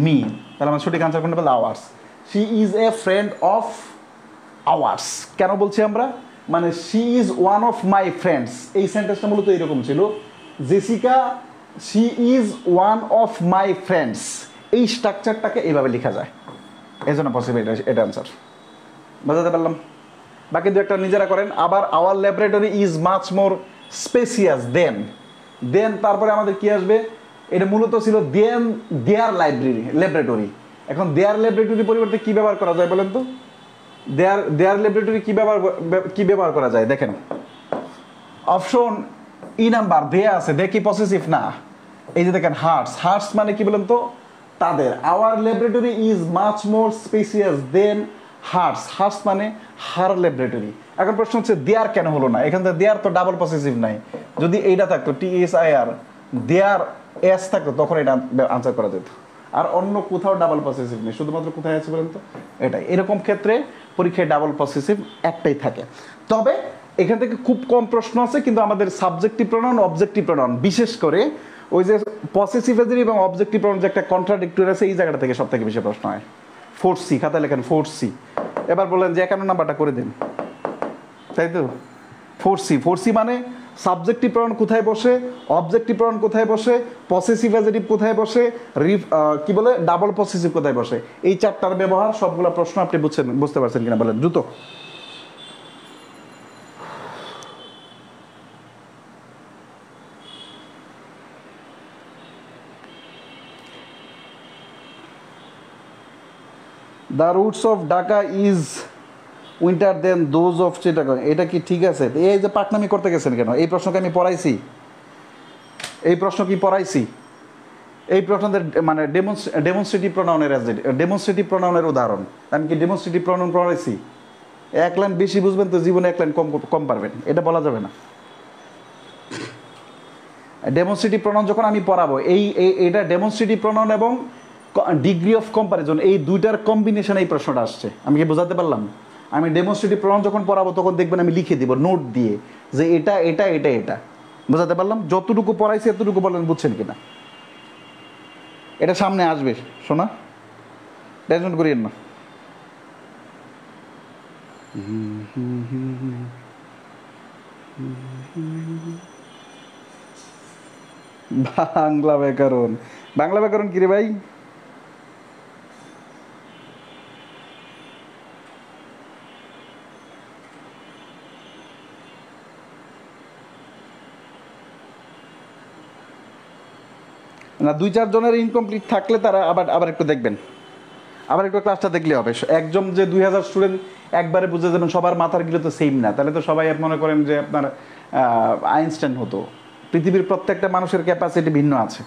মি, তাহলে আমার সঠিক আনসার কোনটা বলে? Hours. She is a friend of hours. কেন বলছি আমরা? মানে she is one of my friends, এই সেন্টেন্সটা মূলত এরকম ছিল, Jessica she is one of my friends, এই স্ট্রাকচারটাকে এইভাবে লেখা যায়, এই জন্য পসিবল। এটা আনসার। বুঝাতে পারলাম? বাকি দু একটা নিজেরা করেন। আবার our laboratory is much more spacious than, than তারপরে আমাদের কি আসবে? এটা মূলত ছিল দেন দেয়ার ল্যাবরেটরি। এখন দেয়ার ল্যাবরেটরি পরিবর্তে কি ব্যবহার করা যায় বলেন তো? দেয়ার ল্যাবরেটরি কি ব্যবহার করা যায়? দেখেন অপশন ই নাম্বার দেয়া আছে, দে কি পসেসিভ না? এই যে দেখেন হার্টস, হার্টস মানে কি বলেন তো? তাদের। Our laboratory is much more spacious than hers মানে হার ল্যাবরেটরি। এখন প্রশ্ন হচ্ছে দেয়ার কেন হলো না? এখান থেকে দেয়ার তো ডাবল পসেসিভ নাই, যদি এইটা থাকতো TSIR দেয়ার এস থাকতো তখন এটা আনসার করা যেত। আর অন্য কোথাও ডাবল পসেসিভ নেই, শুধুমাত্র কোথায় আছে বলেন তো? এটাই। এরকম ক্ষেত্রে পরীক্ষায় ডাবল পসেসিভ একটাই থাকে। তবে এখান থেকে খুব কম প্রশ্ন আছে, কিন্তু আমাদের সাবজেক্টিভ প্রনাউন অবজেক্টিভ প্রনাউন, বিশেষ করে ওই যে পসেসিভ এজের এবং অবজেক্টিভ প্রনাউন যে একটা কন্ট্রাডিক্টরি আছে, এই জায়গাটা থেকে সব থেকে বেশি প্রশ্ন হয়। 4C খাতায় লেখেন 4C। এবার বললেন যে 51 নাম্বারটা করে দিন, তাই তো? 4C মানে সাবজেক্টিভ প্রনাউন কোথায় বসে, অবজেক্টিভ প্রনাউন কোথায় বসে, পসেসিভ অ্যাডজেক্টিভ কোথায় বসে, কি বলে ডাবল পসেসিভ কোথায় বসে, এই চারটার ব্যবহার সবগুলো প্রশ্ন আপনি বুঝতে পারছেন কিনা বলেন দ্রুত। The routes of Dhaka is wider than those of Chittagong, এটা কি ঠিক আছে? এই যে পাকনামি করতে গেছেন কেন? এই প্রশ্নকে আমি পড়াইছি? এই প্রশ্ন কি পড়াইছি? এই প্রশ্নদের মানে ডেমনস্ট্রেটিভ প্রোনাউনের উদাহরণ। আমি কি ডেমনস্ট্রেটিভ প্রোনাউন পড়াইছি? এক লাইন বেশি বুঝবেন তো জীবনে এক লাইন কম পারবেন, এটা বলা যাবে না। ডেমনস্ট্রেটিভ প্রোনাউন যখন আমি পড়াবো, এইটা ডেমনস্ট্রেটিভ প্রোনাউন এবং ডিগ্রি অফ কম্পারিজন, এই দুইটার কম্বিনেশন এই প্রশ্নটা আসছে। আমি কি বোঝাতে পারলাম? আমি ডেমনস্ট্রেটিভ প্রোনাউন যখন পড়াবো তখন দেখবেন আমি লিখে দিব নোট দিয়ে যে এটা এটা এটা এটা। বোঝাতে পারলাম? যতটুকু পড়াইছি এতটুকু বলেন বুঝছেন কিনা। এটা সামনে আসবে, শোনা, টেনশন করিয়েন না। বাংলা ব্যাকরণ কি রে ভাই? না, 2-4 জনের ইনকমপ্লিট থাকলে তারা আবার একটু দেখবেন, আবার একটু ক্লাসটা দেখলে হবে। একজন যে 2000 স্টুডেন্ট একবারে বুঝে যাবেন, সবার মাথার গিলে তো সেম না, তাহলে তো সবাই মনে করেন যে আপনার আইনস্টাইন হতো। পৃথিবীর প্রত্যেকটা মানুষের ক্যাপাসিটি ভিন্ন আছে,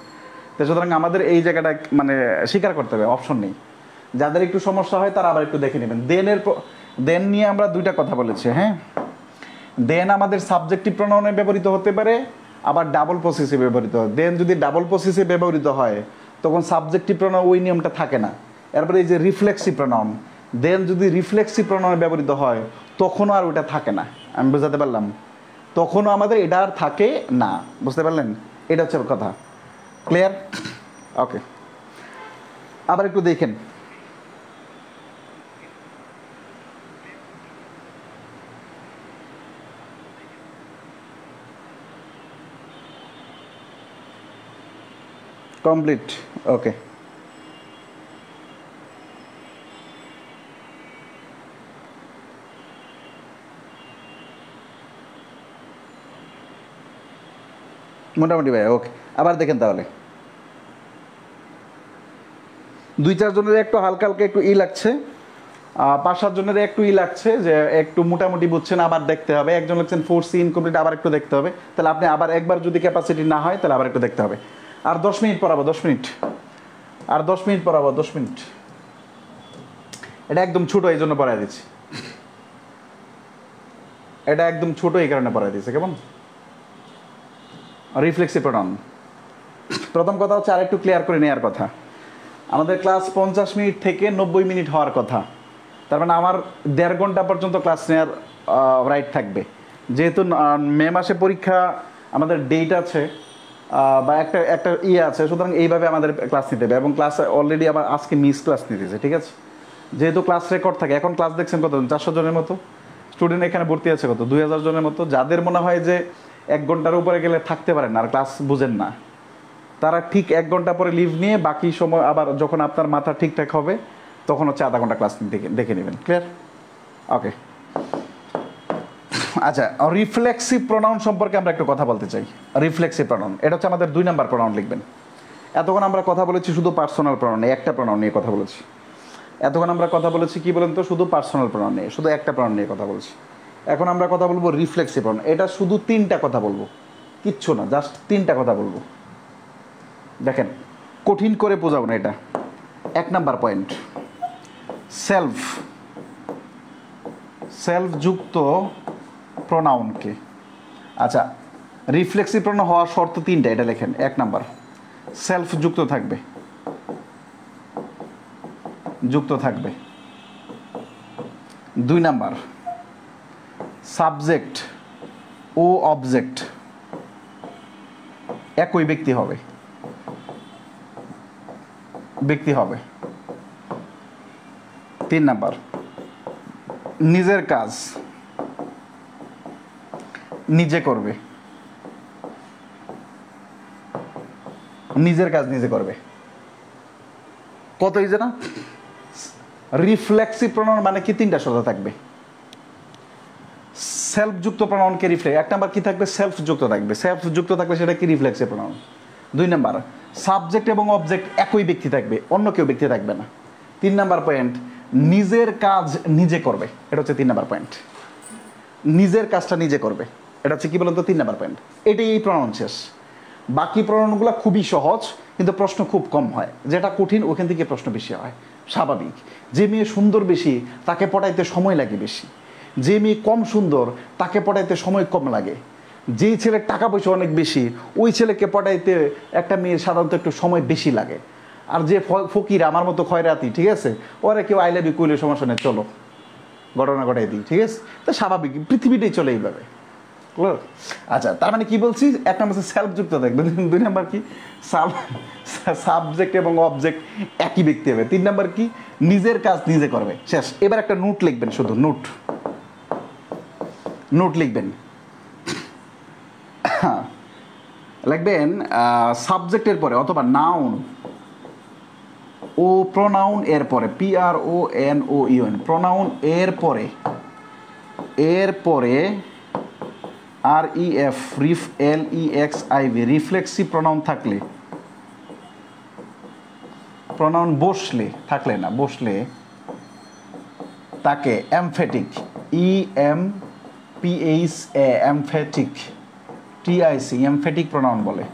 তো সুতরাং আমাদের এই জায়গাটা মানে স্বীকার করতে হবে, অপশন নেই। যাদের একটু সমস্যা হয় তারা আবার একটু দেখে নেবেন। দেন নিয়ে আমরা 2টা কথা বলেছি, হ্যাঁ। দেন আমাদের সাবজেক্টিভ প্রোনাউনে ব্যবহৃত হতে পারে, আবার ডাবল পসেসিভ ব্যবহৃত হয়। দেন যদি ডাবল পসেসিভ ব্যবহৃত হয় তখন সাবজেক্টিভ প্রোনাউন ওই নিয়মটা থাকে না। এরপরে এই যে রিফ্লেক্সিভ প্রোনাউন, দেন যদি রিফ্লেক্সিভ প্রোনাউনে ব্যবহৃত হয় তখনও আর ওইটা থাকে না। আমি বোঝাতে পারলাম? তখনও আমাদের এটা আর থাকে না, বুঝতে পারলেন? এটা হচ্ছে কথা। ক্লিয়ার? ওকে, আবার একটু দেখেন। কমপ্লিট? ওকে, মোটামুটি ভাই ওকে। আবার দেখেন তাহলে, 2-4 জনের একটু হালকা হালকা একটু লাগছে, 5-7 জনের একটু লাগছে যে একটু মোটামুটি বুঝছেন, আবার দেখতে হবে। একজন লিখছেন 4C ইনকমপ্লিট, আবার একটু দেখতে হবে। তাহলে আপনি আবার একবার যদি ক্যাপাসিটি না হয় তাহলে আবার একটু দেখতে হবে। আর 10 মিনিট পড়াবো, 10 মিনিট, আর 10 মিনিট পড়াবো, 10 মিনিট। এটা একদম ছোট, এই জন্য পড়াই দিচ্ছি। এটা একদম ছোট এই কারণে পড়াই দিচ্ছে। কেমন? Reflexive pronoun. প্রথম কথা হচ্ছে আর একটু ক্লিয়ার করে নেওয়ার কথা, আমাদের ক্লাস 50 মিনিট থেকে 90 মিনিট হওয়ার কথা। তার মানে আমার 1.5 ঘন্টা পর্যন্ত ক্লাস নেওয়ার রাইট থাকবে। যেহেতু মে মাসে পরীক্ষা, আমাদের ডেট আছে বা একটা আছে, সুতরাং এইভাবে আমাদের ক্লাস নিতে হবে। এবং ক্লাস অলরেডি আবার আজকে মিস ক্লাস নিতেছে, ঠিক আছে? যেহেতু ক্লাস রেকর্ড থাকে, এখন ক্লাস দেখছেন কত? 400 জনের মতো স্টুডেন্ট এখানে ভর্তি আছে, কত? 2000 জনের মতো। যাদের মনে হয় যে 1 ঘন্টার উপরে গেলে থাকতে পারেন আর ক্লাস বুঝেন না, তারা ঠিক 1 ঘন্টা পরে লিভ নিয়ে বাকি সময় আবার যখন আপনার মাথা ঠিকঠাক হবে তখন হচ্ছে আধা ঘন্টা ক্লাস দেখে নেবেন। ক্লিয়ার? ওকে, আচ্ছা, রিফ্লেক্সিভ প্রোনাউন সম্পর্কে আমরা একটু কথা বলতে চাই। রিফ্লেক্সিভ প্রোনাউন, এটা হচ্ছে আমাদের 2 নাম্বার প্রোনাউন লিখবেন। এতক্ষণ আমরা কথা বলেছি শুধু পার্সোনাল প্রোনাউন, একটা প্রোনাউন নিয়ে কথা বলেছি। এতক্ষণ আমরা কথা বলেছি কি বলেন তো? শুধু পার্সোনাল প্রোনাউন নিয়ে, শুধু একটা প্রোনাউন নিয়ে কথা বলছি। এখন আমরা কথা বলবো রিফ্লেক্সিভ প্রোনাউন। এটা শুধু 3টা কথা বলবো, কিচ্ছু না, জাস্ট 3টা কথা বলবো। দেখেন, কঠিন করে বোঝাবো না এটা। 1 নাম্বার পয়েন্ট, সেলফ, সেলফ যুক্ত প্রোনাউনকে, আচ্ছা রিফ্লেক্সিভ প্রোনাউন হওয়ার শর্ত তিনটা, এটা লেখেন। 1 নাম্বার সেলফ যুক্ত থাকবে, যুক্ত থাকবে। 2 নাম্বার সাবজেক্ট ও অবজেক্ট একই ব্যক্তি হবে, ব্যক্তি হবে। 3 নাম্বার নিজের কাজ নিজে করবে, নিজের কাজ নিজে করবে। কত ইজে না? রিফ্লেক্সিভ প্রোনাউন মানে কি 3টা শর্ত থাকবে। সেলফ যুক্ত প্রোনাউনকে রিফ্লেক্স, 1 নাম্বার কি থাকবে? সেলফ যুক্ত থাকবে, সেলফ যুক্ত থাকলে সেটা কি? Reflexive pronoun. 2 নাম্বার সাবজেক্ট এবং অবজেক্ট একই ব্যক্তি থাকবে, অন্য কেউ ব্যক্তি থাকবে না। 3 নাম্বার পয়েন্ট নিজের কাজ নিজে করবে, এটা হচ্ছে 3 নাম্বার পয়েন্ট। নিজের কাজটা নিজে করবে, এটা হচ্ছে কি বলুন তো 3 নাম্বার পয়েন্ট। এটাই এই প্রোনাউন শেষ। বাকি প্রোনাউনগুলো খুবই সহজ, কিন্তু প্রশ্ন খুব কম হয়। যেটা কঠিন ওখান থেকে প্রশ্ন বেশি হয়, স্বাভাবিক। যে মেয়ে সুন্দর বেশি তাকে পটাইতে সময় লাগে বেশি, যে মেয়ে কম সুন্দর তাকে পটাইতে সময় কম লাগে। যেই ছেলের টাকা পয়সা অনেক বেশি ওই ছেলেকে পটাইতে একটা মেয়ের সাধারণত একটু সময় বেশি লাগে। আর যে ফকির আমার মতো খয়রাতি, ঠিক আছে, ওরা কেউ আই লাভ ইউ কইলে সমস্যা নেই, চলো ঘটনা ঘটাই দিই, ঠিক আছে। তো স্বাভাবিক, পৃথিবীটাই চলে এইভাবে। আচ্ছা, তার মানে কি বলছি? 1 নাম্বার সেলফ যুক্ত থাকবে, 2 নাম্বার কি সাবজেক্ট এবং অবজেক্ট একই ব্যক্তি হবে, 3 নাম্বার কি নিজের কাজ নিজে করবে, শেষ। এবার একটা নোট লিখবেন, শুধু নোট, নোট লিখবেন। লিখবেন সাবজেক্টের পরে অথবা নাউন ও প্রোনাউন এর পরে, PRONOUN, প্রোনাউন এর পরে, এর পরে REFLEXIV রিফ্লেক্সিভ প্রোনাউন থাকলে, প্রোনাউন বসলে, থাকলে না বসলে, তাকে emphatic, EMPHA emphatic, TIC emphatic pronoun বলে,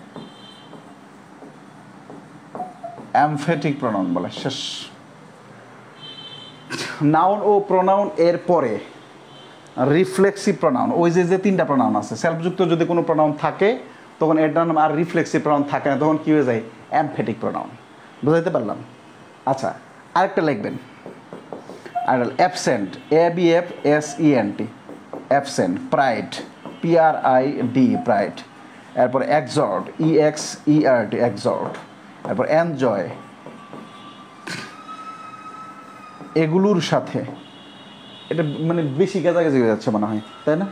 এমফেটিক প্রোনাউন বলে, শেষ। নাউন ও প্রোনাউন এর পরে রিফ্লেক্সিভ প্রোনাউন, ওই যে 3টা প্রোনাউন আছে, সেলফযুক্ত যদি কোনো প্রোনাউন থাকে তখন এটার নাম, আর রিফ্লেক্সিভ প্রোনাউন থাকে না তখন কি হয়ে যায়? Emphatic pronoun. বুঝাইতে পারলাম? আচ্ছা, আরেকটা লিখবেন, are absent, ABFSENT absent, pride, PRID pride, এরপর এক্সর্ট, EXERT এক্সর্ট, এরপর এনজয়, এগুলোর সাথে, এটা মানে বেশি কাছাকাছি হয়ে যাচ্ছে মনে হয়, তাই না?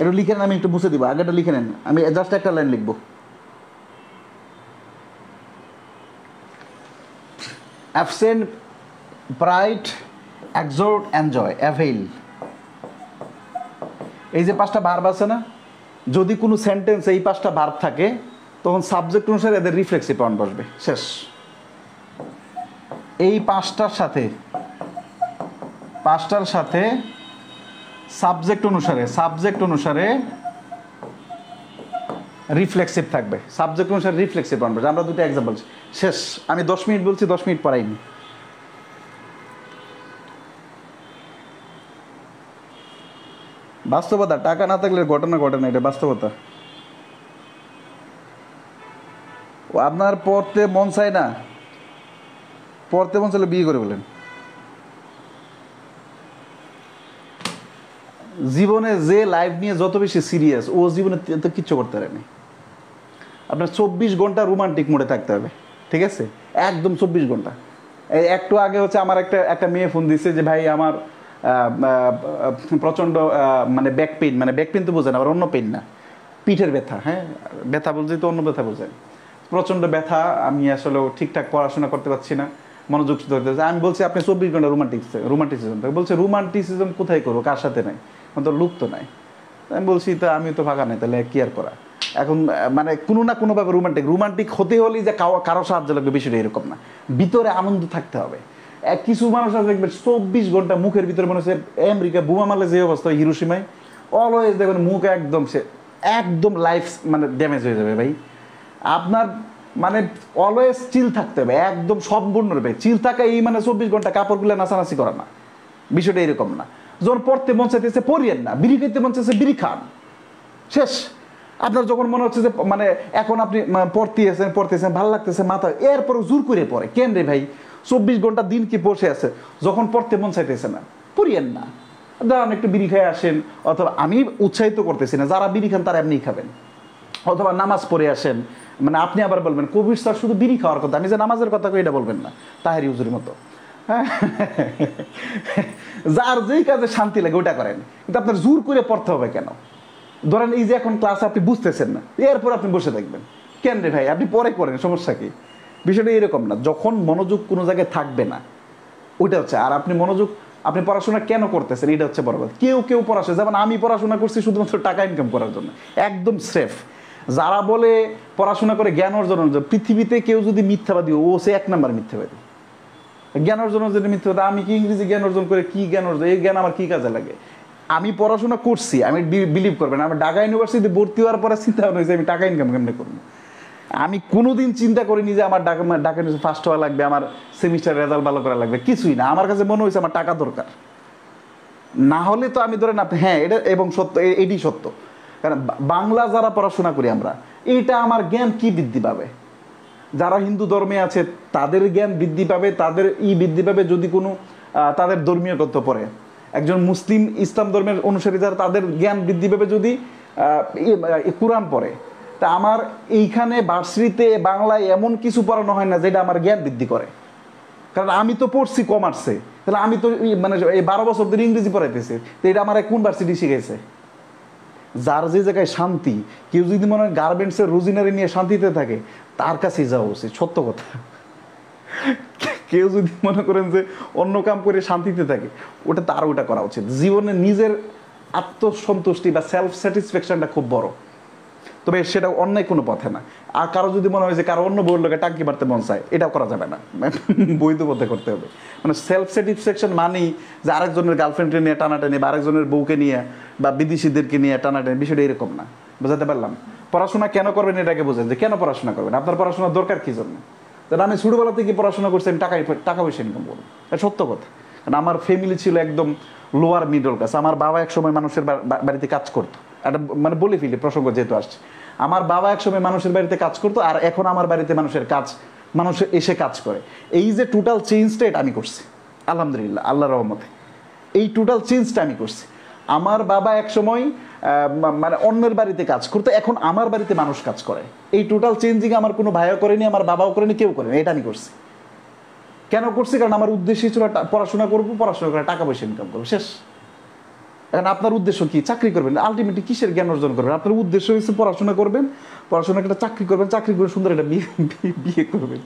একটু লিখে নেন, আমি একটু মুছে দিব, আগেটা লিখে নেন, আমি জাস্ট একটা লাইন লিখব। অ্যাবসেন্ট, প্রাইড, এক্সোর্ট, এনজয়, অ্যাভেইল, এই যে 5টা ভার্ব আছে না, যদি কোনো সেন্টেন্স এই 5টা ভার্ব থাকে তখন সাবজেক্ট অনুসারে এদের রিফ্লেক্সিভ প্রোনাউন বসবে, শেষ। এই 5টার সাথে, 5টার সাথে সাবজেক্ট অনুসারে রিফ্লেক্সিভ থাকবে, সাবজেক্ট অনুসারে রিফ্লেক্সিভ প্রোনাউন বসবে। আমরা 2টা এক্সাম্পল, শেষ। আমি 10 মিনিট বলছি, 10 মিনিট পড়াইনি। বাস্তবতা, টাকা না থাকলে ঘটনা ঘটে না, এটা বাস্তবতা। ও আপনার পড়তে মন চায় না, পড়তে মন চাইলে বিয়ে করে বলেন। জীবনে যে লাইফ নিয়ে যত বেশি সিরিয়াস, ও জীবনে তো কিচ্ছু করতে পারেনি। আপনার 24 ঘন্টা রোমান্টিক মোডে থাকতে হবে, ঠিক আছে, একদম 24 ঘন্টা। এই একটু আগে হচ্ছে আমার একটা মেয়ে ফোন দিচ্ছে যে ভাই আমার প্রচণ্ড মানে ব্যাক পেইন, মানে ব্যাক পেইন তো বোঝেন, আবার অন্য পেইন না, পিঠের ব্যথা, হ্যাঁ ব্যথা বলছি তো অন্য ব্যথা বোঝেন, প্রচণ্ড ব্যথা, আমি আসলে ঠিকঠাক পড়াশোনা করতে পারছি না, মনোযোগ ধরতে পারছি। আমি বলছি আপনি 24 ঘন্টা রোমান্টিসিজম, বলছে রোমান্টিসিজম কোথায় করবো, কার সাথে নাই, তো লোক তো নাই। আমি বলছি তা আমি তো ফাঁকা নাই, তাহলে কি আর করা। এখন মানে কোনো না কোনোভাবে রোমান্টিক হতে হলেই যে কারো সাহায্য লাগবে, বিষয়টা এরকম না, ভিতরে আনন্দ থাকতে হবে। কিছু মানুষ আছে দেখবেন 24 ঘন্টা মুখের ভিতরে মনে হচ্ছে আমেরিকা বোমা মারলে যে অবস্থা হিরোশিমায়, অলওয়েজ দেখবেন মুখ একদম লাইফ মানে ড্যামেজ হয়ে যাবে ভাই। আপনার মানে অলওয়েজ চিল থাকতে হবে, একদম সম্পূর্ণরূপে চিল থাকা, এই মানে 24 ঘন্টা কাপড়গুলো নাচানাচি করা না, বিষয়টা এরকম না। যখন পড়তে মন চাইতেছে পড়িয়েন না, বিড়ি খেতে মন চাইছে বিড়ি খান, শেষ। আপনার যখন মনে হচ্ছে যে মানে এখন আপনি পড়তেছেন ভালো লাগতেছে মাথা, এরপর জোর করে পড়ে কেন রে ভাই, 24 ঘন্টা দিন কি বসে আছে, যখন পড়তে মন চাইতেছে না পড়িয়েন না, দাঁড়ান একটু বিড়ি খেয়ে আসেন, অথবা আমি উৎসাহিত করতেছি না, যারা বিড়ি খান তারা এমনিই খাবেন, অথবা নামাজ পড়ে আসেন। মানে আপনি আবার বলবেন কবির স্যার শুধু বিড়ি খাওয়ার কথা, আমি যে নামাজের কথা কই এটা বলবেন না, তাহেরি হুজুরের মতো। হ্যাঁ, যার যেই কাজে শান্তি লাগে ওটা করেন, কিন্তু আপনার জোর করে পড়তে হবে কেন? ধরেন এই যে এখন ক্লাস আপনি বুঝতেছেন না, এরপর আপনি বসে থাকবেন কেন রে ভাই, আপনি পরে করেন, সমস্যা কি? বিষয়টা এরকম না, যখন মনোযোগ কোনো জায়গায় থাকবে না ওইটা হচ্ছে, আর আপনি মনোযোগ আপনি পড়াশোনা কেন করতেছেন এটা হচ্ছে বড় কথা। কেউ পড়াশোনা, যেমন আমি পড়াশোনা করছি শুধুমাত্র টাকা ইনকাম করার জন্য, একদম সেফ। যারা বলে পড়াশোনা করে জ্ঞান অর্জনের জন্য, পৃথিবীতে কেউ যদি মিথ্যাবাদী ও সে 1 নাম্বার মিথ্যাবাদী। জ্ঞান অর্জনের জন্য মিথ্যাবাদী, আমি কি ইংরেজি জ্ঞান অর্জন করে কি জ্ঞান অর্জন, এই জ্ঞান আমার কি কাজে লাগে? আমি পড়াশোনা করছি, আমি বিলিভ করবেন, আমি ঢাকা ইউনিভার্সিটিতে ভর্তি হওয়ার পরে চিন্তা হয়েছে আমি টাকা ইনকাম কেমনে করবো। আমি কোনোদিন চিন্তা করিনি যে আমার ঢাকা ইউনিভার্সিটি ফার্স্ট হওয়া লাগবে, আমার সেমিস্টার রেজাল্ট ভালো করা লাগবে, কিছুই না। আমার কাছে মনে হয়েছে আমার টাকা দরকার, না হলে তো আমি ধরেন আপনি, হ্যাঁ এটা এবং সত্য, এটি সত্য, কারণ বাংলা যারা পড়াশোনা করি আমরা, এইটা আমার জ্ঞান কি বৃদ্ধি পাবে? যারা হিন্দু ধর্মে আছে তাদের জ্ঞান বৃদ্ধি পাবে, তাদের বৃদ্ধি পাবে যদি কোনো তাদের ধর্মীয় তথ্য পড়ে। একজন মুসলিম ইসলাম ধর্মের অনুসারী যারা, তাদের জ্ঞান বৃদ্ধি পাবে যদি কোরআন পড়ে। তা আমার এইখানে ভার্সিটিতে বাংলায় এমন কিছু পড়ানো হয় না যেটা আমার জ্ঞান বৃদ্ধি করে, কারণ আমি তো পড়ছি কমার্সে, তাহলে আমি তো মানে এই 12 বছর ধরে ইংরেজি পড়াইতেছি, তো এটা আমার কোন ভার্সিটি শিখেছে? যার যে জায়গায় শান্তি, কেউ যদি মনে হয় গার্মেন্টসের রুজিনারি নিয়ে শান্তিতে থাকে, তার কাছেই যাওয়া উচিত, সত্য কথা। কেউ যদি মনে করেন যে অন্য কাম করে শান্তিতে থাকে, ওটা তার ওটা করা উচিত। জীবনে নিজের আত্মসন্তুষ্টি বা সেলফ স্যাটিসফ্যাকশনটা খুব বড়, তবে সেটা অন্যায় কোনো পথে না। আর কারো যদি মনে হয় যে কারো অন্য বউর লোকে টাঙ্কি মারতে মন চায়, এটাও করা যাবে না, বৈধ পথে করতে হবে। মানে সেলফ স্যাটিসফ্যাকশন মানেই যে আরেকজনের গার্লফ্রেন্ডকে নিয়ে টানাটানি বা আরেকজনের বউকে নিয়ে বা বিদেশিদেরকে নিয়ে টানাটানি, বিষয়টা এরকম না। বুঝাতে পারলাম? পড়াশোনা কেন করবেন এটাকে বোঝেন, যে কেন পড়াশোনা করবেন, আপনার পড়াশোনার দরকার কি জন্য? তাহলে আমি ছোটোবেলা থেকে পড়াশোনা করছি, আমি টাকা পয়সা ইনকাম করবো, এটা সত্য কথা। কারণ আমার ফ্যামিলি ছিল একদম লোয়ার মিডল ক্লাস। আমার বাবা একসময় মানুষের বাড়িতে কাজ করতো, একটা মানে বলে ফেলি প্রসঙ্গ যেহেতু আসছে, আমার বাবা একসময় মানুষের বাড়িতে কাজ করতো, আর এখন আমার বাড়িতে মানুষ এসে কাজ করে। এই যে টোটাল চেঞ্জটা এটা আমি করছি, আলহামদুলিল্লাহ, আল্লাহর রহমতে এই টোটাল চেঞ্জটা আমি করছি। আমার বাবা একসময় মানে অন্যের বাড়িতে কাজ করতো, এখন আমার বাড়িতে মানুষ কাজ করে। এই টোটাল চেঞ্জিং আমার কোনো ভাইও করেনি, আমার বাবাও করেনি, কেউ করেনি, এটা আমি করছি। কেন করছি? কারণ আমার উদ্দেশ্য ছিল পড়াশোনা করবো, পড়াশোনা করে টাকা পয়সা ইনকাম করবো, শেষ। এখন আপনার উদ্দেশ্য কি? চাকরি করবেন, আলটিমেটলি কিসের জ্ঞান অর্জন করবেন? আপনার উদ্দেশ্য হচ্ছে পড়াশোনা করবেন, পড়াশোনা একটা চাকরি করবেন, চাকরি করে সুন্দর একটা বিয়ে করবেন।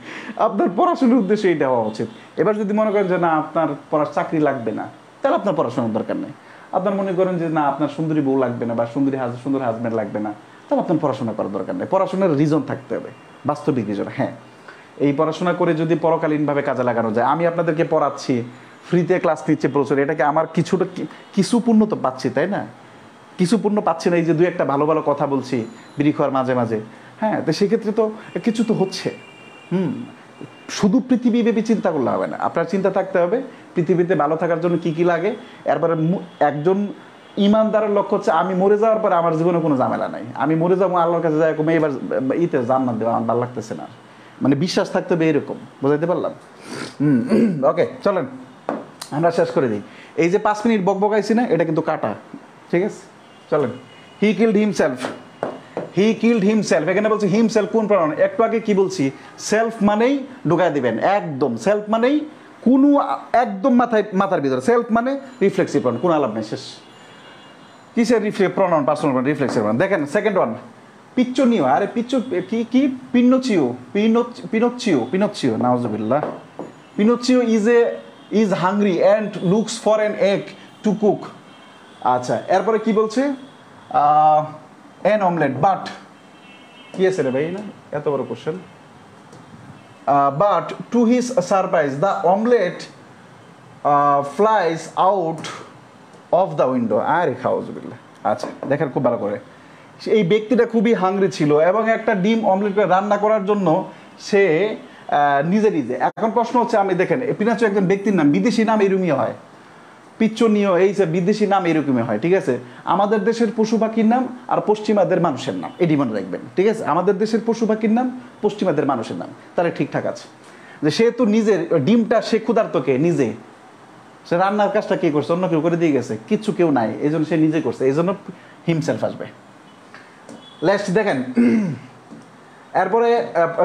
আপনার পড়াশোনার উদ্দেশ্য এইটা হওয়া উচিত। এবার যদি মনে করেন যে না আপনার চাকরি লাগবে না, তাহলে আপনার পড়াশোনার দরকার নেই। আপনার মনে করেন যে না আপনার সুন্দরী বউ লাগবে না বা সুন্দর হাজব্যান্ড লাগবে না, তাহলে আপনার পড়াশোনা করার দরকার নেই। পড়াশোনার রিজন থাকতে হবে, বাস্তবিক রিজন। হ্যাঁ, এই পড়াশোনা করে যদি পরকালীনভাবে কাজে লাগানো যায়, আমি আপনাদেরকে পড়াচ্ছি, ফ্রিতে ক্লাস নিচ্ছে প্রচুর, এটাকে আমার কিছু পূর্ণ তো পাচ্ছি, তাই না? কিছু পূর্ণ পাচ্ছি না, এই যে 2-1টা ভালো ভালো কথা বলছি বিড়ি খাওয়ার মাঝে মাঝে, হ্যাঁ, তো সেক্ষেত্রে তো কিছু তো হচ্ছে। শুধু পৃথিবী ভেবে চিন্তা করলে হবে না, আপনার চিন্তা থাকতে হবে পৃথিবীতে ভালো থাকার জন্য কি কি লাগে। এরপরে একজন ইমানদারের লক্ষ্য হচ্ছে আমি মরে যাওয়ার পরে আমার জীবনে কোনো ঝামেলা নাই, আমি মরে যাবো আল্লাহর কাছে যাই কমে এবার জান্নাত দেওয়া আমার ভালো লাগতেছে না, মানে বিশ্বাস থাকতে হবে এরকম। বুঝাইতে পারলাম? ওকে, চলেন আমরা শেষ করে দিই। এই যে 5 মিনিট বকবকাইছি না, এটা কিন্তু কাটা, ঠিক আছে? চলেন। হি কিল্ড হিমসেলফ, এখানে বলছি হিমসেলফ কোন প্রণয়ন? একটু আগে কি বলছি? সেলফ মানেই ঢুকাই দিবেন একদম, সেলফ মানেই কোনো একদম মাথার ভিতরে, সেলফ মানে রিফ্লেক্সিভ প্রণয়ন, কোনো আলাপ নেই, শেষ। কিসের প্রণয়ন? পার্সোনাল প্রণয়ন, রিফ্লেক্সিভ প্রণয়ন। দেখেন সেকেন্ড ওয়ান, পিচ্চনিও, আরে কি পিনোচিও, নাউজুবিল্লাহ। পিনোচিও is hungry and looks for an egg to cook. আচ্ছা, এরপরে কি বলছে? an omelette, but কি আছে রে ভাই, না এত বড় question. but to his surprise the omelette flies out of the window. আরে খাউজুবিল্লাহ। আচ্ছা, দেখেন খুব ভালো করে, এই ব্যক্তিটা খুবই হাংরি ছিল এবং একটা ডিম অমলেট করে রান্না করার জন্য সে নিজে। এখন প্রশ্ন হচ্ছে, আমি দেখেন পিনাচো একজন ব্যক্তির নাম, বিদেশি নাম এরুমি হয়, পিচ্চনীয়, এই যে বিদেশি নাম এরকমই হয়, ঠিক আছে? আমাদের দেশের পশু পাখির নাম আর পশ্চিমাদের মানুষের নাম, এটি মনে রাখবেন, ঠিক আছে? আমাদের দেশের পশু পাখির নাম, পশ্চিমাদের মানুষের নাম, তাহলে ঠিকঠাক আছে। যে সে তো নিজের ডিমটা সে ক্ষুধার্তকে নিজে, সে রান্নার কাজটা কে করছে? অন্য কেউ করে দিয়ে গেছে, কিচ্ছু কেউ নাই, এই জন্য সে নিজে করছে, এই জন্য হিমসেলফ আসবে। লাস্ট দেখেন, এরপরে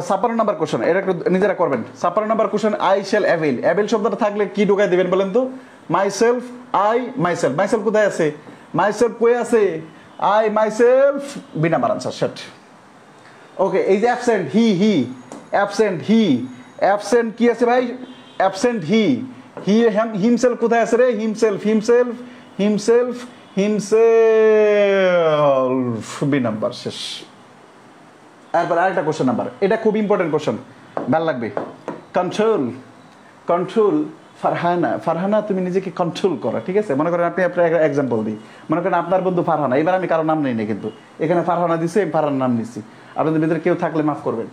56 নম্বর কোশ্চেন, এটা একটু নিজেরা করবেন। 56 নম্বর question, I shall avail. Avail শব্দটা থাকলে কি ঢোকাই দিবেন বলেন তো? Myself, I myself. মাইসেলফ কোথায় আছে? মাইসেলফ কই আছে? I myself, B number answer, set. Okay, এই যে অ্যাবসেন্ট, হি অ্যাবসেন্ট, অ্যাবসেন্ট কি আছে ভাই? অ্যাবসেন্ট হি হিমসেলফ কোথায় আছে রে? হিমসেলফ, বি নাম্বার, শেষ। তারপর আরেকটা কোশ্চেন নাম্বার, এটা খুব ইম্পর্টেন্ট কোশ্চেন, ভালো লাগবে। কন্ট্রোল ফারহানা, তুমি নিজেকে কন্ট্রোল করো, ঠিক আছে? মনে করেন আপনি আপনার এক্সাম্পল দিই, মনে করেন আপনার বন্ধু ফারহানা, এবার আমি কারো নাম নেই না, কিন্তু এখানে ফারহানা দিছি, আমি ফারহানার নাম নিচ্ছি, আপনাদের ভিতরে কেউ থাকলে মাফ করবেন।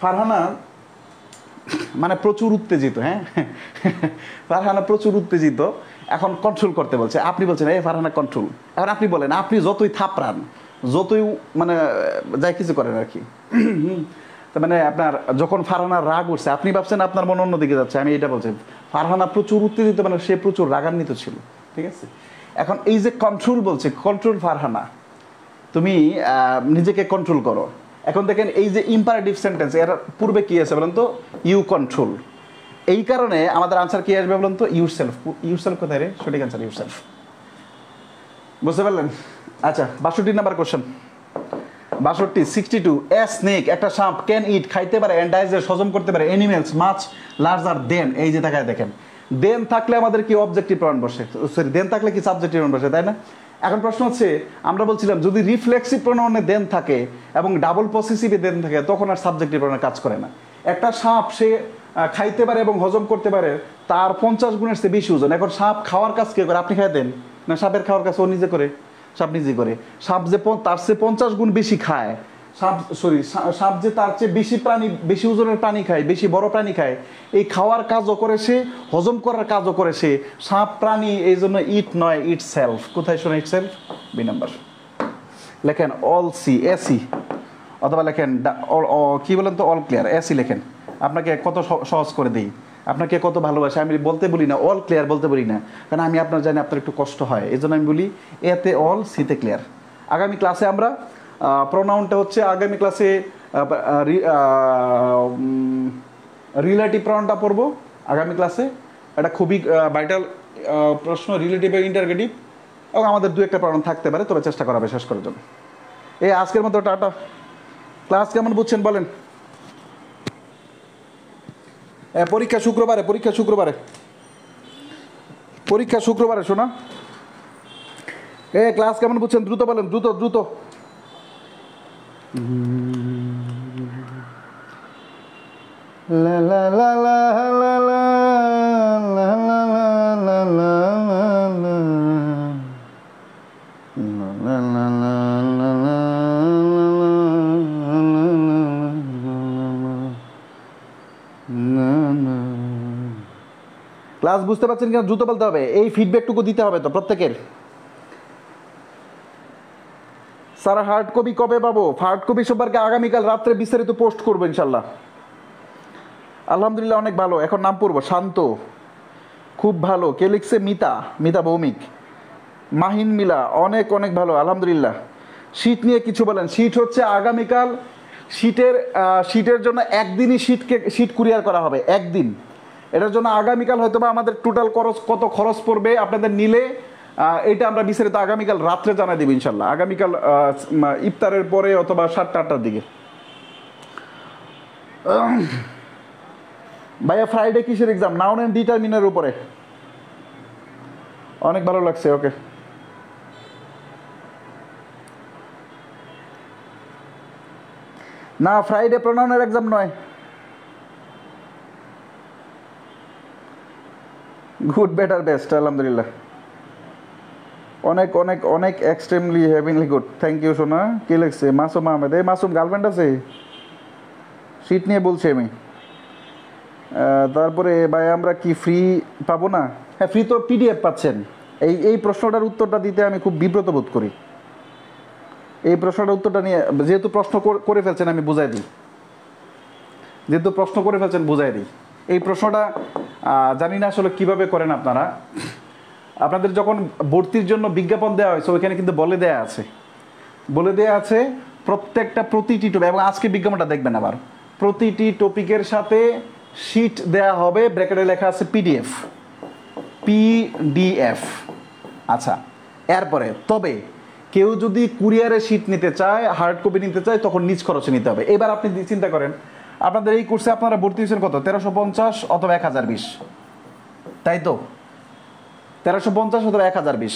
ফারহানা মানে প্রচুর উত্তেজিত, হ্যাঁ ফারহানা প্রচুর উত্তেজিত, এখন কন্ট্রোল করতে বলছে, আপনি বলছেন এই ফারহানা কন্ট্রোল। এখন আপনি বলেন, আপনি যতই থাপড়ান, যতই মানে যাই কিছু করেন আর কি, তার মানে আপনার যখন ফারহানার রাগ উঠছে, আপনি ভাবছেন আপনার মন অন্যদিকে যাচ্ছে, আমি এটা বলছি ফারহানা প্রচুর উত্তেজিত, মানে সে প্রচুর রাগান্বিত ছিল, ঠিক আছে? এখন এই যে কন্ট্রোল বলছে, কন্ট্রোল ফারহানা, তুমি নিজেকে কন্ট্রোল করো। এখন দেখেন এই যে ইম্পারেটিভ সেন্টেন্স, এর পূর্বে কি আছে বলেন তো? You control. এই কারণে আমাদের আনসার কি আসবে বলেন তো? ইউরসেলফ কোথায় রে? সঠিক আনসার ইউরসেলফ। বুঝতে পারলেন? আচ্ছা, 62 নাম্বার কোশ্চেন, 62 এ স্নেক, একটা সাপ, ক্যান ইট, খাইতে পারে, এন্ড ডাইজেস্ট, হজম করতে পারে, অ্যানিমেলস মাছ লার্জার দেন। এই যে দেখায় দেখেন, দেন থাকলে আমাদের কি অবজেক্টিভ প্রনাউন বসে, সরি দেন থাকলে কি সাবজেক্টিভ প্রনাউন বসে, তাই না? এখন প্রশ্ন হচ্ছে, আমরা বলছিলাম যদি রিফ্লেক্সিভ প্রনাউনে দেন থাকে এবং ডাবল পসেসিভে দেন থাকে, তখন আর সাবজেক্টিভ প্রনাউন কাজ করে না। একটা সাপ সে খাইতে পারে এবং হজম করতে পারে, তার 50 গুণের চেয়ে বেশি ওজন। এখন সাপ খাওয়ার কাজ কে করে? আপনি খাই দেন না, সাপের খাওয়ার কাজ ও নিজে করে? সাপ নিজে করে। সাপ যে তার চেয়ে 50 গুণ বেশি খায়, সাপ যে তার চেয়ে বেশি ওজনের প্রাণী খায়, বেশি বড় প্রাণী খায়, এই খাওয়ার কাজও করে সে, হজম করার কাজও করে সে। সাপ প্রাণী, এই জন্য ইট নয়, ইট সেলফ। কোথায় শোনা ইট সেলফ? B number. লেখেন অল সি, এসি, অথবা লেখেন কি বলেন তো? অল ক্লিয়ার, এসি লেখেন। আপনাকে কত সহজ করে দিই, আপনাকে কত ভালোবাসে। আমি বলতে বলি না অল ক্লিয়ার, বলতে বলি না, কারণ আমি আপনার জানি আপনার একটু কষ্ট হয়, এই জন্য আমি বলি এতে অল, সিতে ক্লিয়ার। আগামী ক্লাসে আমরা প্রোনাউনটা হচ্ছে, আগামী ক্লাসে রিলেটিভ প্রোনাউনটা পড়বো আগামী ক্লাসে। এটা খুবই ভাইটাল প্রশ্ন, রিলেটিভ এবং ইন্টারগেটিভ, এবং আমাদের দু একটা প্রোনাউন থাকতে পারে, তবে চেষ্টা করা হবে শেষ করার জন্য। এই আজকের মতো টাটা। ক্লাস কেমন বুঝছেন বলেন? পরীক্ষা শুক্রবারে শোনা। ক্লাস কেমন বুঝছেন? দ্রুত বলেন, দ্রুত। লা লা লা লা লা লা লা লা লা লা ক্লাস বুঝতে পারছেন কিনা দ্রুত বলতে হবে, এই ফিডব্যাকটুকু দিতে হবে তো প্রত্যেকের। স্যার হার্ড কপি কবে পাবো? হার্ড কপি সম্পর্কে আগামীকাল রাত্রে বিস্তারিত পোস্ট করবো ইনশাল্লাহ। আলহামদুলিল্লাহ অনেক ভালো। এখন নাম পড়বো, শান্ত, খুব ভালো। কে লিখছে? মিতা ভৌমিক। মাহিন মিলা, অনেক ভালো আলহামদুলিল্লাহ। শীত নিয়ে কিছু বলেন। শীত হচ্ছে আগামীকাল, শীতের জন্য একদিনই শীত কুরিয়ার করা হবে, একদিন। এটার জন্য আগামীকাল হয়তো বা আমাদের টোটাল কত খরচ পড়বে আপনাদের নিলে, এটা আমরা বিস্তারিত আগামীকাল রাত্রে জানাই দেব ইনশাল্লাহ, আগামীকাল ইফতারের পরে অথবা 7টা-8টার দিকে। ভাইয়া ফ্রাইডে কিসের এক্সাম? নাউন এন্ড ডিটারমিনের উপরে। অনেক ভালো লাগছে, ওকে। না, ফ্রাইডে প্রোনাউনের এক্সাম নয়। গুড, বেটার, বেস্ট, আলহামদুলিল্লাহ। অনেক এক্সট্রিমলি হেভিনলি গুড, থ্যাংক ইউ সোনা। কে লিখছে? মাসুম আহমেদ। এই মাসুম গার্লফ্রেন্ড আছে? শীত নিয়ে বলছি আমি। তারপরে ভাই আমরা কি ফ্রি পাবো না? হ্যাঁ, ফ্রি তো পিডিএফ পাচ্ছেন, এই প্রশ্নটার উত্তরটা দিতে আমি খুব বিব্রত বোধ করি। এই প্রশ্নটার উত্তরটা নিয়ে, যেহেতু প্রশ্ন করে ফেলছেন আমি বুঝাই দিই, যেহেতু প্রশ্ন করে ফেলছেন বুঝাই দিই। এই প্রশ্নটা জানি না আসলে কীভাবে করেন আপনারা। আপনাদের যখন ভর্তির জন্য বিজ্ঞাপন দেওয়া হয়েছে ওইখানে কিন্তু বলে দেওয়া আছে প্রত্যেকটা প্রতিটি টপিক, এবং আজকে বিজ্ঞাপনটা দেখবেন আবার, প্রতিটি টপিকের সাথে শিট দেয়া হবে, ব্র্যাকেটে লেখা আছে পিডিএফ। আচ্ছা, এরপরে তবে কেউ যদি কুরিয়ারে শিট নিতে চায়, হার্ড কপি নিতে চায়, তখন নিজ খরচে নিতে হবে। এবার আপনি চিন্তা করেন, আপনাদের এই কোর্সে আপনারা ভর্তি হয়েছেন কত, 1350 অথবা 1020, তাই তো? 1350 অথবা 1020।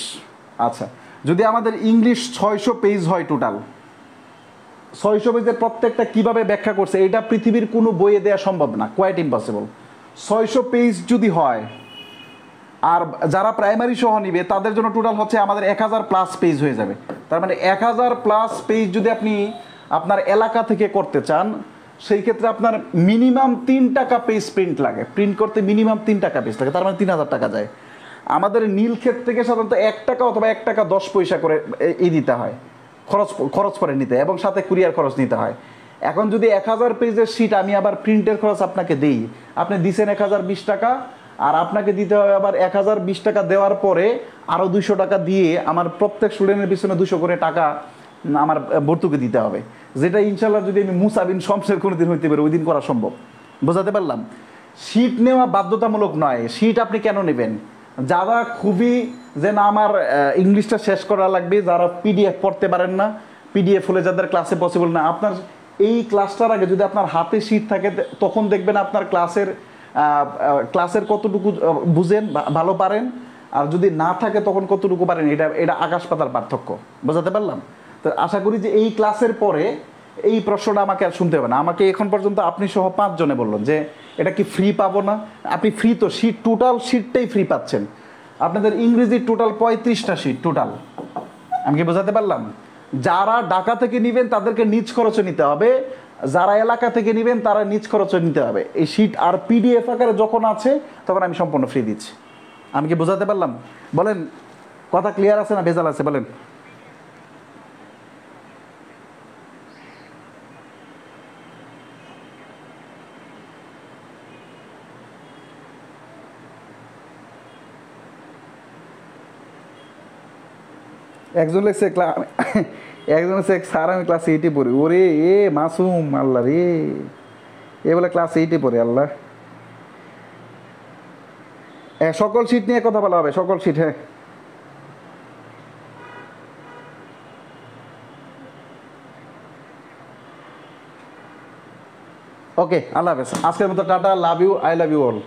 আচ্ছা, যদি আমাদের ইংলিশ 600 পেজ হয় টোটাল, 600 পেজের প্রত্যেকটা কিভাবে ব্যাখ্যা করছে এটা পৃথিবীর কোনো বইয়ে দেওয়া সম্ভব না, কোয়াইট ইম্পসিবল। 600 পেজ যদি হয়, আর যারা প্রাইমারি সহ নিবে তাদের জন্য টোটাল হচ্ছে আমাদের 1000+ পেজ হয়ে যাবে। তার মানে 1000+ পেজ যদি আপনি আপনার এলাকা থেকে করতে চান, সেই ক্ষেত্রে আপনার মিনিমাম 3 টাকা পেজ প্রিন্ট লাগে, প্রিন্ট করতে মিনিমাম 3 টাকা পেজ লাগে, তার মানে 3000 টাকা যায়। আমাদের নীলক্ষেত থেকে সাধারণত 1 টাকা অথবা 1 টাকা 10 পয়সা করে দিতে হয়, খরচ করে নিতে, এবং সাথে কুরিয়ার খরচ নিতে হয়। এখন যদি 1000 পেজের শিট আমি আবার প্রিন্টের খরচ আপনাকে দিই, আপনি দিচ্ছেন 1020 টাকা, আর আপনাকে দিতে হবে আবার 1020 টাকা দেওয়ার পরে আরও 200 টাকা দিয়ে আমার প্রত্যেক স্টুডেন্টের পিছনে 200 করে টাকা আমার ভর্তুকি দিতে হবে, যেটা ইনশাল্লাহ যদি আমি মুসা বিন শমসের কোনো দিন হইতে পারি ওই দিন করা সম্ভব। বোঝাতে পারলাম? শিট নেওয়া বাধ্যতামূলক নয়। শিট আপনি কেন নেবেন? যারা খুবই যে না আমার ইংলিশটা শেষ করা লাগবে, যারা পিডিএফ পড়তে পারেন না, পিডিএফ হলে যাদের ক্লাসে পসিবল না, আপনার এই ক্লাসটার আগে যদি আপনার হাতে শিট থাকে তখন দেখবেন আপনার ক্লাসের কতটুকু বুঝেন, ভালো পারেন, আর যদি না থাকে তখন কতটুকু পারেন, এটা আকাশ পাতার পার্থক্য। বোঝাতে পারলাম? তো আশা করি যে এই ক্লাসের পরে এই প্রশ্নটা আমাকে আর শুনতে হবে না। আমাকে এখন পর্যন্ত আপনি সহ 5 জনে বললেন যে এটা কি ফ্রি পাবো না। আপনি ফ্রি তো, শিট টোটাল শিটটাই ফ্রি পাচ্ছেন। আপনাদের ইংরেজির টোটাল 35টা শিট টোটাল। আমি কি বোঝাতে পারলাম? যারা ঢাকা থেকে নেবেন তাদেরকে নিজ খরচে নিতে হবে, যারা এলাকা থেকে নেবেন তারা নিজ খরচে নিতে হবে। এই শিট আর পিডিএফ আকারে যখন আছে তখন আমি সম্পূর্ণ ফ্রি দিচ্ছি। আমি কি বোঝাতে পারলাম? বলেন, কথা ক্লিয়ার আছে না ভেজাল আছে? বলেন। একজন লেগছে স্যার আমি ক্লাস 8-এ পড়ি। ওরে এ মাসুম, আল্লাহ রে, এ বলে ক্লাস 8-এ পড়ি। আল্লাহ, সকল সিট নিয়ে কথা বলা হবে, সকল সিট। হ্যাঁ, ওকে, আল্লাহ হাফেজ। আজকের মতো tata, love you, I love you all.